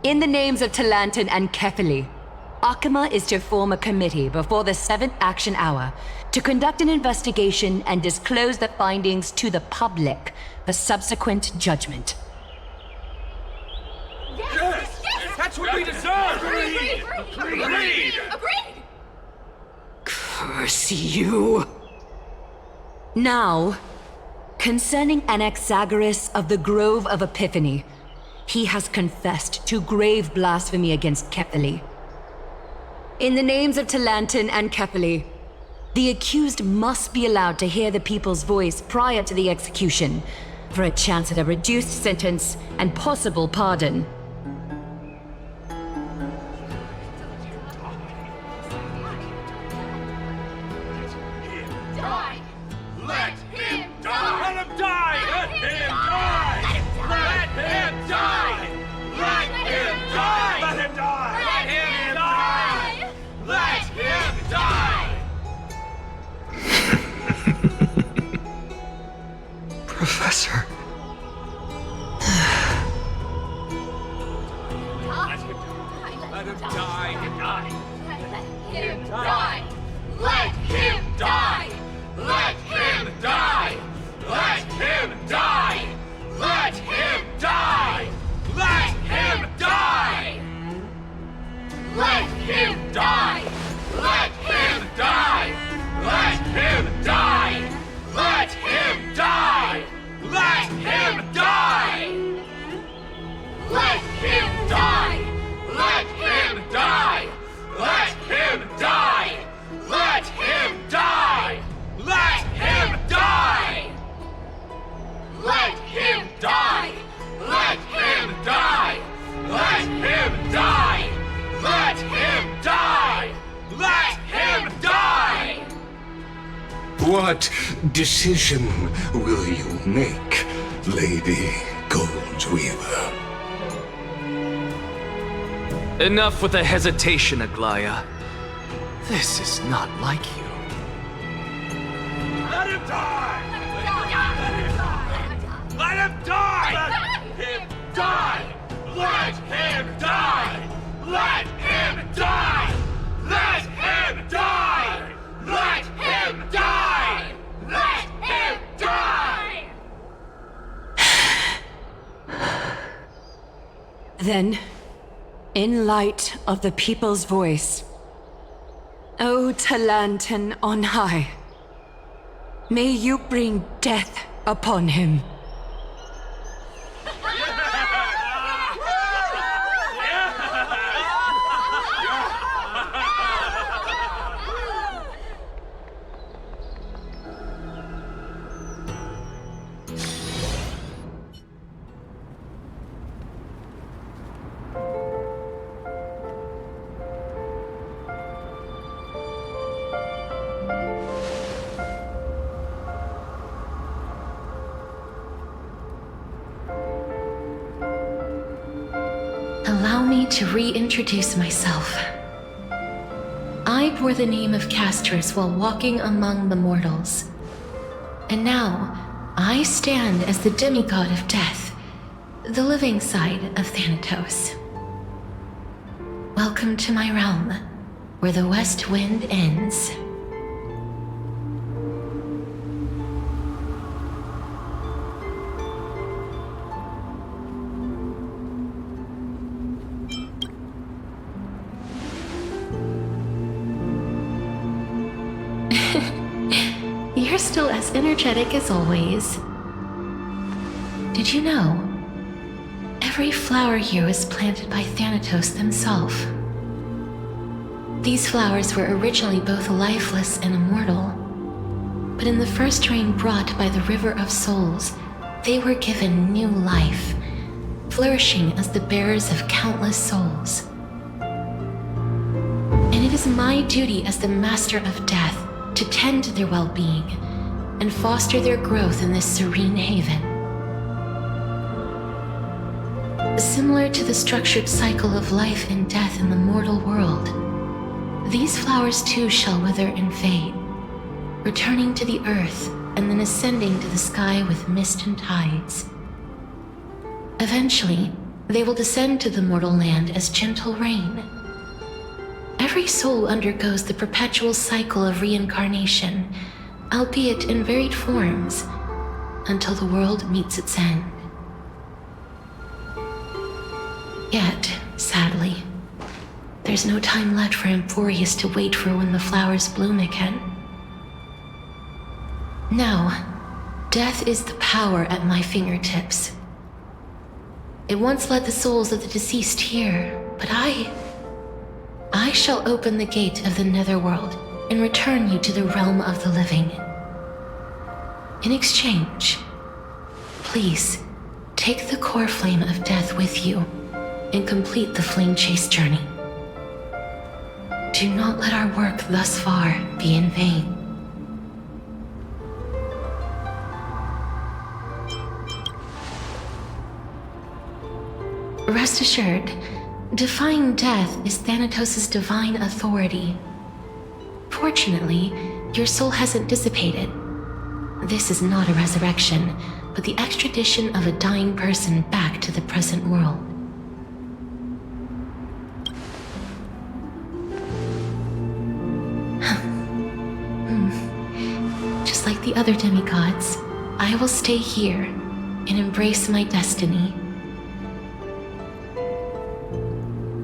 In the names of Talantin and Kefali, Akuma is to form a committee before the 7th action hour to conduct an investigation and disclose the findings to the public for subsequent judgment. Yes! That's what we deserve! Agreed! Curse you! Now, concerning Anaxagoras of the Grove of Epiphany, he has confessed to grave blasphemy against Kefali. In the names of Talantin and Kefali, the accused must be allowed to hear the people's voice prior to the execution, for a chance at a reduced sentence and possible pardon. Professor. Let him die. Let him die! Let him die! Let him What decision will you make, Lady Goldweaver? Enough with the hesitation, Aglaya. This is not like you. Let him die! Let him die! Let him die! Let him die! Let him die! Let him die! Let him die! Let him die! Then, in light of the people's voice, O Talantan on high, may you bring death upon him. Allow me to reintroduce myself. I bore the name of Castris while walking among the mortals. And now, I stand as the demigod of death, the living side of Thanatos. Welcome to my realm, where the west wind ends. You're still as energetic as always. Did you know? Every flower here was planted by Thanatos himself. These flowers were originally both lifeless and immortal, but in the first rain brought by the River of Souls, they were given new life, flourishing as the bearers of countless souls. And it is my duty as the Master of Death to tend to their well-being and foster their growth in this serene haven. Similar to the structured cycle of life and death in the mortal world, these flowers too shall wither and fade, returning to the earth and then ascending to the sky with mist and tides. Eventually, they will descend to the mortal land as gentle rain. Every soul undergoes the perpetual cycle of reincarnation, albeit in varied forms, until the world meets its end. Yet, sadly, there's no time left for Emporius to wait for when the flowers bloom again. Now, death is the power at my fingertips. It once led the souls of the deceased here, but I shall open the gate of the netherworld and return you to the realm of the living. In exchange, please take the core flame of death with you and complete the flame chase journey. Do not let our work thus far be in vain. Rest assured, defying death is Thanatos' divine authority. Fortunately, your soul hasn't dissipated. This is not a resurrection, but the extradition of a dying person back to the present world. Just like the other demigods, I will stay here and embrace my destiny.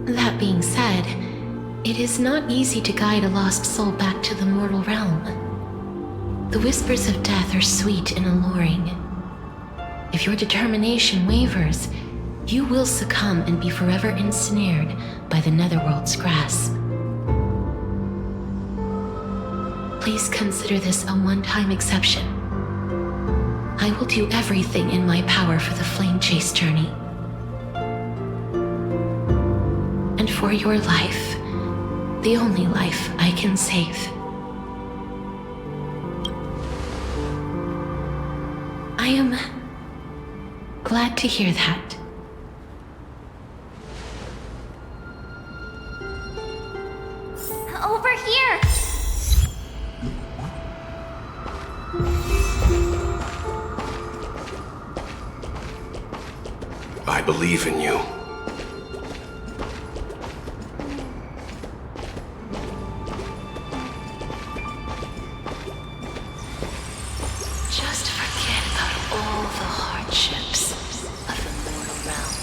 That being said, it is not easy to guide a lost soul back to the mortal realm. The whispers of death are sweet and alluring. If your determination wavers, you will succumb and be forever ensnared by the netherworld's grasp. Please consider this a one-time exception. I will do everything in my power for the flame chase journey. And for your life, the only life I can save. I am glad to hear that. Over here! I believe in you. Just forget about all the hardships of the mortal realm.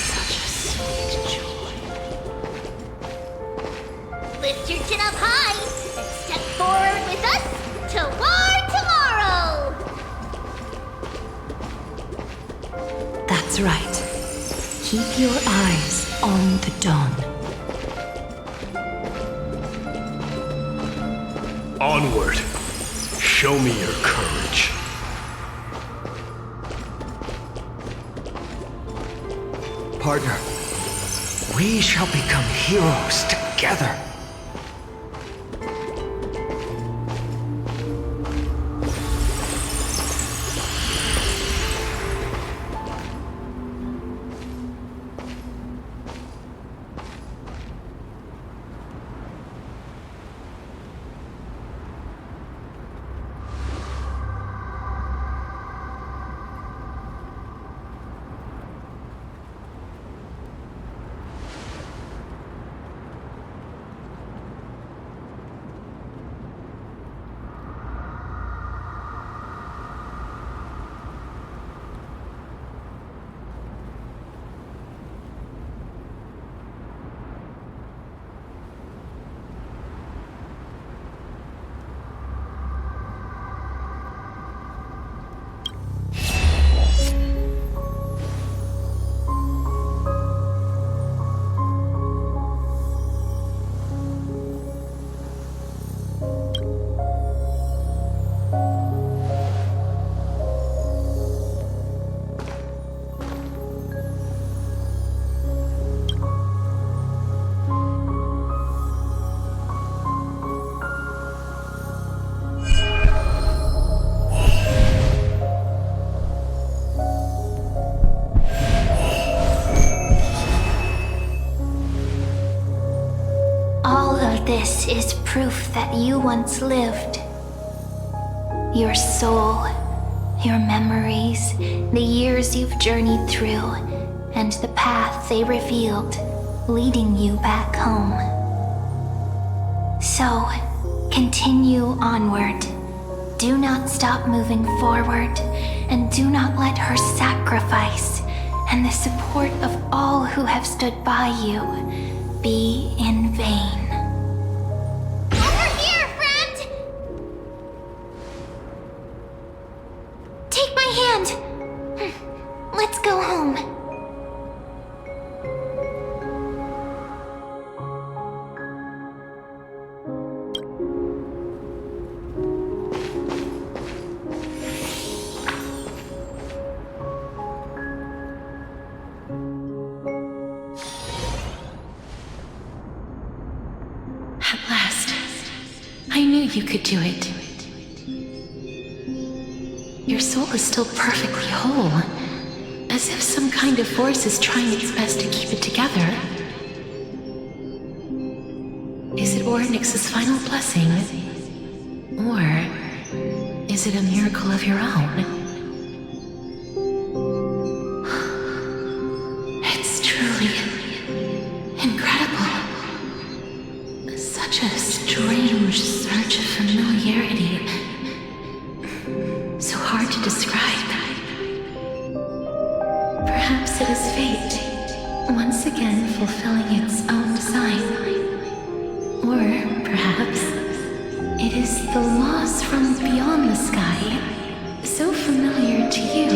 Such a sweet joy. Lift your chin up high and step forward with us toward tomorrow! That's right. Keep your eyes on the dawn. Onward. Show me your courage. Partner, we shall become heroes together. This is proof that you once lived. Your soul, your memories, the years you've journeyed through, and the path they revealed, leading you back home. So, continue onward. Do not stop moving forward, and do not let her sacrifice and the support of all who have stood by you be in vain. Let's go home. At last, I knew you could do it. Your soul is still perfectly whole. As if some kind of force is trying its best to keep it together. Is it Ornyx's final blessing? Or is it a miracle of your own? It's truly incredible. Such a strange surge of familiarity. So hard to describe. Perhaps it is fate, once again fulfilling its own design. Or perhaps it is the laws from beyond the sky, so familiar to you,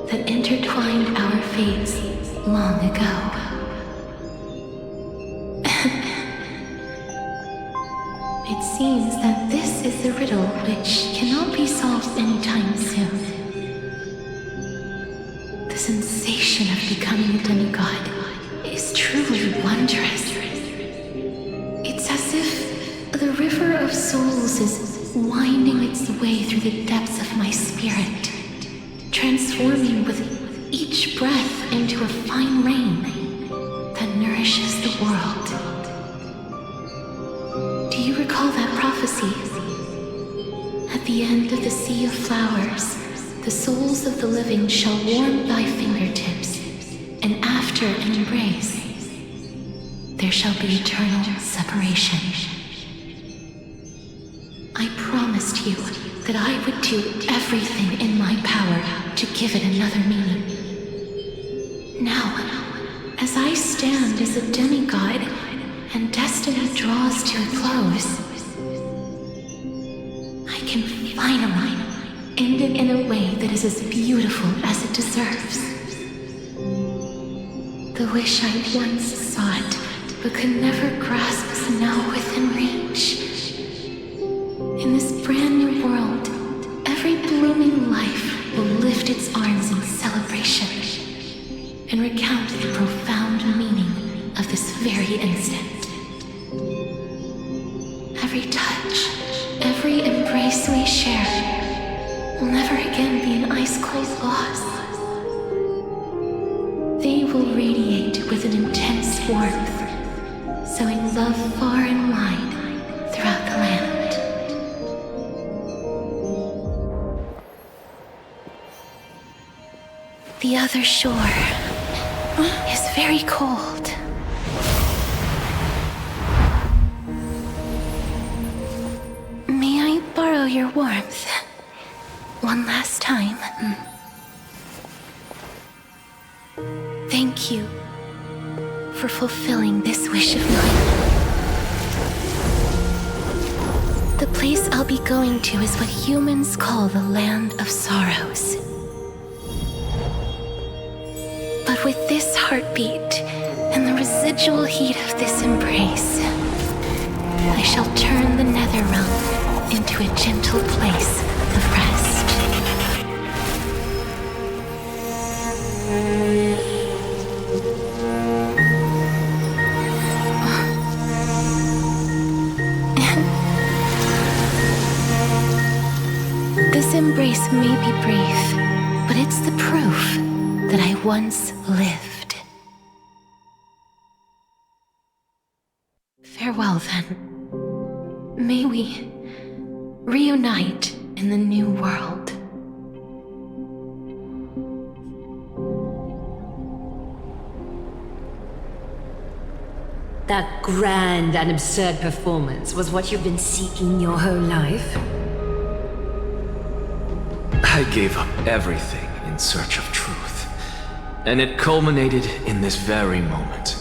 that intertwined our fates long ago. It seems that this is a riddle which cannot be solved anytime soon. The sensation of becoming a demigod is truly wondrous. It's as if the river of souls is winding its way through the depths of my spirit, transforming with each breath into a fine rain that nourishes the world. Do you recall that prophecy? At the end of the sea of flowers, the souls of the living shall warm thy fingertips, and after an embrace, there shall be eternal separation. I promised you that I would do everything in my power to give it another meaning. Now, as I stand as a demigod and destiny draws to a close, I can finally end it in a way that is as beautiful as it deserves. The wish I once sought but could never grasp is now within reach. In this brand new world, every blooming life will lift its arms in celebration and recount the profound meaning of this very instant. Every touch, every embrace we share will never again be an ice-cold loss. They will radiate with an intense warmth, sowing love far and wide throughout the land. The other shore is very cold. May I borrow your warmth one last time? Thank you for fulfilling this wish of mine. The place I'll be going to is what humans call the Land of Sorrows. But with this heartbeat and the residual heat of this embrace, I shall turn the nether realm into a gentle place of rest. This embrace may be brief, but it's the proof that I once lived. Farewell, then. May we reunite in the new world. That grand and absurd performance was what you've been seeking your whole life? I gave up everything in search of truth, and it culminated in this very moment.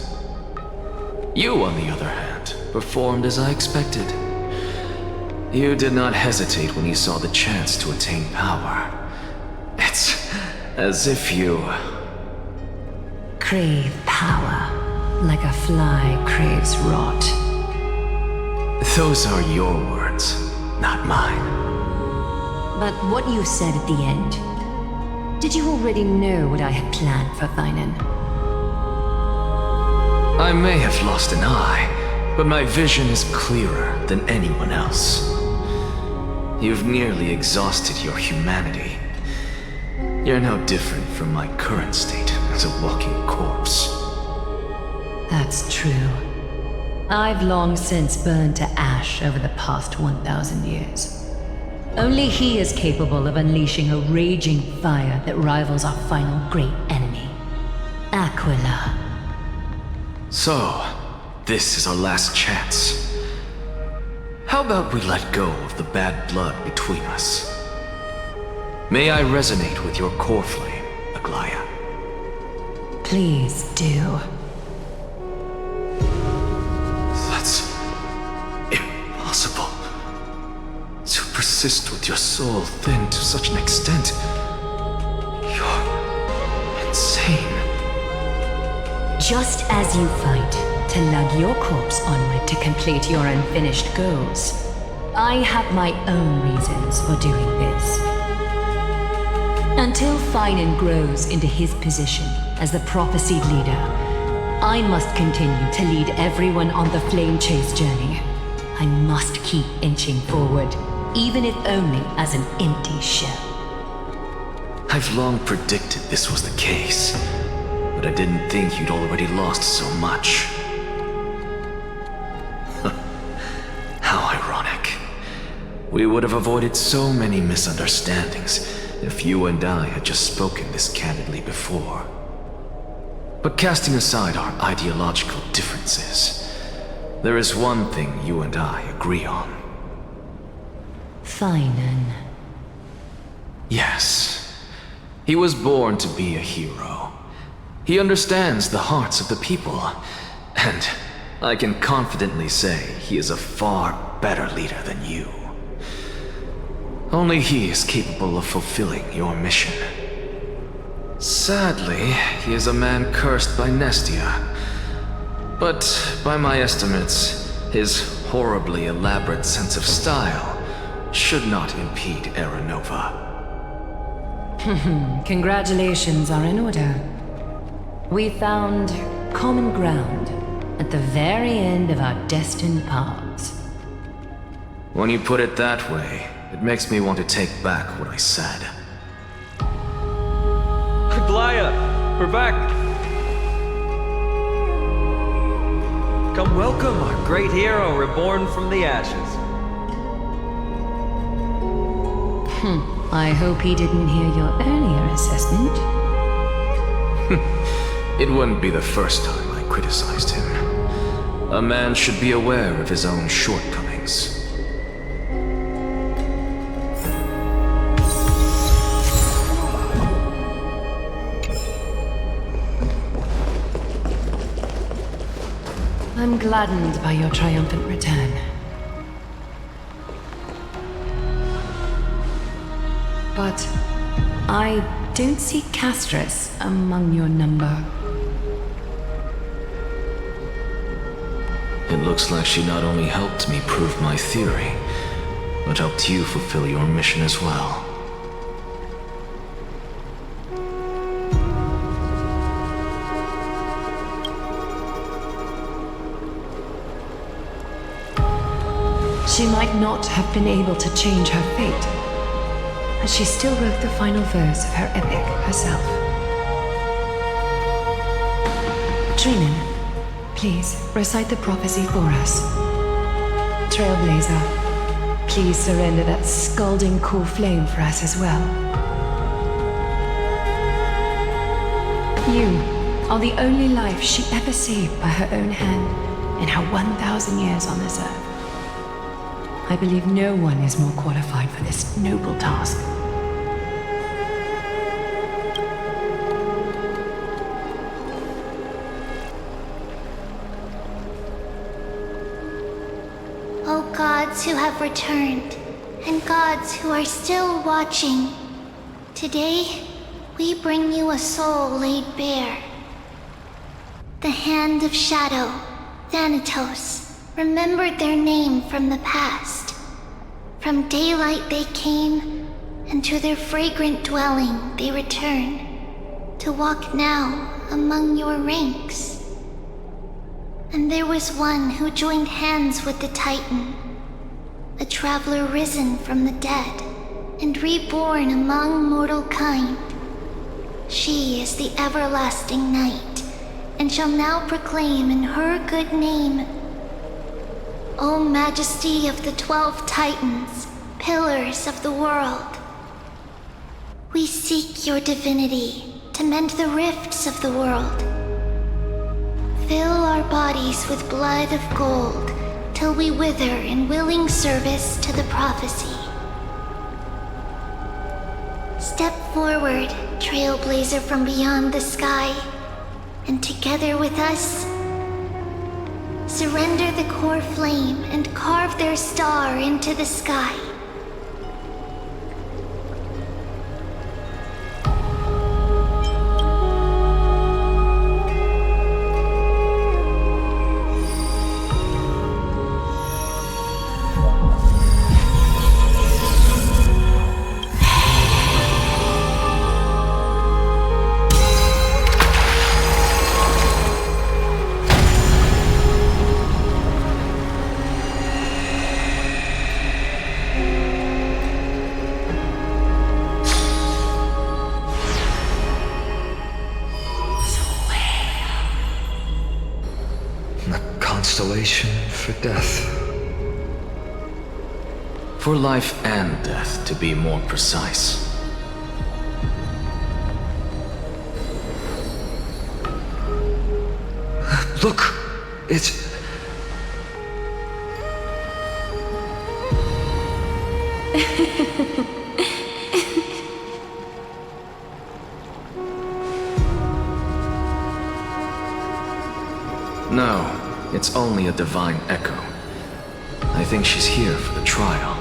You, on the other hand, performed as I expected. You did not hesitate when you saw the chance to attain power. It's as if you crave power, like a fly craves rot. Those are your words, not mine. But what you said at the end, did you already know what I had planned for Thainan? I may have lost an eye, but my vision is clearer than anyone else. You've nearly exhausted your humanity. You're no different from my current state as a walking corpse. That's true. I've long since burned to ash over the past 1,000 years. Only he is capable of unleashing a raging fire that rivals our final great enemy, Aquila. So, this is our last chance. How about we let go of the bad blood between us? May I resonate with your core flame, Aglaya? Please do. That's impossible. To persist with your soul thinned to such an extent. You're insane. Just as you fight to lug your corpse onward to complete your unfinished goals, I have my own reasons for doing this. Until Thainan grows into his position as the prophesied leader, I must continue to lead everyone on the flame chase journey, I must keep inching forward, even if only as an empty shell. I've long predicted this was the case, but I didn't think you'd already lost so much. How ironic. We would have avoided so many misunderstandings if you and I had just spoken this candidly before. But casting aside our ideological differences, there is one thing you and I agree on. Finan. Yes. He was born to be a hero. He understands the hearts of the people, and I can confidently say he is a far better leader than you. Only he is capable of fulfilling your mission. Sadly, he is a man cursed by Nestia. But by my estimates, his horribly elaborate sense of style should not impede Aranova. Congratulations are in order. We found common ground at the very end of our destined paths. When you put it that way, it makes me want to take back what I said. Glaya, we're back. Come welcome our great hero reborn from the ashes. I hope he didn't hear your earlier assessment. It wouldn't be the first time I criticized him. A man should be aware of his own shortcomings. I'm gladdened by your triumphant return. But I don't see Castris among your number. It looks like she not only helped me prove my theory, but helped you fulfill your mission as well. She might not have been able to change her fate, but she still wrote the final verse of her epic herself. Trinan, please recite the prophecy for us. Trailblazer, please surrender that scalding cool flame for us as well. You are the only life she ever saved by her own hand in her 1,000 years on this earth. I believe no one is more qualified for this noble task. O gods who have returned, and gods who are still watching, today we bring you a soul laid bare. The Hand of Shadow, Thanatos, remembered their name from the past. From daylight they came, and to their fragrant dwelling they return, to walk now among your ranks. And there was one who joined hands with the Titan, a traveler risen from the dead, and reborn among mortal kind. She is the everlasting night, and shall now proclaim in her good name, O Majesty of the 12 Titans, pillars of the world. We seek your divinity to mend the rifts of the world. Fill our bodies with blood of gold till we wither in willing service to the prophecy. Step forward, Trailblazer from beyond the sky, and together with us, surrender the core flame and carve their star into the sky. preparation for death. For life and death, to be more precise. Look! It's... No, it's only a divine echo. I think she's here for the trial.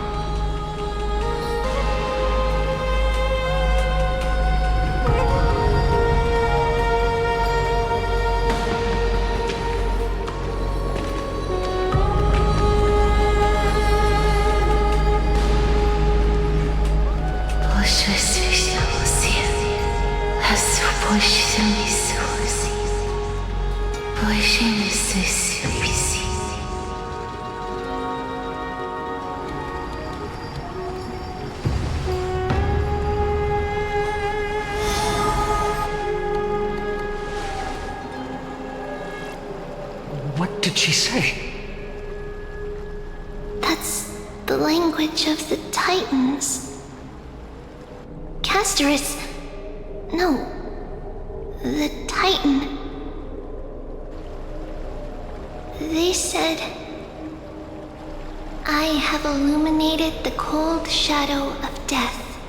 What did she say? That's the language of the Titans. Castor is... No. The Titan. They said... I have illuminated the cold shadow of death.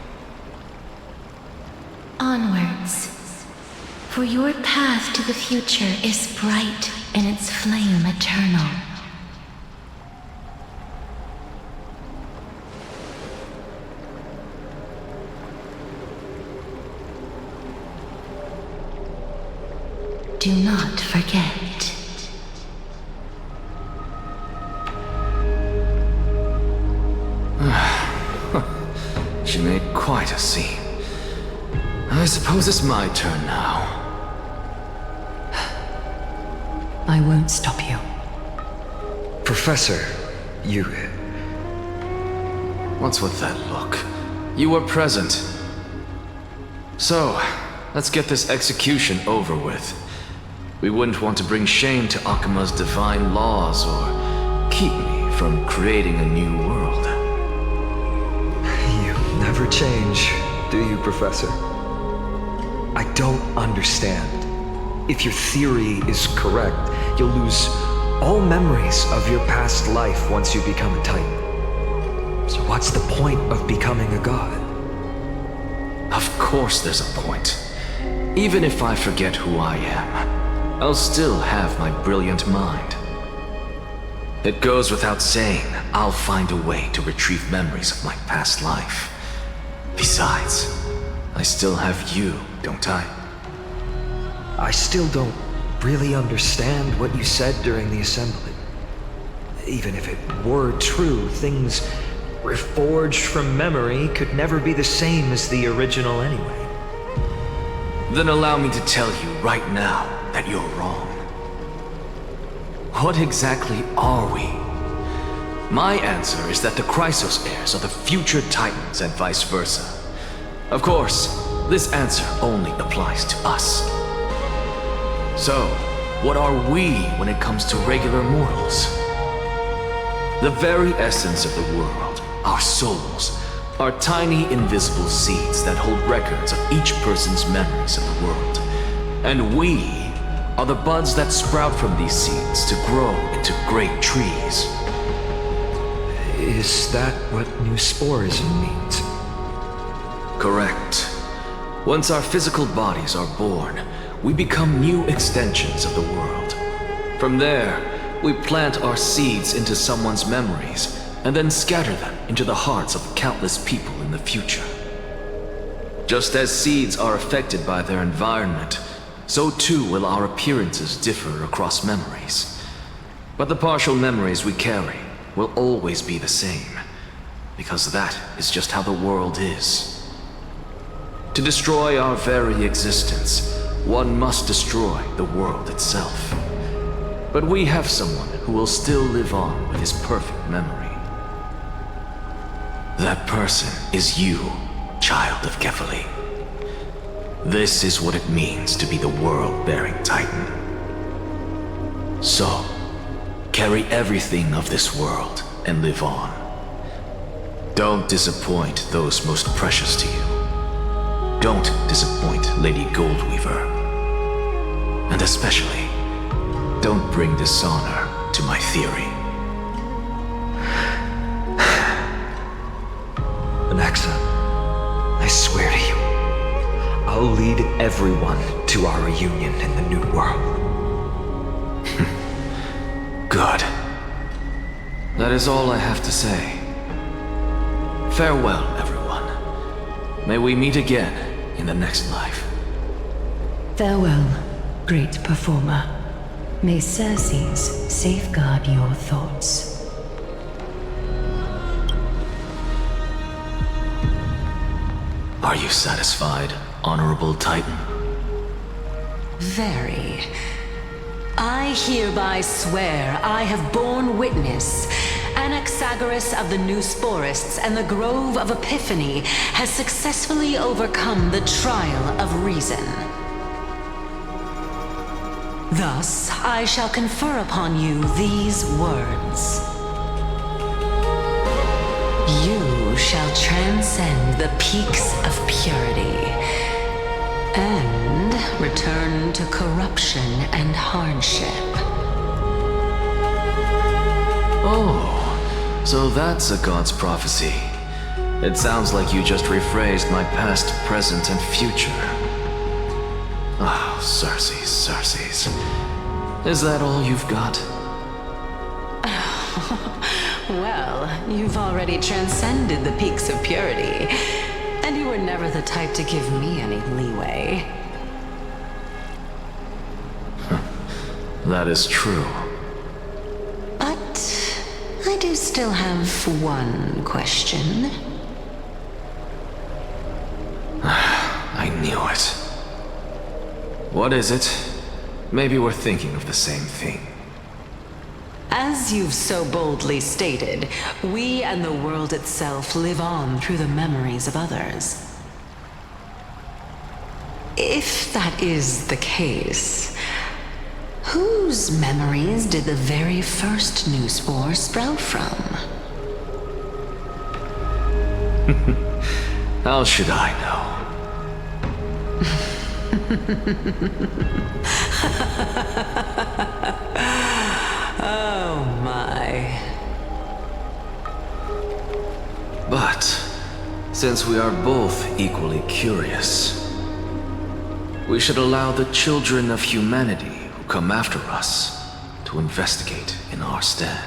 Onwards. For your path to the future is bright and its flame eternal. Do not forget. She made quite a scene. I suppose it's my turn now. I won't stop you. Professor, you... What's with that look? You were present. So, let's get this execution over with. We wouldn't want to bring shame to Akima's divine laws or keep me from creating a new world. You never change, do you, Professor? I don't understand. If your theory is correct, you'll lose all memories of your past life once you become a Titan. So what's the point of becoming a god? Of course there's a point. Even if I forget who I am, I'll still have my brilliant mind. It goes without saying, I'll find a way to retrieve memories of my past life. Besides, I still have you, don't I? I still don't really understand what you said during the assembly. Even if it were true, things reforged from memory could never be the same as the original anyway. Then allow me to tell you right now that you're wrong. What exactly are we? My answer is that the Chrysos heirs are the future Titans and vice versa. Of course, this answer only applies to us. So, what are we when it comes to regular mortals? The very essence of the world, our souls, are tiny invisible seeds that hold records of each person's memories of the world. And we are the buds that sprout from these seeds to grow into great trees. Is that what new sporism means? Correct. Once our physical bodies are born, we become new extensions of the world. From there, we plant our seeds into someone's memories, and then scatter them into the hearts of countless people in the future. Just as seeds are affected by their environment, so too will our appearances differ across memories. But the partial memories we carry will always be the same, because that is just how the world is. To destroy our very existence, one must destroy the world itself. But we have someone who will still live on with his perfect memory. That person is you, child of Kefali. This is what it means to be the world-bearing Titan. So, carry everything of this world and live on. Don't disappoint those most precious to you. Don't disappoint Lady Goldweaver. And especially, don't bring dishonor to my theory. Alexa, I swear to you, I'll lead everyone to our reunion in the New World. Good. That is all I have to say. Farewell, everyone. May we meet again in the next life. Farewell, great performer. May Circes safeguard your thoughts. Are you satisfied, Honorable Titan? Very. I hereby swear I have borne witness. Anaxagoras of the New Sporists and the Grove of Epiphany has successfully overcome the trial of reason. Thus, I shall confer upon you these words. You shall transcend the peaks of purity and return to corruption and hardship. Oh, so that's a god's prophecy. It sounds like you just rephrased my past, present, and future. Oh, Circes. Is that all you've got? Well, you've already transcended the peaks of purity, and you were never the type to give me any leeway. That is true. But I do still have one question. I knew it. What is it? Maybe we're thinking of the same thing. As you've so boldly stated, we and the world itself live on through the memories of others. If that is the case, whose memories did the very first new spore sprout from? How should I know? Oh my. But, since we are both equally curious, we should allow the children of humanity who come after us to investigate in our stead.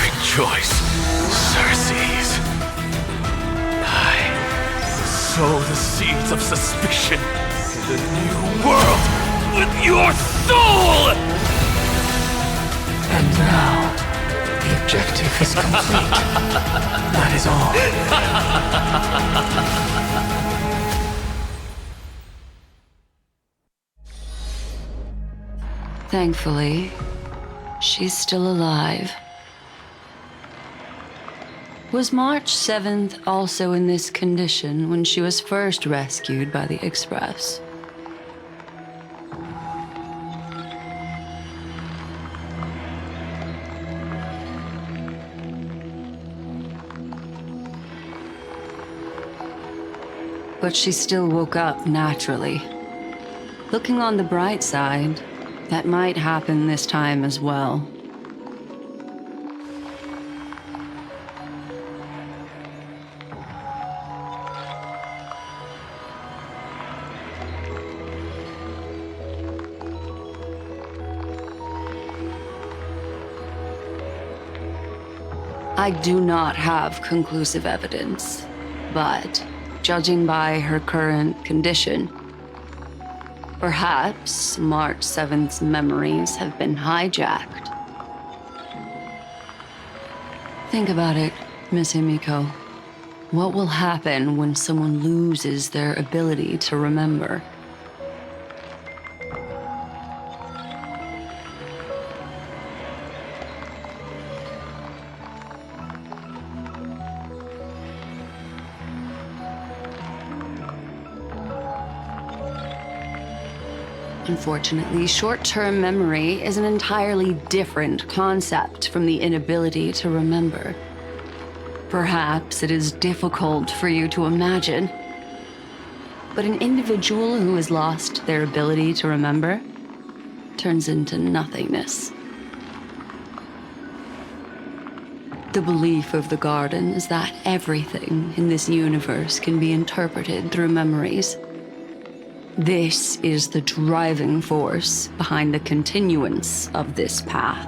Rejoice, Circes. I sow the seeds of suspicion in the new world with your soul! And now, the objective is complete. That is all. Thankfully, she's still alive. Was March 7th also in this condition when she was first rescued by the Express? But she still woke up naturally. Looking on the bright side, that might happen this time as well. I do not have conclusive evidence, but judging by her current condition, perhaps March 7th's memories have been hijacked. Think about it, Miss Himiko. What will happen when someone loses their ability to remember? Unfortunately, short-term memory is an entirely different concept from the inability to remember. Perhaps it is difficult for you to imagine, but an individual who has lost their ability to remember turns into nothingness. The belief of the Garden is that everything in this universe can be interpreted through memories. This is the driving force behind the continuance of this path.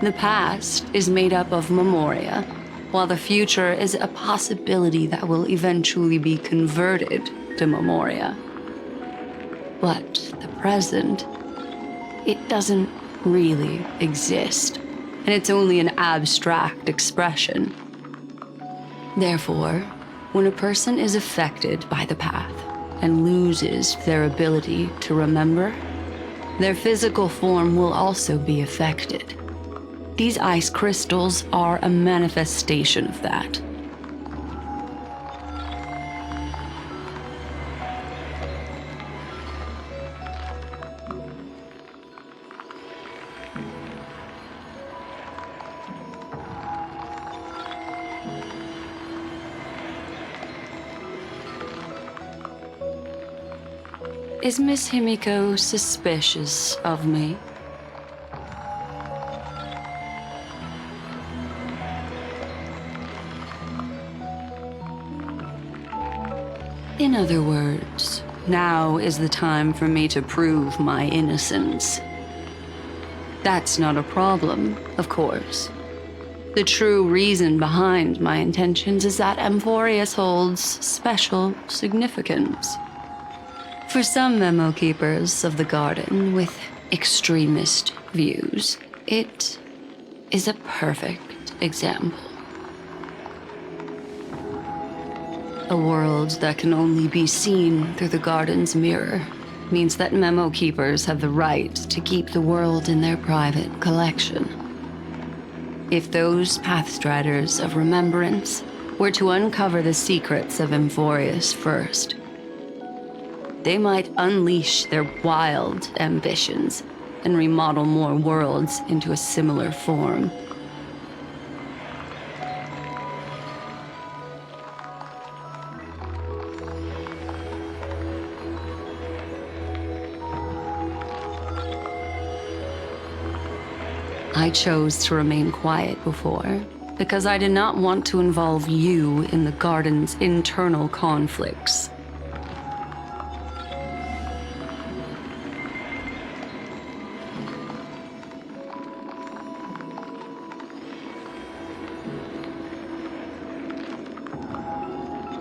The past is made up of memoria, while the future is a possibility that will eventually be converted to memoria. But the present, it doesn't really exist, and it's only an abstract expression. Therefore, when a person is affected by the path and loses their ability to remember, their physical form will also be affected. These ice crystals are a manifestation of that. Is Miss Himiko suspicious of me? In other words, now is the time for me to prove my innocence. That's not a problem, of course. The true reason behind my intentions is that Amphorius holds special significance. For some memo keepers of the Garden with extremist views, it is a perfect example. A world that can only be seen through the Garden's mirror means that memo keepers have the right to keep the world in their private collection. If those Pathstriders of Remembrance were to uncover the secrets of Amphorius first, they might unleash their wild ambitions and remodel more worlds into a similar form. I chose to remain quiet before, because I did not want to involve you in the Garden's internal conflicts.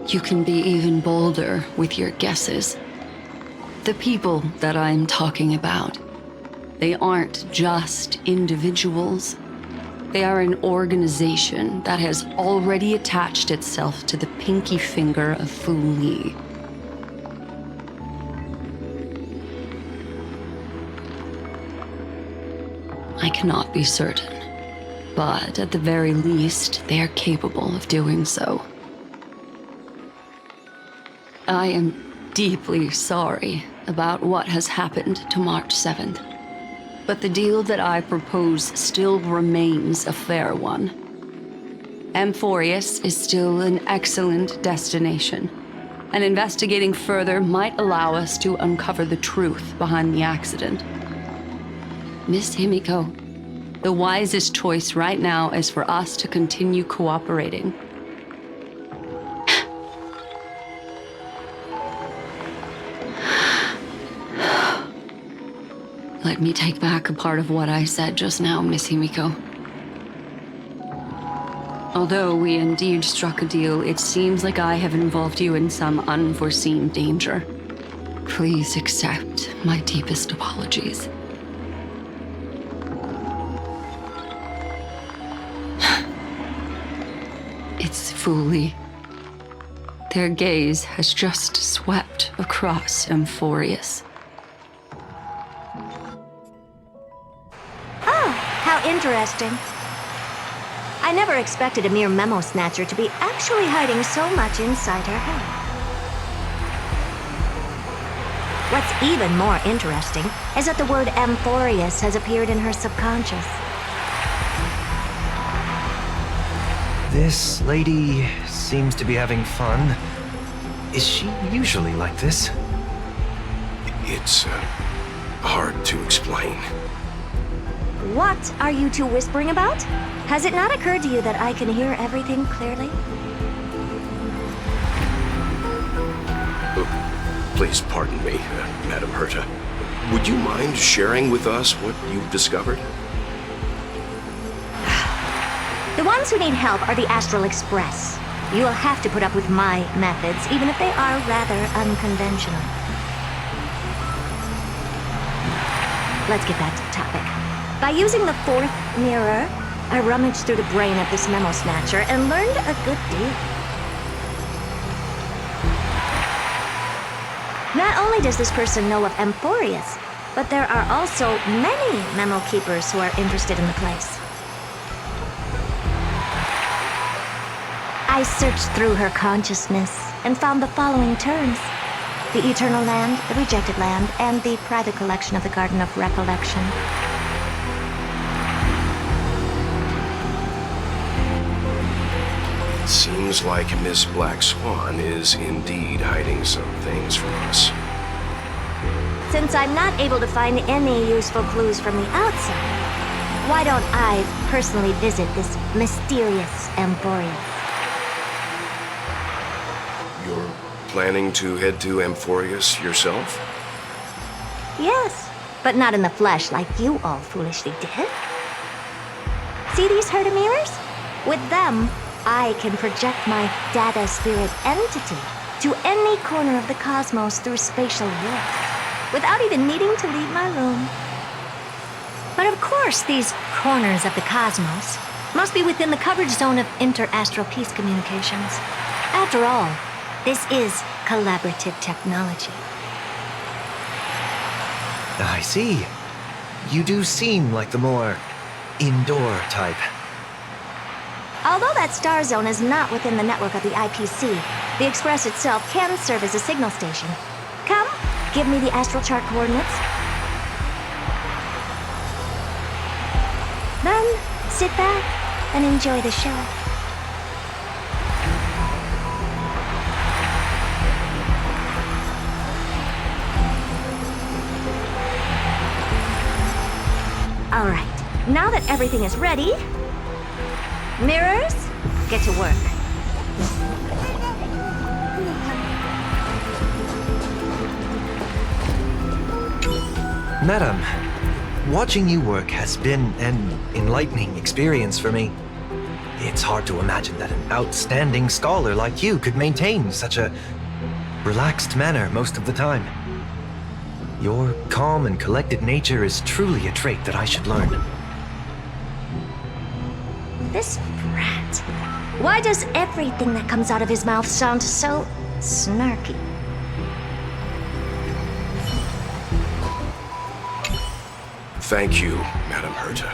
You can be even bolder with your guesses. The people that I'm talking about, they aren't just individuals. They are an organization that has already attached itself to the pinky finger of Fu Li. I cannot be certain, but at the very least, they are capable of doing so. I am deeply sorry about what has happened to March 7th. But the deal that I propose still remains a fair one. Amphorius is still an excellent destination, and investigating further might allow us to uncover the truth behind the accident. Miss Himiko, the wisest choice right now is for us to continue cooperating. Let me take back a part of what I said just now, Miss Himiko. Although we indeed struck a deal, it seems like I have involved you in some unforeseen danger. Please accept my deepest apologies. It's Fu Li. Their gaze has just swept across Amphorius. How interesting. I never expected a mere memo snatcher to be actually hiding so much inside her head. What's even more interesting is that the word Amphorius has appeared in her subconscious. This lady seems to be having fun. Is she usually like this? It's hard to explain. What are you two whispering about? Has it not occurred to you that I can hear everything clearly? Please pardon me, Madam Herta. Would you mind sharing with us what you've discovered? The ones who need help are the Astral Express. You will have to put up with my methods, even if they are rather unconventional. Let's get back to the topic. By using the fourth mirror, I rummaged through the brain of this memo snatcher and learned a good deal. Not only does this person know of Amphorius, but there are also many memo keepers who are interested in the place. I searched through her consciousness and found the following terms: the Eternal Land, the Rejected Land, and the private collection of the Garden of Recollection. Seems like Miss Black Swan is indeed hiding some things from us. Since I'm not able to find any useful clues from the outside, why don't I personally visit this mysterious Amphorius? You're planning to head to Amphorius yourself? Yes, but not in the flesh like you all foolishly did. See these Herta mirrors? With them, I can project my data spirit entity to any corner of the cosmos through spatial warp, without even needing to leave my room. But of course, these corners of the cosmos must be within the coverage zone of inter-astral peace communications. After all, this is collaborative technology. I see. You do seem like the more indoor type. Although that star zone is not within the network of the IPC, the Express itself can serve as a signal station. Come, give me the astral chart coordinates. Then, sit back and enjoy the show. All right, now that everything is ready, mirrors, get to work. Madam, watching you work has been an enlightening experience for me. It's hard to imagine that an outstanding scholar like you could maintain such a relaxed manner most of the time. Your calm and collected nature is truly a trait that I should learn. This brat. Why does everything that comes out of his mouth sound so snarky? Thank you, Madam Herta.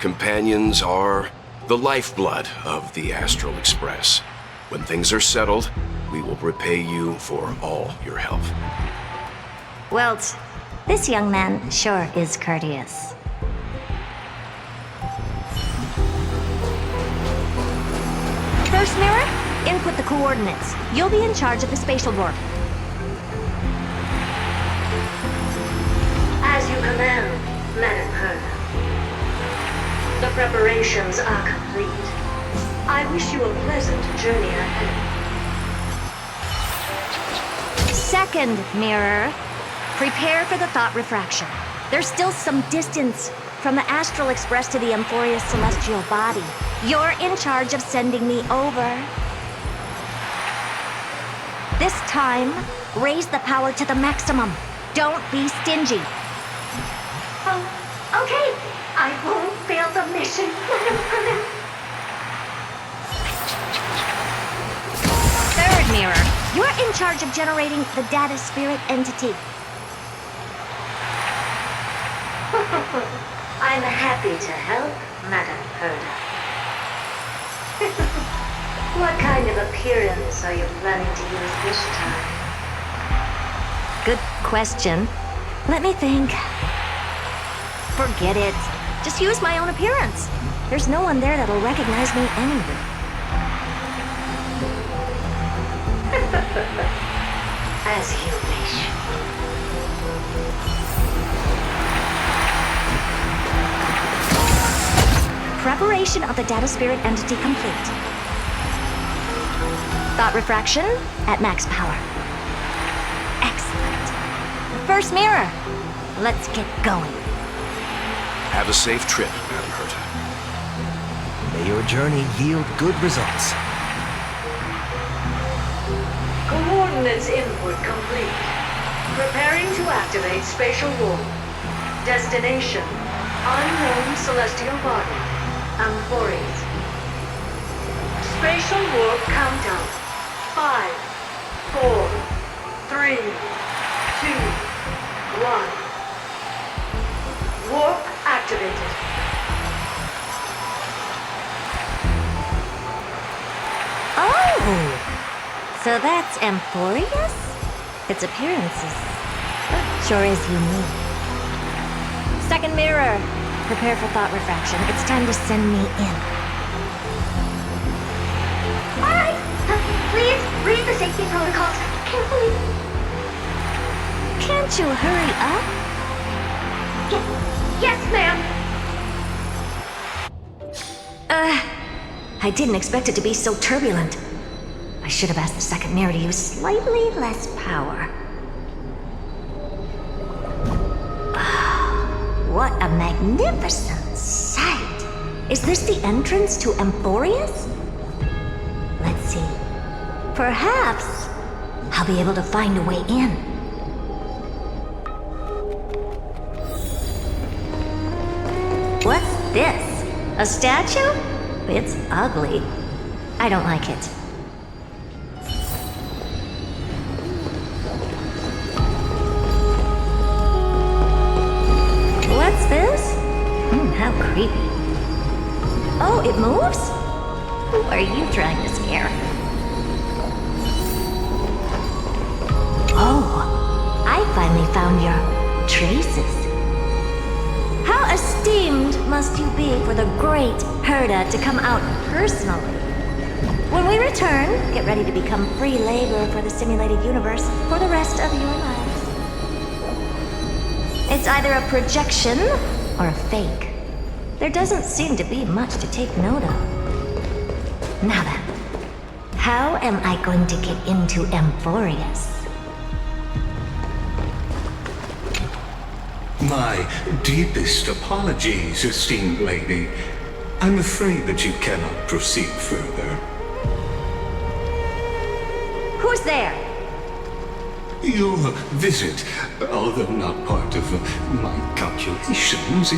Companions are the lifeblood of the Astral Express. When things are settled, we will repay you for all your help. Well, this young man sure is courteous. First mirror, input the coordinates. You'll be in charge of the spatial warp. As you command, Madam Herta. The preparations are complete. I wish you a pleasant journey ahead. Second mirror, prepare for the thought refraction. There's still some distance from the Astral Express to the Amphorius celestial body. You're in charge of sending me over. This time, raise the power to the maximum. Don't be stingy. Oh, okay. I won't fail the mission, Madam Herta. Third mirror, you're in charge of generating the data spirit entity. I'm happy to help, Madam Herta. What kind of appearance are you planning to use this time? Good question. Let me think. Forget it. Just use my own appearance. There's no one there that'll recognize me anyway. As you wish. Preparation of the data spirit entity complete. Thought refraction at max power. Excellent. First mirror. Let's get going. Have a safe trip, Madam Herta. May your journey yield good results. Coordinates input complete. Preparing to activate spatial warp. Destination: unknown celestial body. Amphories. Spatial warp countdown. 5, 4, 3, 2, 1. Warp activated. Oh! So that's Amphorius? Its appearances sure is unique. Second mirror. Prepare for thought refraction. It's time to send me in. Alright! Please read the safety protocols carefully. Can't you hurry up? Yes, ma'am! I didn't expect it to be so turbulent. I should have asked the second mirror to use slightly less power. What a magnificent sight! Is this the entrance to Amphorius? Let's see. Perhaps I'll be able to find a way in. What's this? A statue? It's ugly. I don't like it. What's this? How creepy. Oh, it moves? Who are you trying to scare? Oh, I finally found your traces. How esteemed must you be for the great Herta to come out personally? When we return, get ready to become free labor for the simulated universe for the rest of your lives. It's either a projection or a fake. There doesn't seem to be much to take note of. Now then, how am I going to get into Amphorius? My deepest apologies, esteemed lady. I'm afraid that you cannot proceed further. Who's there? Your visit, although not part of my calculations,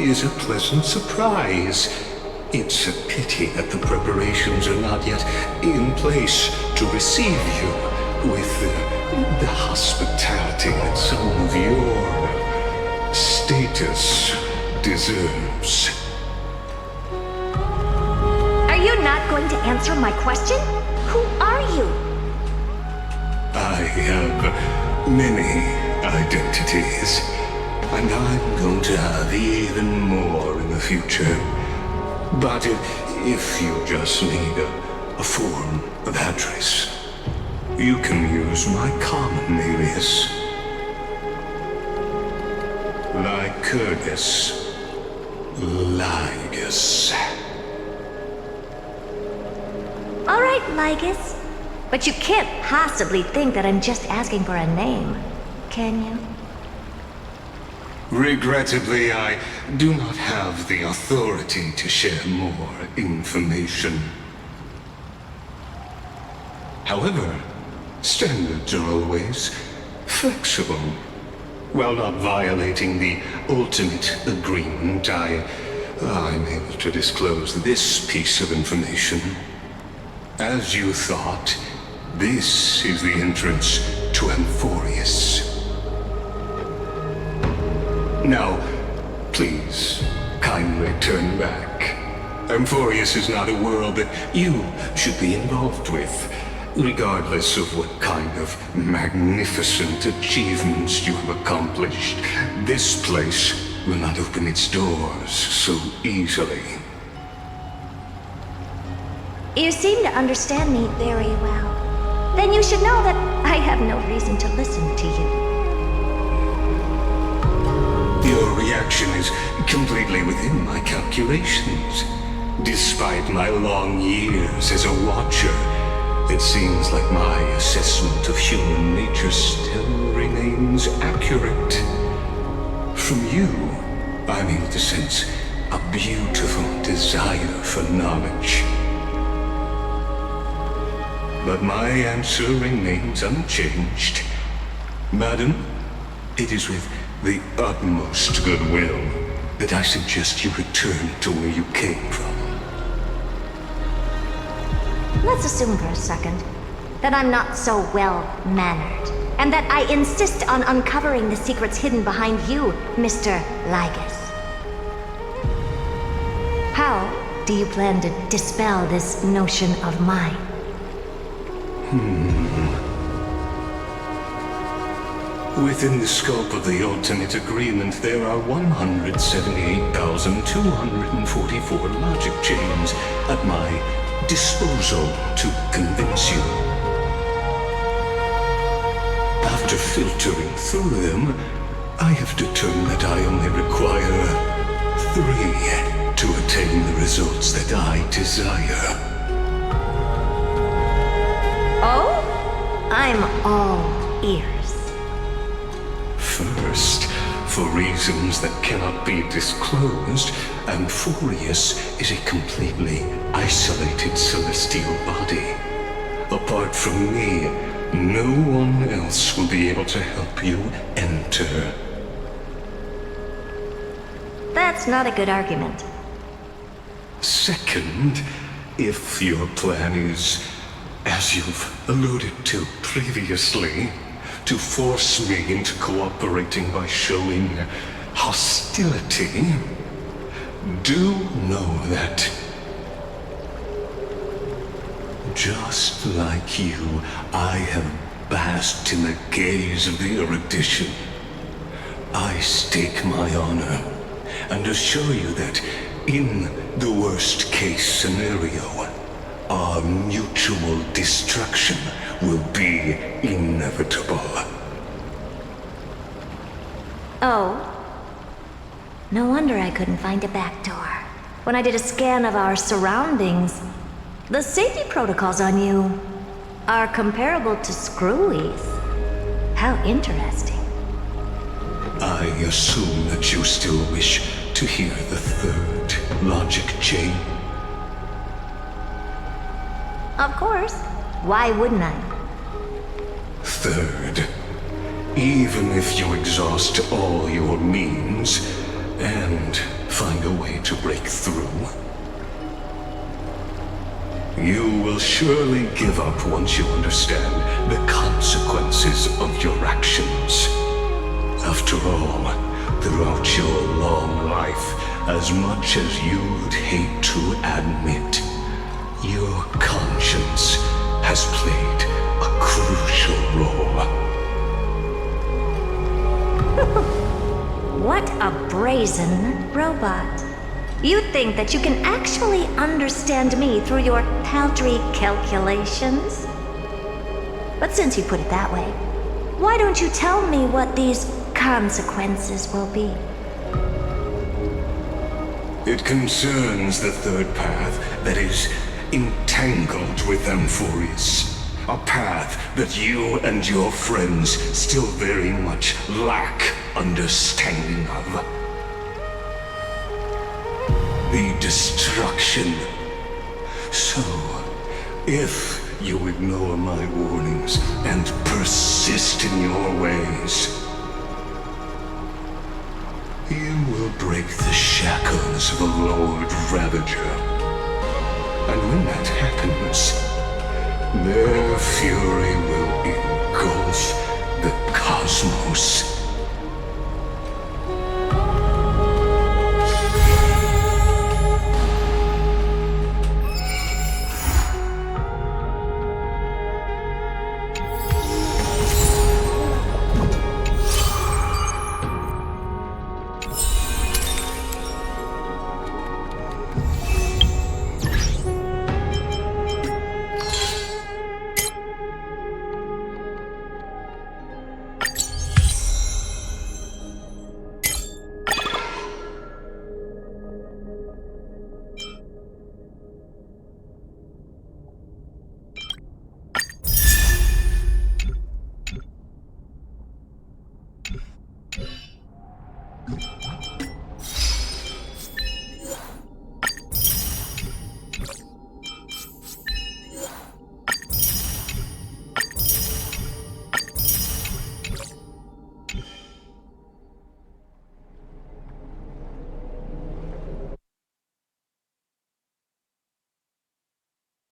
is a pleasant surprise. It's a pity that the preparations are not yet in place to receive you with the hospitality that some of your status deserves. Are you not going to answer my question? Who are you? I have many identities, and I'm going to have even more in the future. But if you just need a form of address, you can use my common alias. Lycurgus Lygus. All right, Lygus. But you can't possibly think that I'm just asking for a name, can you? Regrettably, I do not have the authority to share more information. However, standards are always flexible. While not violating the ultimate agreement, I'm able to disclose this piece of information. As you thought, this is the entrance to Amphorius. Now, please, kindly turn back. Amphorius is not a world that you should be involved with. Regardless of what kind of magnificent achievements you have accomplished, this place will not open its doors so easily. You seem to understand me very well. Then you should know that I have no reason to listen to you. Your reaction is completely within my calculations. Despite my long years as a watcher, it seems like my assessment of human nature still remains accurate. From you, I'm able to sense a beautiful desire for knowledge. But my answer remains unchanged. Madam, it is with the utmost goodwill that I suggest you return to where you came from. Let's assume for a second that I'm not so well-mannered, and that I insist on uncovering the secrets hidden behind you, Mr. Lygus. How do you plan to dispel this notion of mine? Within the scope of the ultimate agreement, there are 178,244 logic chains at my disposal to convince you. After filtering through them, I have determined that I only require 3 to attain the results that I desire. Oh? I'm all ears. First, for reasons that cannot be disclosed, Amphorius is a completely isolated celestial body. Apart from me, no one else will be able to help you enter. That's not a good argument. Second, if your plan is, as you've alluded to previously, to force me into cooperating by showing hostility, do know that, just like you, I have basked in the gaze of the erudition. I stake my honor and assure you that, in the worst case scenario, our mutual destruction will be inevitable. Oh. No wonder I couldn't find a back door. When I did a scan of our surroundings, the safety protocols on you are comparable to Screwy's. How interesting. I assume that you still wish to hear the third logic chain. Of course. Why wouldn't I? Third, even if you exhaust all your means and find a way to break through, you will surely give up once you understand the consequences of your actions. After all, throughout your long life, as much as you'd hate to admit, your conscience has played a crucial role. What a brazen robot. You think that you can actually understand me through your paltry calculations? But since you put it that way, why don't you tell me what these consequences will be? It concerns the third path that is entangled with Amphorius. A path that you and your friends still very much lack understanding of. The destruction. So, if you ignore my warnings and persist in your ways, you will break the shackles of a Lord Ravager. And when that happens, their fury will